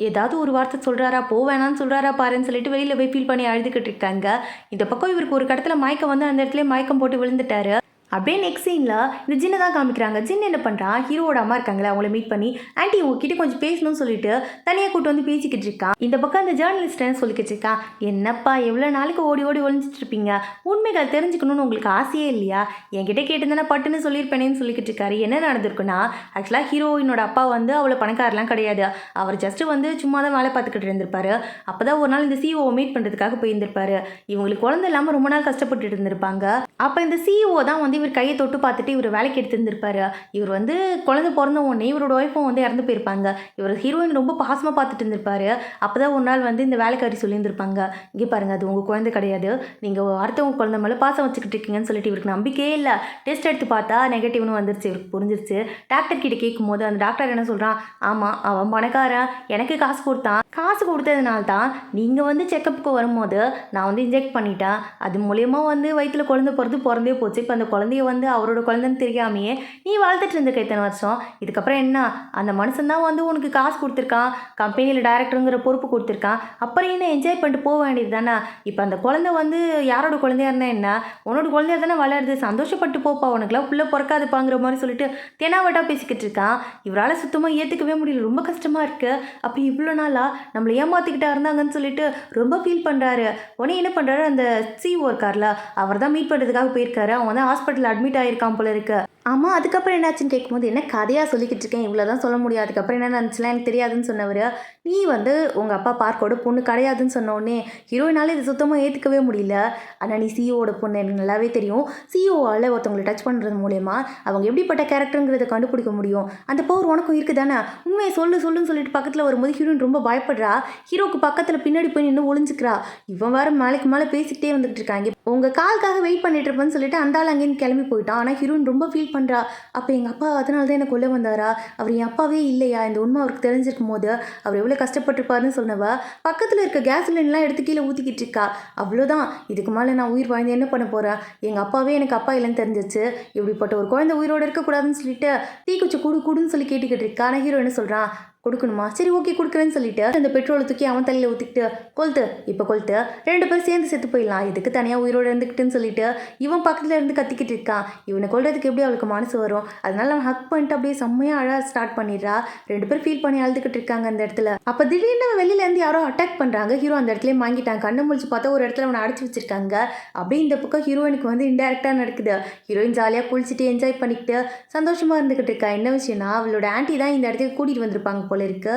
ஏதாவது ஒரு வார்த்தை சொல்கிறாரா, போவேணான்னு சொல்கிறாரா பாருன்னு சொல்லிட்டு வெளியில் போய் ஃபீல் பண்ணி அழுதுகிட்டு இருக்காங்க. இந்த பக்கம் இவருக்கு ஒரு கடத்தில் மயக்கம் வந்து அந்த இடத்துல மயக்கம் போட்டு விழுந்துட்டாரு. அப்படியே நெக்ஸ்ட் சீனில் இந்த ஜின்னை தான் காமிக்கிறாங்க. ஜின் என்ன பண்ணுறான், ஹீரோவோட அம்மா இருக்காங்களே அவங்கள மீட் பண்ணி ஆன்ட்டி உங்ககிட்ட கொஞ்சம் பேசணும்னு சொல்லிட்டு தனியாக கூட்டு வந்து பேசிக்கிட்டு இருக்கான். இந்த பக்கம் அந்த ஜேர்னலிஸ்ட் என்ன சொல்லிக்கிட்டு இருக்கான், என்னப்பா எவ்வளோ நாளைக்கு ஓடி ஓடி ஒழிஞ்சிட்டு இருப்பீங்க, உண்மைகளை தெரிஞ்சுக்கணும்னு உங்களுக்கு ஆசையே இல்லையா, என்கிட்ட கேட்டுதானே பட்டுன்னு சொல்லியிருப்பேனேன்னு சொல்லிக்கிட்டு இருக்காரு. என்ன நடந்திருக்குன்னா, ஆக்சுவலாக ஹீரோயினோட அப்பா வந்து அவ்வளோ பணக்காரெலாம் கிடையாது, அவர் ஜஸ்ட்டு வந்து சும்மா தான் வேலை பார்த்துக்கிட்டு இருந்திருப்பாரு. அப்போ தான் ஒரு நாள் இந்த சிஓ மீட் பண்ணுறதுக்காக போயிருந்திருப்பாரு. இவங்களுக்கு குழந்தை இல்லாமல் ரொம்ப நாள் கஷ்டப்பட்டு இருந்திருப்பாங்க. அப்போ இந்த சிஓ தான் வந்து இவர் கையை தொட்டு பார்த்துட்டு இவர் வேலைக்கு எடுத்துருந்துருப்பாரு. இவர் வந்து குழந்தை பிறந்த உடனே இவரோட ஒய்ஃபும் வந்து இறந்து போயிருப்பாங்க. இவர் ஹீரோயின் ரொம்ப பாசமாக பார்த்துட்டு இருந்திருப்பாரு. அப்போ தான் ஒரு நாள் வந்து இந்த வேலைக்காரி சொல்லியிருந்திருப்பாங்க, இங்கே பாருங்கள் அது உங்கள் குழந்தை கிடையாது, நீங்கள் அடுத்தவங்க குழந்தை மேலே பாசம் வச்சுக்கிட்டு இருக்கீங்கன்னு சொல்லிட்டு இவருக்கு நம்பிக்கையே இல்லை. டெஸ்ட் எடுத்து பார்த்தா நெகட்டிவ்னு வந்துருச்சு. இவருக்கு புரிஞ்சிருச்சு. டாக்டர் கிட்ட கேட்கும்போது அந்த டாக்டர் என்ன சொல்கிறான், ஆமாம் அவன் பணக்காரன், எனக்கு காசு கொடுத்தான், காசு கொடுத்ததுனால தான் நீங்கள் வந்து செக்கப்புக்கு வரும்போது நான் வந்து இன்ஜெக்ட் பண்ணிட்டேன், அது மூலயமா வந்து வயிற்றில் குழந்தை பிறந்தே போச்சு. இப்போ அந்த குழந்தைய வந்து அவரோட குழந்தைன்னு தெரியாமையே நீ வாழ்த்துட்டு இருந்திருக்க இத்தனை வருஷம், இதுக்கப்புறம் என்ன, அந்த மனுஷன் தான் வந்து உனக்கு காசு கொடுத்துருக்கான், கம்பெனியில் டைரக்டருங்கிற பொறுப்பு கொடுத்துருக்கான், அப்புறம் என்ன என்ஜாய் பண்ணிட்டு போக வேண்டியது தானே. இப்போ அந்த குழந்தை வந்து யாரோட குழந்தையா இருந்தால் என்ன, உன்னோட குழந்தையா தானே வளருது, சந்தோஷப்பட்டு போப்பா, உனக்குலாம் புள்ள பிறக்காதுப்பாங்கிற மாதிரி சொல்லிட்டு தெனாவட்டா பேசிக்கிட்டு இருக்கான். இவரால் சுத்தமாக ஏற்றுக்கவே முடியல, ரொம்ப கஷ்டமாக இருக்குது. அப்போ இவ்வளோ நாளாக நம்மளை ஏமாற்றிக்கிட்டா இருந்தாங்கன்னு சொல்லிட்டு ரொம்ப ஃபீல் பண்ணுறாரு. உடனே என்ன பண்ணுறாரு, அந்த சிஓ இருக்கார்ல அவர் தான் மீட் பண்ணுறதுக்காக போயிருக்காரு. அவன் வந்து ஹாஸ்பிட்டலில் அட்மிட் ஆகியிருக்கான் போல இருக்கு. ஆமாம், அதுக்கப்புறம் என்னாச்சுன்னு கேட்கும்போது என்ன கதையாக சொல்லிக்கிட்டு இருக்கேன், இவ்வளோ தான் சொல்ல முடியாது, அதுக்கப்புறம் என்ன நடந்துச்சுலாம் எனக்கு தெரியாதுன்னு சொன்னவர், நீ வந்து உங்கள் அப்பா பார்க்கோட பொண்ணு கிடையாதுன்னு சொன்னோடனே ஹீரோயினால இது சுத்தமாக ஏற்றுக்கவே முடியல. ஆனால் நீ சிஓவோட பொண்ணு எனக்கு நல்லாவே தெரியும், சிஓவால் ஒருத்தவங்களை டச் பண்ணுறது மூலயமா அவங்க எப்படிப்பட்ட கேரக்டருங்கிறத கண்டுபிடிக்க முடியும், அந்த பவர் உனக்கும் இருக்குது தானே, உண்மையை சொல்லுன்னு சொல்லிட்டு பக்கத்தில் வரும்போது ஹீரோயின் ரொம்ப பயப்படுறா. ஹீரோக்கு பக்கத்தில் பின்னாடி போய் நின்று ஒளிஞ்சிக்கிறா. இவன் வேறு மேலைக்கு மேலே பேசிக்கிட்டே வந்துட்டு இருக்காங்க. உங்கள் கால்காக வெயிட் பண்ணிட்டு இருப்பேன்னு சொல்லிட்டு அந்த ஆள் அங்கேருந்து கிளம்பி போயிட்டான். ஆனால் ஹீரோயின் ரொம்ப ஃபீல் பண்ணுறா. அப்போ எங்கள் அப்பா அதனால தான் எனக்கு கொல்ல வந்தாரா, அவர் என் அப்பாவே இல்லையா, இந்த உண்மை அவருக்கு தெரிஞ்சிருக்கும் போது அவர் எவ்வளோ கஷ்டப்பட்டுருப்பாருன்னு சொன்னவ பக்கத்தில் இருக்க கேஸ் சிலிண்டர்லாம் எடுத்து கீழே ஊற்றிக்கிட்டு இருக்கா. அவ்வளோதான், இதுக்கு மேலே நான் உயிர் வாழ்ந்து என்ன பண்ண போகிறேன், எங்கள் அப்பாவே எனக்கு அப்பா இல்லைன்னு தெரிஞ்சிச்சு, இப்படிப்பட்ட ஒரு குழந்தை உயிரோடு இருக்கக்கூடாதுன்னு சொல்லிட்டு தீக்குச்சி கூடுன்னு சொல்லி கேட்டுக்கிட்டு இருக்கா. ஆனால் ஹீரோ என்ன சொல்கிறான், கொடுக்கணுமா, சரி ஓகே கொடுக்குறேன்னு சொல்லிட்டு அந்த பெட்ரோலை தூக்கி அவன் தலையில் ஊற்றிக்கிட்டு கொளுத்து, இப்போ கொளுத்து, 2 பேரும் சேர்ந்து செத்து போயிடலாம், இதுக்கு தனியாக உயிரோடு இருந்துக்கிட்டுன்னு சொல்லிட்டு இவன் பக்கத்தில் இருந்து கத்திக்கிட்டு இருக்கான். இவனை கொள்றதுக்கு எப்படி அவளுக்கு மனசு வரும், அதனால அவன் ஹக் பண்ணிட்டு அப்படியே செம்மையாக அழ ஸ்டார்ட் பண்ணிடுறா. 2 பேரும் ஃபீல் பண்ணி அழுதுகிட்டு இருக்காங்க அந்த இடத்துல. அப்போ திடீர்னு வெளியிலேருந்து யாரோ அட்டாக் பண்ணுறாங்க. ஹீரோ அந்த இடத்துல வாங்கிட்டாங்க. கண்ணு முழிச்சு பார்த்தா ஒரு இடத்துல அவனை அடைச்சி வச்சிருக்காங்க. அப்படியே இந்த பக்கம் ஹீரோயினுக்கு வந்து இன்டெரக்டாக நடக்குது. ஹீரோயின் ஜாலியாக குளிச்சுட்டு என்ஜாய் பண்ணிக்கிட்டு சந்தோஷமாக இருந்துக்கிட்டு இருக்கா. என்ன விஷயம்னா, அவளோட ஆன்ட்டி தான் இந்த இடத்துக்கு கூட்டிகிட்டு வந்திருப்பாங்க போல இருக்கு.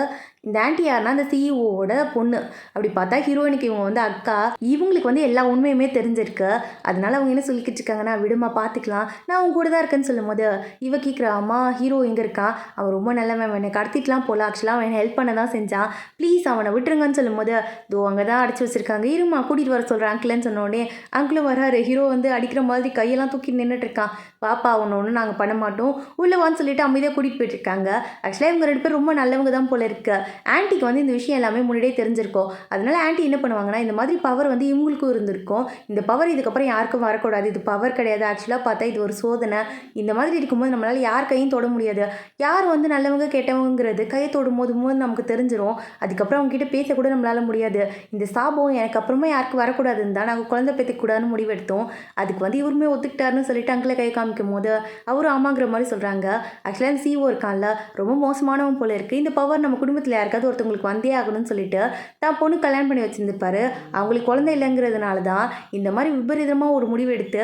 இந்த ஆன்ட்டி யாருன்னா அந்த சிஇஓவோட பொண்ணு. அப்படி பார்த்தா ஹீரோயினுக்கு இவங்க வந்து அக்கா. இவங்களுக்கு வந்து எல்லா உண்மையுமே தெரிஞ்சிருக்கு. அதனால அவங்க என்ன சொல்லிக்கிட்டு இருக்காங்கன்னா, விடுமா பார்த்துக்கலாம், நான் அவங்க கூட தான் இருக்கேன்னு சொல்லும் போது இவ கேட்குறா, அம்மா ஹீரோ எங்கே இருக்கான், அவன் ரொம்ப நல்லவன், அவனை கடத்திட்டுலாம் போல, ஆக்சுவலாக அவன் ஹெல்ப் பண்ண தான் செஞ்சான், ப்ளீஸ் அவனை விட்டுருங்கன்னு சொல்லும் போது இதோ அங்கே தான் அடைச்சி வச்சிருக்காங்க, இருமா கூட்டிகிட்டு வர சொல்கிறேன் அங்கிள்னு சொன்னோடனே அங்கிளும் வராரு. ஹீரோ வந்து அடிக்கிற மாதிரி கையெல்லாம் தூக்கி நின்றுட்டு இருக்கான். பாப்பா ஒன்று நாங்கள் பண்ண மாட்டோம், உள்ளே வான்னு சொல்லிட்டு அமைதியாக கூட்டிகிட்டு போயிட்டுருக்காங்க. ஆக்சுவலாக இவங்க 2 பேரும் ரொம்ப நல்லவங்க தான் போல இருக்கு. ஆன்ட்டிக்கு வந்து இந்த விஷயம் எல்லாமே முன்னாடியே தெரிஞ்சிருக்கும். அதனால ஆன்ட்டி என்ன பண்ணுவாங்கன்னா, இந்த மாதிரி பவர் வந்து இவங்களுக்கும் இருந்திருக்கும். இந்த பவர் இதுக்கப்புறம் யாருக்கும் வரக்கூடாது. இது பவர் கிடையாது. ஆக்சுவலாக பார்த்தா இது ஒரு சோதனை. இந்த மாதிரி இருக்கும்போது நம்மளால யார் கையும் தொட முடியாது. யார் வந்து நல்லவங்க கெட்டவங்கிறது கையை தொடும்போது நமக்கு தெரிஞ்சிரும். அதுக்கப்புறம் அவங்க கிட்ட பேசக்கூட நம்மளால முடியாது. இந்த சாபம் எனக்கு அப்புறமா யாருக்கும் வரக்கூடாதுன்னு தான் நாங்கள் குழந்தை பெற்றுக்கூடாதுன்னு முடிவெடுத்தோம். அதுக்கு வந்து இவருமே ஒத்துக்கிட்டாருன்னு சொல்லிட்டு அங்கிளை கை காமிக்கும் போது அவரும் ஆமாங்கிற மாதிரி சொல்கிறாங்க. ஆக்சுவலாக அந்த சிஓ இருக்கான்ல, ரொம்ப மோசமானவன் போல இருக்குது. இந்த பவர் நம்ம குடும்பத்தில் யாருக்காவது ஒருத்தவங்களுக்கு வந்தே ஆகணும்னு சொல்லிட்டு தான் பொண்ணு கல்யாணம் பண்ணி வச்சுருந்துருப்பாரு. அவங்களுக்கு குழந்தை இல்லைங்கிறதுனால தான் இந்த மாதிரி விபரீதமாக ஒரு முடிவு எடுத்து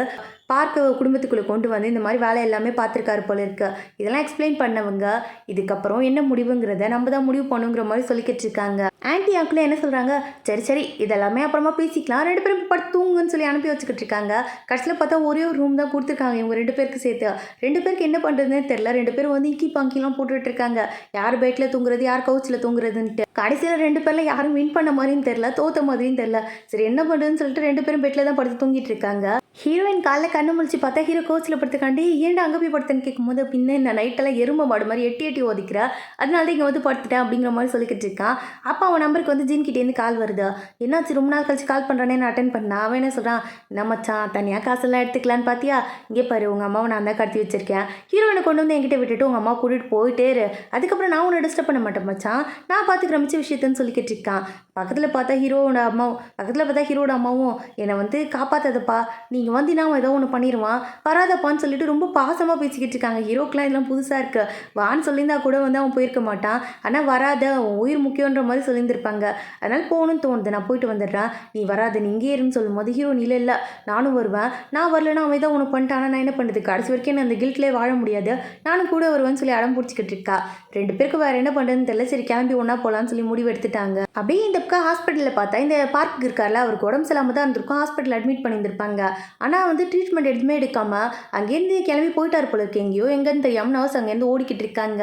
பார்க்க குடும்பத்துக்குள்ளே கொண்டு வந்து இந்த மாதிரி வேலை எல்லாமே பார்த்துருக்காரு போல இருக்கு. இதெல்லாம் எக்ஸ்பிளைன் பண்ணவங்க இதுக்கப்புறம் என்ன முடிவுங்கிறத நம்ம தான் முடிவு பண்ணுங்கிற மாதிரி சொல்லிக்கிட்டு இருக்காங்க. ஆன்ட்டி அங்கிள் என்ன சொல்கிறாங்க, சரி சரி இதெல்லாமே அப்புறமா பேசிக்கலாம், 2 பேரும் படுத்து தூங்குன்னு சொல்லி அனுப்பி வச்சுக்கிட்டு இருக்காங்க. கடைசியில் பார்த்தா ஒரே ஒரு ரூம் தான் கொடுத்துருக்காங்க இவங்க 2 பேருக்கு சேர்த்து. 2 பேருக்கு என்ன பண்ணுறதுனே தெரில. 2 பேரும் வந்து இக்கி பாங்கிலாம் போட்டுட்டு இருக்காங்க. யார் பெட்டில் தூங்குறது, யார் கவுச்சில் தூங்குறதுன்ட்டு. கடைசியில் 2 பேரில் யாரும் வின் பண்ண மாதிரியும் தெரில, தோத்த மாதிரியும் தெரில. சரி என்ன பண்ணுறதுன்னு சொல்லிட்டு 2 பேரும் பெட்டில் தான் படுத்து தூங்கிட்டு இருக்காங்க. ஹீரோயின் காலைல கண்ணு முழிச்சு பார்த்தா ஹீரோ கோச்சில் படுத்துக்காண்டி ஏன்டா அங்கே போய் படுத்தேன்னு கேட்கும்போது, பின்ன இந்த நைட்டெல்லாம் எருமை மாடு மாதிரி எட்டி எட்டி ஒதிக்கிறா, அதனால தான் இங்கே வந்து படுத்துட்டேன் அப்படிங்கிற மாதிரி சொல்லிக்கிட்டு இருக்கான். அப்போ அவன் நம்பருக்கு வந்து ஜீன்கிட்டேருந்து கால் வருது. என்னாச்சு ரொம்ப நாள் கழிச்சு கால் பண்ணுறானே, நான் அட்டன் பண்ணேன். அவன் என்ன சொல்கிறான், நம்ம மச்சான் தனியாக காசெல்லாம் எடுத்துக்கலான்னு பார்த்தியா, இங்கே பாரு உங்கள் அம்மாவை நான் தான் கடத்தி வச்சிருக்கேன். ஹீரோயினை கொண்டு வந்து என்கிட்ட விட்டுட்டு உங்கள் அம்மா கூட்டிகிட்டு போயிட்டே இரு, அதுக்கப்புறம் நான் உன்னை டிஸ்டர்ப் பண்ண மாட்டேன் மச்சான், நான் பார்த்துக்கிற மிச்ச விஷயத்தன்னு சொல்லிக்கிட்டு இருக்கான். பக்கத்தில் பார்த்தா ஹீரோட அம்மாவும் என்னை வந்து காப்பாற்றாதப்பா, நீங்கள் வந்தினா அவன் ஏதோ ஒன்று பண்ணிடுவான், வராதப்பான்னு சொல்லிட்டு ரொம்ப பாசமாக பேசிக்கிட்டு இருக்காங்க. ஹீரோக்கெலாம் இதெல்லாம் புதுசாக இருக்குது. வான்னு சொல்லியிருந்தா கூட வந்து அவன் போயிருக்க மாட்டான். ஆனால் வராத, உன் உயிர் முக்கியன்ற மாதிரி சொல்லியிருந்திருப்பாங்க. அதனால் போகணும்னு தோணுது, நான் போயிட்டு வந்துடுறேன், நீ வராது, நீ இங்கே இருன்னு சொல்லும்போது ஹீரோ இல்லை நானும் வருவேன், நான் வரலன்னா அவன் ஏதோ ஒன்று பண்ணிட்டானா நான் என்ன பண்ணுறது, கடைசி வரைக்கும் நான் அந்த கில்ட்லேயே வாழ முடியாது, நானும் கூட வருவேன்னு சொல்லி அடம் பிடிச்சிக்கிட்டு இருக்கா. 2 பேருக்கு வேறு என்ன பண்ணுறதுன்னு தெரியல. சரி கிளம்பி ஒன்றா போகலான்னு சொல்லி முடிவு எடுத்துட்டாங்க. அப்படியே இந்த பக்கம் ஹாஸ்பிட்டலில் பார்த்தா இந்த பார்க்கு இருக்கார்ல, அவருக்கு உடம்பு சரியில்லாமல் தான் இருந்திருக்கும். ஹாஸ்பிட்டல் அட்மிட் பண்ணியிருந்திருப்பாங்க. ஆனால் வந்து ட்ரீட்மெண்ட் எதுவுமே எடுக்காமல் அங்கேருந்து கிளம்பி போயிட்டார் போல இருக்கு. எங்கேன்னு தெரியாமல் நர்ஸ் அங்கேருந்து ஓடிக்கிட்டு இருக்காங்க.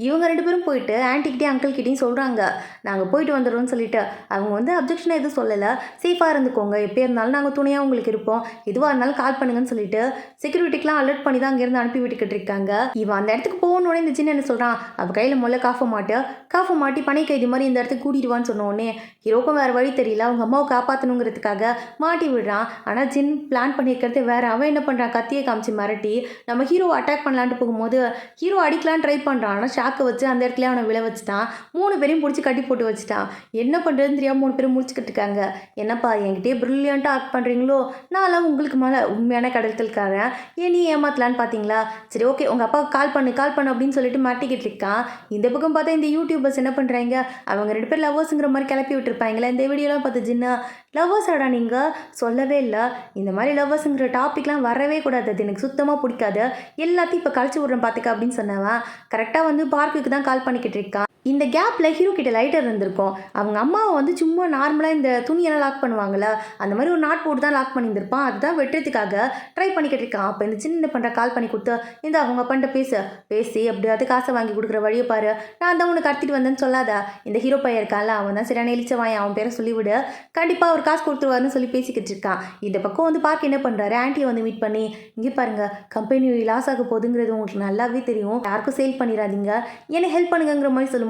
இவங்க 2 பேரும் போயிட்டு ஆன்ட்டிக்கிட்டே அங்கிள்கிட்டையும் சொல்கிறாங்க, நாங்கள் போயிட்டு வந்துடுறோம்னு சொல்லிட்டு. அவங்க வந்து அப்ஜெக்ஷனாக எதுவும் சொல்லலை, சேஃபாக இருந்துக்கோங்க, எப்போ இருந்தாலும் நாங்கள் துணையாக உங்களுக்கு இருப்போம், எதுவாக இருந்தாலும் கால் பண்ணுங்கன்னு சொல்லிட்டு செக்யூரிட்டிக்கெலாம் அலர்ட் பண்ணி தான் அங்கேருந்து அனுப்பி விட்டுக்கிட்டு இருக்காங்க. இவன் அந்த இடத்துக்கு போகணுன்னே இந்த சின்ன என்ன சொல்கிறான், அவள் கையில் முதல்ல காஃபை மாட்டி பனை கைதி மாதிரி இந்த இடத்துக்கு கூட்டிடுவான்னு சொன்னோடனே ஹீரோக்கும் வேறு வழி தெரியல, அவங்க அம்மாவை காப்பாற்றணுங்கிறதுக்காக மாட்டி விடுறான். ஆனால் ஜின் பிளான் பண்ணியிருக்கிறது வேறு. அவன் என்ன பண்ணுறான், கத்தியை காமிச்சு மிரட்டி நம்ம ஹீரோவை அட்டாக் பண்ணலான்ட்டு போகும்போது ஹீரோ அடிக்கலான்னு ட்ரை பண்ணுறான். ஆனால் ஷாக்கை வச்சு அந்த இடத்துல அவனை விழ வச்சுட்டான். 3 பேரையும் பிடிச்சி கட்டி போட்டு வச்சுட்டான். என்ன பண்ணுறதுன்னு தெரியாமல் 3 பேரும் முடிச்சுக்கிட்டு இருக்காங்க. என்னப்பா என்கிட்டயே ப்ரில்லியண்ட்டாக ஆக்ட் பண்ணுறீங்களோ, நான்லாம் உங்களுக்கு மேலே உண்மையான கடத்தல்காரன், ஏன் நீ ஏமாத்தலான்னு பார்த்தீங்களா, சரி ஓகே உங்கள் அப்பாவுக்கு கால் பண்ணு அப்படின்னு சொல்லிட்டு மாட்டிக்கிட்டு இருக்கான். இந்த பக்கம் பார்த்தா இந்த யூடியூபர்ஸ் என்ன பண்ணுறாங்க, அவங்க 2 பேர் லவ்வர்ஸுங்கிற மாதிரி கிளப்பி விட்டுருப்பாங்களே. இந்த வீடியோலாம் பார்த்து ஜின்னா லவ்வர்ஸாடா நீங்கள் சொல்லவே இல்லை, இந்த மாதிரி லவ்வர்ஸுங்கிற டாப்பிக்லாம் வரவே கூடாது, அது எனக்கு சுத்தமாக பிடிக்காது, எல்லாத்தையும் இப்போ கழிச்சு விட்றேன் பார்த்துக்க அப்படின்னு சொன்னவன் கரெக்டாக வந்து பார்க்குக்கு தான் கால் பண்ணிக்கிட்டு இருக்கான். இந்த கேப்பில் ஹீரோ கிட்ட லைட்டர் இருந்திருக்கும். அவங்க அம்மாவை வந்து சும்மா நார்மலாக இந்த துணியெல்லாம் லாக் பண்ணுவாங்கள்ல, அந்த மாதிரி ஒரு நாட் போட்டு தான் லாக் பண்ணியிருந்திருப்பான். அதுதான் வெட்டுறதுக்காக ட்ரை பண்ணிக்கிட்டு இருக்கான். அப்போ இந்த சின்ன பண்ணுற கால் பண்ணி கொடுத்து, இந்த அவங்க பண்ணிட்டு பேசி எப்படியாவது காசை வாங்கி கொடுக்குற வழியை பாரு, நான் தான் உனக்கு கடத்திட்டு வந்தேன்னு சொல்லாத, இந்த ஹீரோ பையன் இருக்கான்ல அவன் தான் சரியான எழுச்ச வாங்க, அவன் பேரை சொல்லிவிடு, கண்டிப்பாக அவர் காசு கொடுத்துருவாருன்னு சொல்லி பேசிக்கிட்டு இருக்கான். இந்த பக்கம் வந்து பார்க்க என்ன பண்ணுறாரு, ஆன்ட்டியை வந்து மீட் பண்ணி, இங்கே பாருங்கள் கம்பெனி லாஸ் ஆக போகுதுங்கிறது உங்களுக்கு நல்லாவே தெரியும், யாருக்கும் சேல் பண்ணிடாதீங்க, என்ன ஹெல்ப் பண்ணுங்கிற மாதிரி சொல்லும்போது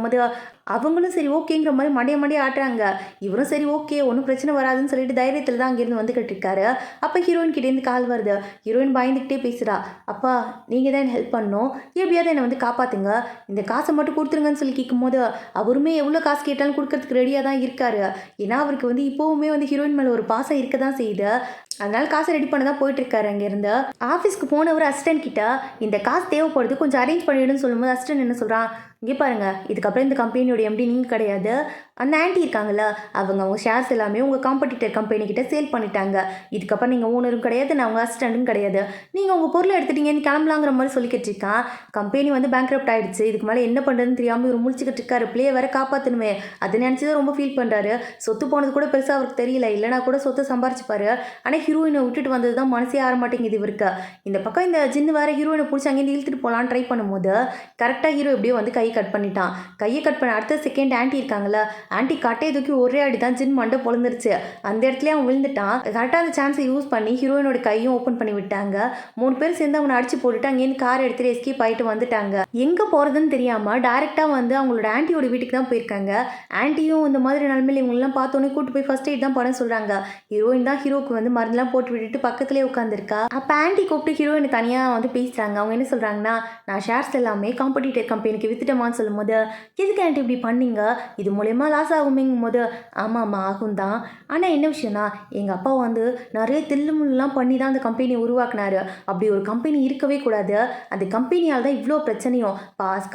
அவங்களும் சரி ஓகேங்கிற மாதிரி மண்டைய ஆட்டுறாங்க. இவரும் சரி ஓகே ஒன்றும் பிரச்சனை வராதுன்னு சொல்லிட்டு தைரியத்தில் தான் அங்கேருந்து வந்துக்கிட்டு இருக்காரு. அப்போ ஹீரோயின் கிட்டேருந்து கால் வருது. ஹீரோயின் பயந்துக்கிட்டே பேசுகிறா, அப்பா நீங்கள் தான் என்ன ஹெல்ப் பண்ணணும், எப்படியாவது என்னை வந்து காப்பாற்றுங்க, இந்த காசை மட்டும் கொடுத்துருங்கன்னு சொல்லி கேட்கும்போது அவருமே எவ்வளோ காசு கேட்டாலும் கொடுக்கறதுக்கு ரெடியாக தான் இருக்காரு. ஏன்னா அவருக்கு வந்து இப்போவுமே வந்து ஹீரோயின் மேலே ஒரு பாசம் இருக்க தான் செய்யுது. அதனால காசை ரெடி பண்ண தான் போயிட்டுருக்காரு. அங்கேருந்து ஆஃபீஸ்க்கு போனவர் அசிஸ்டன்ட் கிட்ட இந்த காசு தேவைப்படுது கொஞ்சம் அரேஞ்ச் பண்ணிவிடுன்னு சொல்லும்போது அசிஸ்டன்ட் என்ன சொல்கிறான், இங்கே பாருங்கள் இதுக்கப்புறம் இந்த கம்பெனியோட எம்டி நீங்கள் கிடையாது, அந்த ஆன்ட்டி இருக்காங்களா அவங்க ஷேர்ஸ் எல்லாமே உங்கள் காம்படிட்டர் கம்பெனிக்கிட்ட சேல் பண்ணிட்டாங்க, இதுக்கப்புறம் நீங்கள் ஓனரும் கிடையாது, நான் உங்கள் அசிஸ்டண்ட்டும் கிடையாது, நீங்கள் உங்கள் பொருளை எடுத்துட்டீங்கன்னு கிளம்பலாங்கிற மாதிரி சொல்லிக்கிட்டு இருக்கான். கம்பெனி வந்து பேங்க்ரப்ட் ஆகிடுச்சு, இதுக்கு மேலே என்ன பண்ணுறதுன்னு தெரியாமல் இவர் முடிச்சுக்கிட்டு இருக்காரு. பிள்ளையை வேறு காப்பாற்றணுமே அதை நினச்சி தான் ரொம்ப ஃபீல் பண்ணுறாரு. சொத்து போனது கூட பெருசாக அவருக்கு தெரியல, இல்லைனா கூட சொத்தை சம்பாரிச்சுப்பாரு. ஆனால் ஹீரோயினை விட்டுட்டு வந்தது தான் மனசே ஆற மாட்டேங்குது இவருக்கு. இந்த பக்கம் இந்த ஜின்னு வேறு ஹீரோயினை பிடிச்சி அங்கேருந்து இழுத்துட்டு போகலான்னு ட்ரை பண்ணும்போது கரெக்டாக ஹீரோ எப்படியோ வந்து கையை கட் பண்ணிட்டான். கையை கட் பண்ண அடுத்த செகண்ட் ஆன்ட்டி இருக்காங்களா ஆன்ட்டி கட்டையை தூக்கி ஒரே அடி தான் ஜின் மண்டை பொழுந்துருச்சு. அந்த இடத்துலயே அவன் விழுந்துட்டான். கரெக்டாக அந்த சான்ஸை யூஸ் பண்ணி ஹீரோயினோட கையும் ஓப்பன் பண்ணி விட்டாங்க. 3 பேர் சேர்ந்து அவனை அடிச்சு போட்டுட்டு அங்கேருந்து கார் எடுத்துட்டு எஸ்கேப் ஆகிட்டு வந்துட்டாங்க. எங்கே போகிறதுன்னு தெரியாமல் டேரெக்டாக வந்து அவங்களோட ஆன்ட்டியோட வீட்டுக்கு தான் போயிருக்காங்க. ஆன்ட்டியும் இந்த மாதிரி நிலமையில இவங்கெல்லாம் பார்த்தோன்னே கூட்டு போய் ஃபர்ஸ்ட் எய்ட் தான் பண்ண சொல்கிறாங்க. ஹீரோயின் தான் ஹீரோக்கு வந்து மருந்தெல்லாம் போட்டு விட்டுட்டு பக்கத்துலேயே உட்காந்துருக்கா. அப்போ ஆன்ட்டி கூப்பிட்டு ஹீரோயினை தனியாக வந்து பேசுகிறாங்க. அவங்க என்ன சொல்கிறாங்கன்னா, நான் ஷேர்ஸ் எல்லாமே காம்படிட்டர் கம்பெனிக்கு வித்துட்டோமான்னு சொல்லும்போது, எதுக்கு ஆன்ட்டி இப்படி பண்ணீங்க, இது மூலயமா லாஸ் ஆகுமேங்கும் போது, ஆமாம்மா ஆகும் தான், ஆனால் என்ன விஷயம்னா எங்கள் அப்பா வந்து நிறைய தில்லுமுல்லாம் பண்ணி தான் அந்த கம்பெனியை உருவாக்குனாரு. அப்படி ஒரு கம்பெனி இருக்கவே கூடாது. அந்த கம்பெனியால் தான் இவ்வளோ பிரச்சனையும்,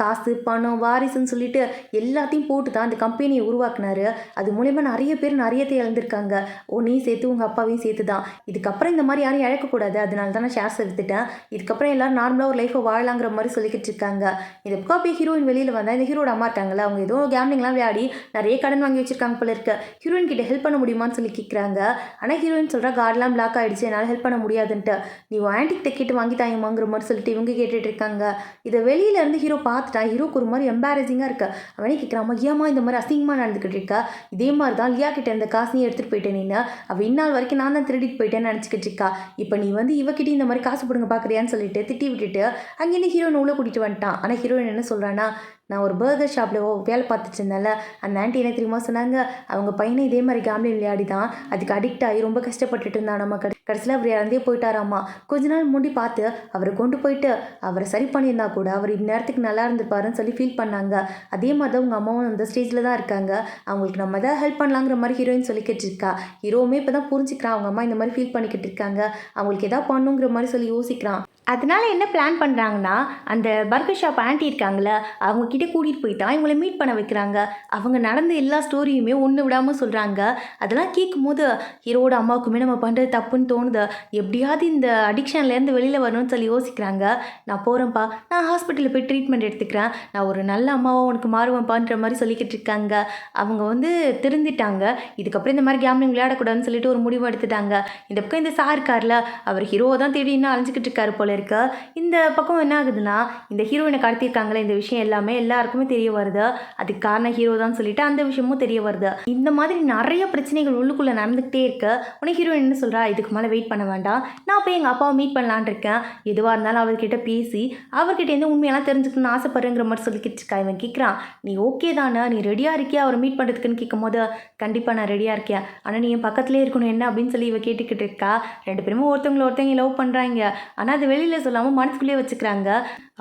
காசு பணம் வாரிசுன்னு சொல்லிட்டு எல்லாத்தையும் போட்டு தான் அந்த கம்பெனியை உருவாக்குனாரு. அது மூலயமா நிறைய பேர் நிறையத்தை இழந்திருக்காங்க. உன்னையும் சேர்த்து உங்கள் அப்பாவையும் சேர்த்து தான். இதுக்கப்புறம் இந்த மாதிரி யாரும் இழக்கக்கூடாது, அதனால தான் நான் ஷேர்ஸ் எடுத்துட்டேன். இதுக்கப்புறம் எல்லாரும் நார்மலாக ஒரு லைஃப்பை வாழலாங்கிற மாதிரி சொல்லிக்கிட்டு இருக்காங்க. இந்த பக்கம் அப்படியே ஹீரோயின் வெளியில் வந்தால் இந்த ஹீரோட அம்மா இருக்காங்கல்ல, அவங்க ஏதோ கேம்லிங்லாம் விளையாடி நிறைய கடன் வாங்கி வச்சிருக்காங்க போல இருக்கு. ஹீரோயின் கிட்ட ஹெல்ப் பண்ண முடியுமான்னு சொல்லி கேட்குறாங்க. ஆனால் ஹீரோயின் சொல்கிறா, கார்டெலாம் பிளாக் ஆகிடுச்சு, என்னால் ஹெல்ப் பண்ண முடியாதுன்ட்டு. நீ ஆன்ட்டிக்கிட்ட கேட்டு வாங்கி தாங்கம்மாங்கிற மாதிரி சொல்லிட்டு இவங்க கேட்டுட்டு இருக்காங்க. இதை வெளியிலேருந்து ஹீரோ பார்த்துட்டா. ஹீரோக்கு ஒரு மாதிரி எம்பாரசிங்காக இருக்கு. அவனே கேட்குறான், ஐயாமா இந்த மாதிரி அசிங்கமாக நடந்துக்கிட்டு இருக்கா, இதே மாதிரி தான் லியா கிட்ட இந்த காசையும் எடுத்துகிட்டு போயிட்டேன் நீ, அவள் இந்நாள் வரைக்கும் நான் தான் திருடிட்டு போயிட்டேன்னு நினச்சிக்கிட்டு இருக்கா. இப்போ நீ வந்து இவக்கிட்ட இந்த மாதிரி காசு போடுங்க பார்க்குறியான்னு சொல்லிட்டு திட்டி விட்டுட்டு அங்கேருந்து ஹீரோயின் உள்ளே கூட்டிகிட்டு வந்துட்டான். ஆனால் ஹீரோயின் என்ன சொல்கிறான்னா, நான் ஒரு பர்கர் ஷாப்பில் வேலை பார்த்துட்டு இருந்தேன்ல, அந்த ஆன்ட்டி என்ன தெரியுமா சொன்னாங்க, அவங்க பையனை இதே மாதிரி கேம்லிங் விளையாடி தான் அதுக்கு அடிக்ட் ஆகி ரொம்ப கஷ்டப்பட்டுட்டு இருந்தான். நம்ம கடைசியில் அவர் இறந்தே போயிட்டாராம்மா. கொஞ்ச நாள் முடி பார்த்து அவரை கொண்டு போயிட்டு அவரை சரி பண்ணியிருந்தா கூட அவர் இந்நேரத்துக்கு நல்லா இருந்திருப்பாருன்னு சொல்லி ஃபீல் பண்ணாங்க. அதே மாதிரி தான் உங்கள் அம்மாவும் அந்த ஸ்டேஜில் தான் இருக்காங்க. அவங்களுக்கு நம்ம தான் ஹெல்ப் பண்ணலாங்கிற மாதிரி ஹீரோயின் சொல்லிக்கிட்டு இருக்கா. ஹீரோவுமே இப்போ தான் புரிஞ்சுக்கிறான், அவங்க அம்மா இந்த மாதிரி ஃபீல் பண்ணிக்கிட்டு இருக்காங்க, அவங்களுக்கு எதாவது பண்ணுங்கிற மாதிரி சொல்லி யோசிக்கிறான். அதனால என்ன பிளான் பண்ணுறாங்கன்னா, அந்த பர்கர் ஷாப் ஆன்ட்டி இருக்காங்கள, அவங்கக்கிட்ட கூட்டிகிட்டு போயிட்டா இவங்களை மீட் பண்ண வைக்கிறாங்க. அவங்க நடந்த எல்லா ஸ்டோரியுமே ஒன்று விடாமல் சொல்கிறாங்க. அதெல்லாம் கேட்கும்போது ஹீரோட அம்மாவுக்குமே நம்ம பண்ணுறது தப்புன்னு தோணுது. எப்படியாவது இந்த அடிக்ஷன்லேருந்து வெளியில் வரணும்னு சொல்லி யோசிக்கிறாங்க. நான் போகிறேன்ப்பா, நான் ஹாஸ்பிட்டலில் போய் ட்ரீட்மெண்ட் எடுத்துக்கிறேன், நான் ஒரு நல்ல அம்மாவாக உனக்கு மாறுவேன்ப்பான்ற மாதிரி சொல்லிக்கிட்டு இருக்காங்க. அவங்க வந்து திருந்திட்டாங்க. இதுக்கப்புறம் இந்த மாதிரி கேம்லிங் விளையாடக்கூடாதுன்னு சொல்லிட்டு ஒரு முடிவு எடுத்துட்டாங்க. இந்த பக்கம் இந்த சார் இருக்கார்ல, அவர் ஹீரோவை தான் தேடி இன்னும் அலைஞ்சிக்கிட்டு இருக்காரு போல இருக்க. இந்த பக்கம் என்ன ஆகுதுன்னா, இந்த ஹீரோயினை கடத்திருக்காங்களே, இந்த விஷயம் எல்லாமே எல்லாருக்குமே தெரிய வருது. அதுக்கு காரணம் ஹீரோ தான் சொல்லிட்டு அந்த விஷயமும் தெரிய வருது. இந்த மாதிரி நிறைய பிரச்சனைகள் உள்ளுக்குள்ளே நடந்துக்கிட்டே இருக்கு. உனக்கு ஹீரோயின் என்ன சொல்கிறா, இதுக்கு மேலே வெயிட் பண்ண வேண்டாம், நான் போய் எங்கள் அப்பாவை மீட் பண்ணலான் இருக்கேன், எதுவாக இருந்தாலும் அவர்கிட்ட பேசி அவர்கிட்ட உண்மையெல்லாம் தெரிஞ்சுக்கணும்னு ஆசைப்படுறேங்கிற மாதிரி சொல்லிக்கிட்டு இருக்கா. இவன் கேட்குறான், நீ ஓகே தானே, நீ ரெடியாக இருக்கியா அவரை மீட் பண்ணுறதுக்குன்னு கேட்கும்போது, கண்டிப்பாக நான் ரெடியாக இருக்கேன், ஆனால் நீ என் பக்கத்துலேயே இருக்கணும் என்ன அப்படின்னு சொல்லி இவ கேட்டுக்கிட்டு இருக்கா. 2 பேருமே ஒருத்தவங்க லவ் பண்ணுறாங்க. ஆனால் அது வெளியில் சொல்லாமல் மனசுக்குள்ளேயே வச்சுக்கிறாங்க.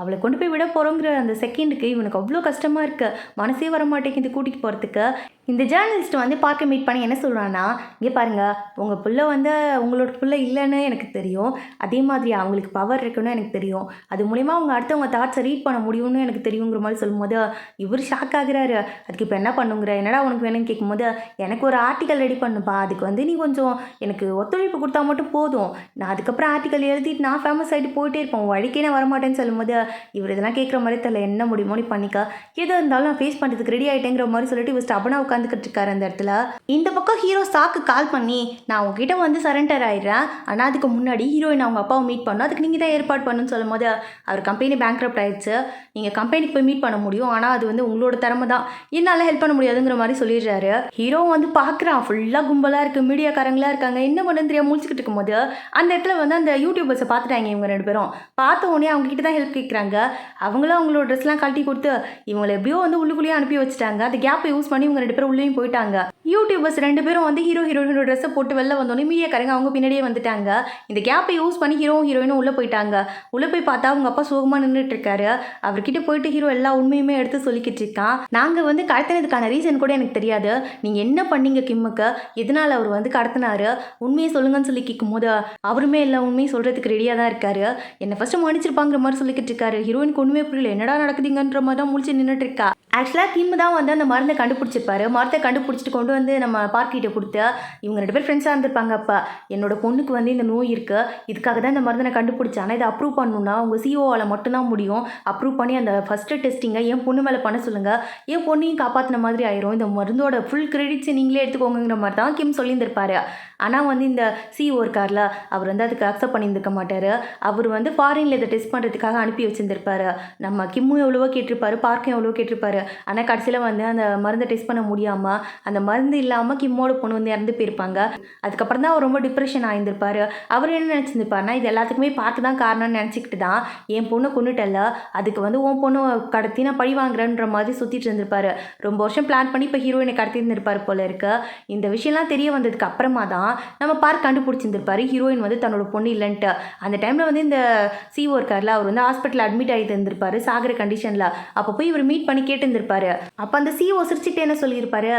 அவளை கொண்டு போய் விட போகிறோங்கிற அந்த செகண்டுக்கு இவனுக்கு அவ்வளோ கஷ்டமாக இருக்குது, மனசே வர மாட்டேங்குது கூட்டிகிட்டு போகிறதுக்கு. இந்த ஜேர்னலிஸ்ட் வந்து பார்க்க மீட் பண்ணி என்ன சொல்கிறான்னா, இங்கே பாருங்கள், உங்கள் பிள்ளை வந்து உங்களோட பிள்ளை இல்லைன்னு எனக்கு தெரியும், அதே மாதிரி அவங்களுக்கு பவர் இருக்குன்னு எனக்கு தெரியும், அது மூலிமா அவங்க அடுத்தவங்க தாட்ஸை ரீட் பண்ண முடியும்னு எனக்கு தெரியுங்கிற மாதிரி சொல்லும்போது இவர் ஷாக் ஆகுறாரு. அதுக்கு இப்போ என்ன பண்ணுங்கிற, என்னடா உனக்கு வேணும்னு கேட்கும்போது, எனக்கு ஒரு ஆர்டிக்கல் ரெடி பண்ணுப்பா, அதுக்கு வந்து நீ கொஞ்சம் எனக்கு ஒத்துழைப்பு கொடுத்தா மட்டும் போதும், நான் அதுக்கப்புறம் ஆர்டிக்கல் எழுதிட்டு நான் ஃபேமஸ் ஆகிட்டு போயிட்டே இருப்பேன், வழிக்கே நான் வரமாட்டேன்னு சொல்லும்போது இவர் இதெல்லாம் கேட்குற மாதிரி தெரியல, என்ன முடியுமோ நீ பண்ணிக்க, எதாக இருந்தாலும் நான் ஃபேஸ் பண்ணுறதுக்கு ரெடி ஆகிட்டேங்கிற மாதிரி சொல்லிட்டு இவர் ஸ்டபனாக உட்காந்துக்கிட்டு இருக்காரு அந்த இடத்துல. இந்த பக்கம் ஹீரோ சாக்கு கால் பண்ணி, நான் உங்ககிட்ட வந்து சரண்டர் ஆயிடுறேன், ஆனால் அதுக்கு முன்னாடி ஹீரோயின் அவங்க அப்பாவை மீட் பண்ணணும், அதுக்கு நீங்கள் தான் ஏற்பாடு பண்ணணும்னு சொல்லும் போது அவர் கம்பெனி பேங்க்ரப்ட் ஆயிடுச்சு, நீங்கள் கம்பெனிக்கு போய் மீட் பண்ண முடியும், ஆனால் அது வந்து உங்களோட திறமை தான், என்னால் ஹெல்ப் பண்ண முடியாதுங்கிற மாதிரி சொல்லிடுறாரு. ஹீரோ வந்து பார்க்குறான், ஃபுல்லாக கும்பலாக இருக்குது, மீடியாக்காரங்களாக இருக்காங்க, என்ன பண்ணு தெரியாமல் முடிச்சுக்கிட்டு இருக்கும்போது அந்த இடத்துல வந்து அந்த யூடியூபர்ஸை பார்த்துட்டாங்க. இவங்க 2 பேரும் பார்த்த உடனே அவங்க கிட்ட தான் ஹெல்ப் கேட்குறாங்க. அவங்களும் அவங்களோட ட்ரெஸ்லாம் கழட்டி கொடுத்து இவங்களை எப்படியோ வந்து உள்ளுக்குள்ளேயே அனுப்பி வச்சுட்டாங்க. அந்த கேப்பை யூஸ் பண்ணி இவங்க 2 பேரும் உள்ளேயும் போயிட்டாங்க. யூடியூபர்ஸ் 2 பேரும் வந்து ஹீரோயினோட ட்ரெஸ்ஸை போட்டு வெளில வந்தோடனே மீடியாக்காரங்க அவங்க பின்னாடியே வந்துட்டாங்க. இந்த கேப்பை யூஸ் பண்ணி ஹீரோயினும் உள்ளே போயிட்டாங்க. உள்ளே போய் பார்த்தா அவங்க அப்பா சோகமாக நின்றுட்டு இருக்காரு. அவர்கிட்ட போயிட்டு ஹீரோ எல்லா உண்மையுமே எடுத்து சொல்லிக்கிட்டு இருக்கான். நாங்கள் வந்து கடத்தினதுக்கான ரீசன் கூட எனக்கு தெரியாது, நீங்கள் என்ன பண்ணீங்க கிம்முக்கு, எதனால் அவர் வந்து கடத்தினாரு, உண்மையை சொல்லுங்கன்னு சொல்லி கேட்கும்போது அவருமே எல்லா உண்மையும் சொல்கிறதுக்கு ரெடியாக தான் இருக்காரு. என்னை ஃபஸ்ட்டு மன்னிச்சிருப்பாங்கிற மாதிரி சொல்லிக்கிட்டு இருக்காரு. ஹீரோயினுக்கு ஒன்றுமே புரியல, என்னடா நடக்குதுங்கன்ற மாதிரி தான் முழிச்சு நின்றுட்டு இருக்கா. ஆக்சுவலாக கிம் தான் வந்து அந்த மருந்தை கண்டுபிடிச்சிருப்பாரு. மருந்தை கண்டுபிடிச்சிட்டு கொண்டு வந்து நம்ம பார்க்கிட்ட கொடுத்து இவங்க 2 பேர் ஃப்ரெண்ட்ஸாக இருந்திருப்பாங்க. அப்போ என்னோட பொண்ணுக்கு வந்து இந்த நோய் இருக்குது, இதுக்காக தான் இந்த மருந்தை நான் கண்டுபிடிச்சேன், ஆனால் இதை அப்ரூவ் பண்ணணுன்னா உங்கள் சிஓவால் மட்டும்தான் முடியும், அப்ரூவ் பண்ணி அந்த ஃபஸ்ட்டு டெஸ்டிங்கை என் பொண்ணு மேலே பண்ண சொல்லுங்கள், என் பொண்ணையும் காப்பாற்றின மாதிரி ஆயிரும், இந்த மருந்தோட ஃபுல் கிரெடிட்ஸை நீங்களே எடுத்துக்கோங்கிற மாதிரி தான் கிம் சொல்லியிருந்திருப்பாரு. ஆனால் வந்து இந்த சிஓ இருக்கார்ல, அவர் வந்து அதுக்கு அக்செப்ட் பண்ணியிருந்துக்க மாட்டார். அவர் வந்து ஃபாரினில் இதை டெஸ்ட் பண்ணுறதுக்காக அனுப்பி வச்சுருந்துருப்பாரு. நம்ம கிம்மும் எவ்வளவோ கேட்டிருப்பாரு, பார்க்கும் எவ்வளவோ கேட்டிருப்பாரு, ஆனால் கடைசியில் வந்து அந்த மருந்தை டெஸ்ட் பண்ண முடியாமல் அந்த மருந்து இல்லாமல் கிம்மோட பொண்ணு வந்து இறந்து போயிருப்பாங்க. அதுக்கப்புறம் தான் அவர் ரொம்ப டிப்ரெஷன் ஆகியிருந்திருப்பார். அவர் என்ன நினச்சிருந்துருப்பாருனா இது எல்லாத்துக்குமே பார்த்து தான் காரணம்னு நினச்சிக்கிட்டு தான் என் பொண்ணை கொண்டுட்டல, அதுக்கு வந்து உன் பொண்ணு கடத்தி நான் பழி வாங்குறேன்ற மாதிரி சுற்றிட்டு இருந்திருப்பாரு. ரொம்ப வருஷம் பிளான் பண்ணி இப்போ ஹீரோயினை கடத்தி இருந்திருப்பார் போல இருக்கு. இந்த விஷயம்லாம் தெரிய வந்ததுக்கு அப்புறமா தான் நம்ம பார்க்க கண்டுபிடிச்சிருந்திருப்பாரு ஹீரோயின் வந்து தன்னோட பொண்ணு இல்லைன்ட்டு. அந்த டைமில் வந்து இந்த சிஓ இருக்கார்ல, அவர் வந்து ஹாஸ்பிட்டல் அட்மிட் ஆகி இருந்திருப்பாரு சாகிற கண்டிஷனில். அப்போ போய் இவர் மீட் பண்ணி கேட்டுருந்துருப்பாரு. அப்போ அந்த சிஓ சிரிச்சுட்டு என்ன சொல்லியிருப்பாரு,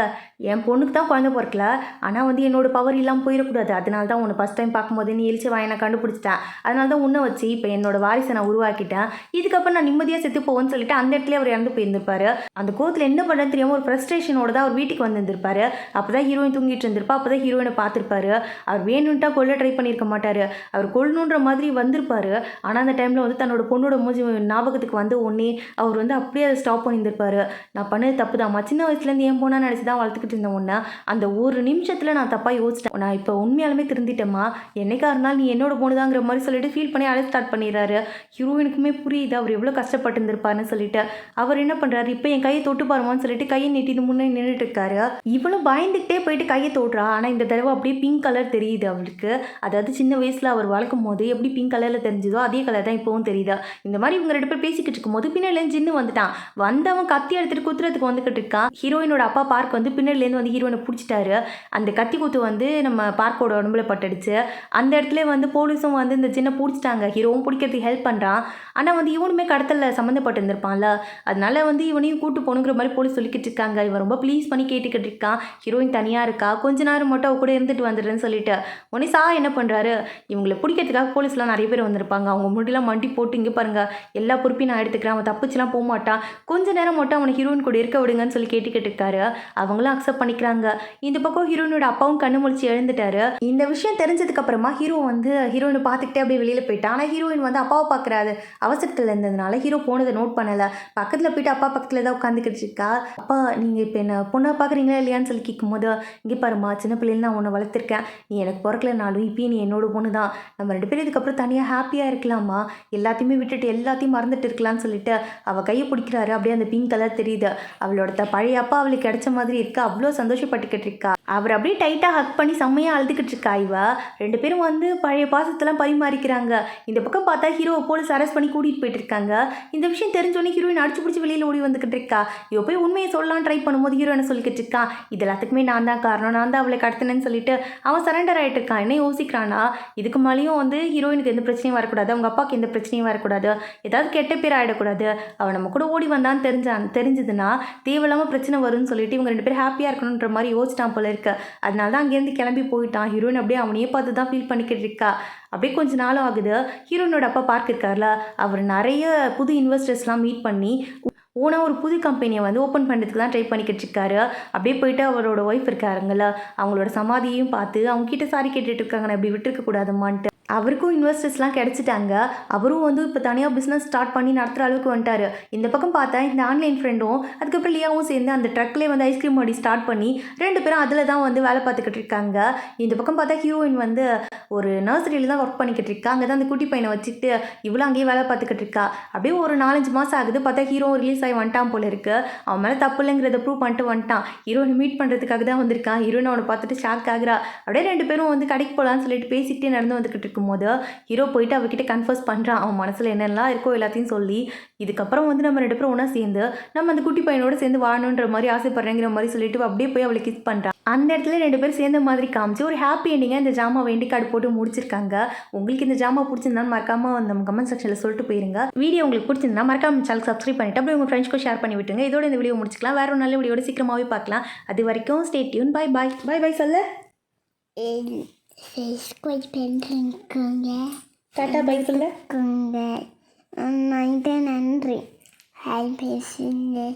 என் பொண்ணுக்கு தான் குழந்தை பிறக்கல, ஆனால் வந்து என்னோட பவர் இல்லாமல் போயிடக்கூடாது, அதனால தான் உன்னை ஃபஸ்ட் டைம் பார்க்கும்போது நீ எழுச்சி வாயனை கண்டுபிடிச்சிட்டேன், அதனால தான் உன்னை வச்சு இப்போ என்னோட வாரிசை நான் உருவாக்கிட்டேன், இதுக்கப்புறம் நான் நிம்மதியாக செத்து போவேன்னு சொல்லிட்டு அந்த இடத்துல அவர் இறந்து போயிருந்திருப்பாரு. அந்த கோவத்தில் என்ன பண்ணுறது தெரியாமல் ஒரு ஃப்ரஸ்ட்ரேஷனோட தான் அவர் வீட்டுக்கு வந்திருந்திருப்பாரு. அப்போ தான் ஹீரோயின் தூங்கிட்டு இருந்திருப்பா. அப்போ தான் ஹீரோயினை பார்த்துருப்பாரு. அவர் வேணும்ட்டா கொல்ல ட்ரை பண்ணியிருக்க மாட்டார், அவர் கொல்லணுன்ற மாதிரி வந்திருப்பாரு. ஆனால் அந்த டைமில் வந்து தன்னோட பொண்ணோட மூஞ்சி ஞாபகத்துக்கு வந்து ஒன்றே அவர் வந்து அப்படியே அதை ஸ்டாப் பண்ணியிருந்திருப்பாரு. நான் பண்ணது தப்பு தான்மா, சின்ன வயசுலேருந்து என் பொண்ணா நினச்சி தான் வளர்த்துக்கிட்டு இருந்தேன் உன்னை, அந்த ஒரு நிமிஷத்தில் நான் தப்பாக யோசிச்சிட்டேன், நான் இப்போ உண்மையாலுமே திருந்திட்டேம்மா, என்னைக்கா இருந்தாலும் நீ என்னோட பொண்ணுதாங்கிற மாதிரி சொல்லிட்டு ஃபீல் பண்ணி அழ ஸ்டார்ட் பண்ணிடுறாரு. ஹீரோயினுக்குமே புரியுது அவர் எவ்வளோ கஷ்டப்பட்டு இருந்திருப்பாருன்னு சொல்லிட்டு. அவர் என்ன பண்ணுறாரு, இப்போ என் கையை தொட்டு பாருமான்னு சொல்லிட்டு கையை நீட்டிட்டு முன்னே நின்றுட்டு இருக்காரு. இவ்வளோ பயந்துக்கிட்டே போயிட்டு கையை தொடுறா. ஆனால் இந்த தடவை அப்படியே பிங்க் கலர் தெரியுது அவளுக்கு. அதாவது சின்ன வயசில் அவர் வளர்க்கும் போது எப்படி பிங்க் கலரில் தெரிஞ்சதோ அதே கலர் தான் இப்போவும் தெரியுது. இந்த மாதிரி இவங்க 2 பேர் பேசிக்கிட்டு இருக்கும்போது பின்னாடிலேருந்து ஜின்னு வந்துட்டான். வந்தவன் கத்தி எடுத்துட்டு குத்துறதுக்கு வந்துக்கிட்டு இருக்கான். ஹீரோயினோட அப்பா பார்க் வந்து பின்னாடிலேருந்து வந்து ஹீரோயினை பிடிச்சிட்டாரு. அந்த கத்தி குத்து வந்து நம்ம பார்க்கோட உடம்புல பட்டுடுச்சு. அந்த இடத்துல வந்து போலீஸும் வந்து இந்த ஜின்னை பிடிச்சிட்டாங்க. ஹீரோவும் பிடிக்கிறதுக்கு ஹெல்ப் பண்ணுறான். ஆனால் வந்து இவனுமே கடத்தலில் சம்மந்தப்பட்டு இருந்திருப்பான்ல, அதனால வந்து இவனையும் கூட்டு போகணுங்கிற மாதிரி போலீஸ் சொல்லிக்கிட்டு இருக்காங்க. இவன் ரொம்ப ப்ளீஸ் பண்ணி கேட்டுக்கிட்டு இருக்கான். ஹீரோயின் தனியாக இருக்கா, கொஞ்ச நேரம் மட்டும் அவ கூட இருந்துட்டு வந்துடுறேன்னு சொல்லிட்டு. உடனே என்ன பண்ணுறாரு, இவங்களை பிடிக்கிறதுக்காக போலீஸ்லாம் நிறைய பேர் வந்திருப்பாங்க. அவங்க முடியெல்லாம் மண்டி போட்டு இங்கே பாருங்க எல்லா பொறுப்பையும் நான் எடுத்துக்கிறேன், அவன் தப்பிச்சுலாம் போக மாட்டான், கொஞ்ச நேரம் மட்டும் அவனை ஹீரோயின் கூட இருக்க விடுங்கன்னு சொல்லி கேட்டுக்கிட்டு இருக்காரு. அவங்களும் அக்செப்ட் பண்ணிக்கிறாங்க. இந்த பக்கம் ஹீரோயினோட அப்பாவும் கண்ணு முழிச்சு எழுந்துட்டாரு. இந்த விஷயம் தெரிஞ்சதுக்கு அப்புறமா ஹீரோ வந்து ஹீரோயினை பார்த்துக்கிட்டே அப்படியே வெளியில் போயிட்டான். ஆனால் ஹீரோயின் வந்து அப்பாவை பார்க்குறாரு. அவசரத்தில் இருந்ததுனால ஹீரோ போனதை நோட் பண்ணலை. பக்கத்தில் போயிட்டு அப்பா பக்கத்தில் தான் உட்காந்துக்கிட்டு இருக்கா. அப்பா நீங்கள் இப்போ என்ன பொண்ணை பார்க்குறீங்களா இல்லையான்னு சொல்லி கேட்கும்போது, இங்கே பாருமா, சின்ன பிள்ளைல நான் உன்னை வளர்த்துருக்கேன், நீ எனக்கு பிறக்கலனாலும் இப்பயும் நீ என்னோட பொண்ணு தான், நம்ம 2 பேரும் இதுக்கப்புறம் தனியாக ஹாப்பியாக இருக்கலாமா, எல்லாத்தையுமே விட்டுட்டு எல்லாத்தையும் மறந்துட்டு இருக்கலாம்னு சொல்லிட்டு அவள் கையை பிடிக்கிறாரு. அப்படியே அந்த பிங்க் கலர் தெரியுது. அவளோட பழைய அப்பா அவளுக்கு கிடைச்ச மாதிரி இருக்கா. அவ்வளோ சந்தோஷப்பட்டுக்கிட்டு இருக்கா. அவர் அப்படியே டைட்டாக ஹக் பண்ணி செம்மையாக அழுதுகிட்டு இருக்கா. இவ 2 பேரும் வந்து பழைய பாசத்தெல்லாம் பரிமாறிக்கிறாங்க. இந்த பக்கம் பார்த்தா ஹீரோவை போலீஸ் அரெஸ்ட் பண்ணி கூட்டிகிட்டு போயிட்டு இருக்காங்க. இந்த விஷயம் தெரிஞ்சோடனே ஹீரோயின் அடிச்சு பிடிச்சி வெளியில் ஓடி வந்துக்கிட்டு இருக்கா. இவ போய் உண்மையை சொல்லலாம் ட்ரை பண்ணும்போது ஹீரோ என்ன சொல்லிக்கிட்டு இருக்கான், இது எல்லாத்துக்குமே நான் தான் காரணம், நான் தான் அவளை கடத்தினேன்னு சொல்லிட்டு அவன் சரண்டர் ஆகிட்டு இருக்கான். என்ன யோசிக்கிறானா, இதுக்கு மேலேயும் வந்து ஹீரோயினுக்கு எந்த பிரச்சனையும் வரக்கூடாது, அவங்க அப்பாவுக்கு எந்த பிரச்சனையும் வரக்கூடாது, ஏதாவது கெட்ட பேர் ஆகிடக்கூடாது, அவன் நம்ம கூட ஓடி வந்தான்னு தெரிஞ்சதுன்னா தேவையில்லாமல் பிரச்சனை வரும்னு சொல்லிட்டு இவங்க 2 பேரும் ஹாப்பியாக இருக்கணுன்ற மாதிரி யோசிச்சிட்டான் போல இருக்கு. அதனால தான் அங்கேருந்து கிளம்பி போயிட்டான். ஹீரோயின் அப்படியே அவனையே பார்த்து தான் ஃபீல் பண்ணிக்கிட்டு இருக்கா. அப்படியே கொஞ்ச நாள் ஆகுது. ஹீரோயினோட அப்பா பார்க் இருக்கார்ல, அவர் நிறைய புது இன்வெஸ்டர்ஸ்லாம் மீட் பண்ணி ஓனாக ஒரு புது கம்பெனியை வந்து ஓப்பன் பண்ணுறதுக்கு தான் ட்ரை பண்ணிக்கிட்டு இருக்காரு. அப்படியே போயிட்டு அவரோட ஒய்ஃப் இருக்காருங்கள, அவங்களோட சமாதியையும் பார்த்து அவங்க கிட்ட சாரி கேட்டுட்டு இருக்காங்க, நான் இப்படி விட்டுருக்கக்கூடாதுமான்ட்டு. அவருக்கும் இன்வெஸ்டர்ஸ்லாம் கிடச்சிட்டாங்க. அவரும் வந்து இப்போ தனியாக பிஸ்னஸ் ஸ்டார்ட் பண்ணி நடத்துகிற அளவுக்கு வந்துட்டார். இந்த பக்கம் பார்த்தா இந்த ஆன்லைன் ஃப்ரெண்டும் அதுக்கப்புறம் லியாவும் சேர்ந்து அந்த ட்ரக்லேயே வந்து ஐஸ்கிரீம் மாடி ஸ்டார்ட் பண்ணி 2 பேரும் அதில் தான் வந்து வேலை பார்த்துக்கிட்டு இருக்காங்க. இந்த பக்கம் பார்த்தா ஹீரோயின் வந்து ஒரு நர்சரியில் தான் ஒர்க் பண்ணிக்கிட்டு இருக்கா. அங்கே தான் அந்த குட்டி பையனை வச்சுட்டு இவ்வளோ அங்கேயே வேலை பார்த்துக்கிட்டு இருக்கா. அப்படியே ஒரு 4-5 மாதம் ஆகுது. பார்த்தா ஹீரோ ரிலீஸ் ஆகி வந்துட்டான் போல இருக்குது. அவன் மேலே தப்பு இல்லைங்கிறத ப்ரூவ் பண்ணிட்டு வந்துட்டான். ஹீரோயினை மீட் பண்ணுறதுக்காக தான் வந்திருக்கான். ஹீரோயின் அவனை பார்த்துட்டு ஷாக் ஆகுறா. அப்படியே 2 பேரும் வந்து கடைக்கு போகலான்னு சொல்லிட்டு பேசிக்கிட்டே நடந்து வந்துக்கிட்டு இருக்கும்போது ஹீரோ போயிட்டு அவகிட்ட கன்ஃபர்ஸ் பண்ணுறான். அவன் மனசில் என்னெல்லாம் இருக்கோ எல்லாத்தையும் சொல்லி, இதுக்கப்புறம் வந்து நம்ம 2 பேரும் ஒன்றா சேர்ந்து நம்ம அந்த குட்டி பையனோடு சேர்ந்து வாழணுன்ற மாதிரி ஆசைப்படுறேங்கிற மாதிரி சொல்லிட்டு அப்படியே போய் அவளை கிஸ் பண்ணுறான். அந்த இடத்துல 2 பேரும் சேர்ந்த மாதிரி காமிச்சு ஒரு ஹாப்பி எண்டிங்காக இந்த ஜாமா வேண்டி கார்டு போட்டு முடிச்சிருக்காங்க. உங்களுக்கு இந்த ஜாமா பிடிச்சிருந்தாலும் மறக்காமல் நம்ம கமெண்ட் செக்ஷனில் சொல்லிட்டு போயிருங்க. வீடியோ உங்களுக்கு பிடிச்சிருந்தா மறக்காம சேனல் சப்ஸ்கிரைப் பண்ணிட்டு அப்படியே உங்கள் ஃப்ரெண்ட்ஸ்க்கும் ஷேர் பண்ணி விட்டுங்க. இதோட இந்த வீடியோ முடிச்சிக்கலாம். வேற ஒரு நல்ல வீடியோட சீக்கிரமாகவே பார்க்கலாம். அது வரைக்கும் stay tune. Bye bye. Bye bye சொல்லு. சப்ஸ்கிரைப் பண்ணிருக்கோங்க. டாட்டா பை சொல்லு. நன்றி. ஹாய் பேசுங்க.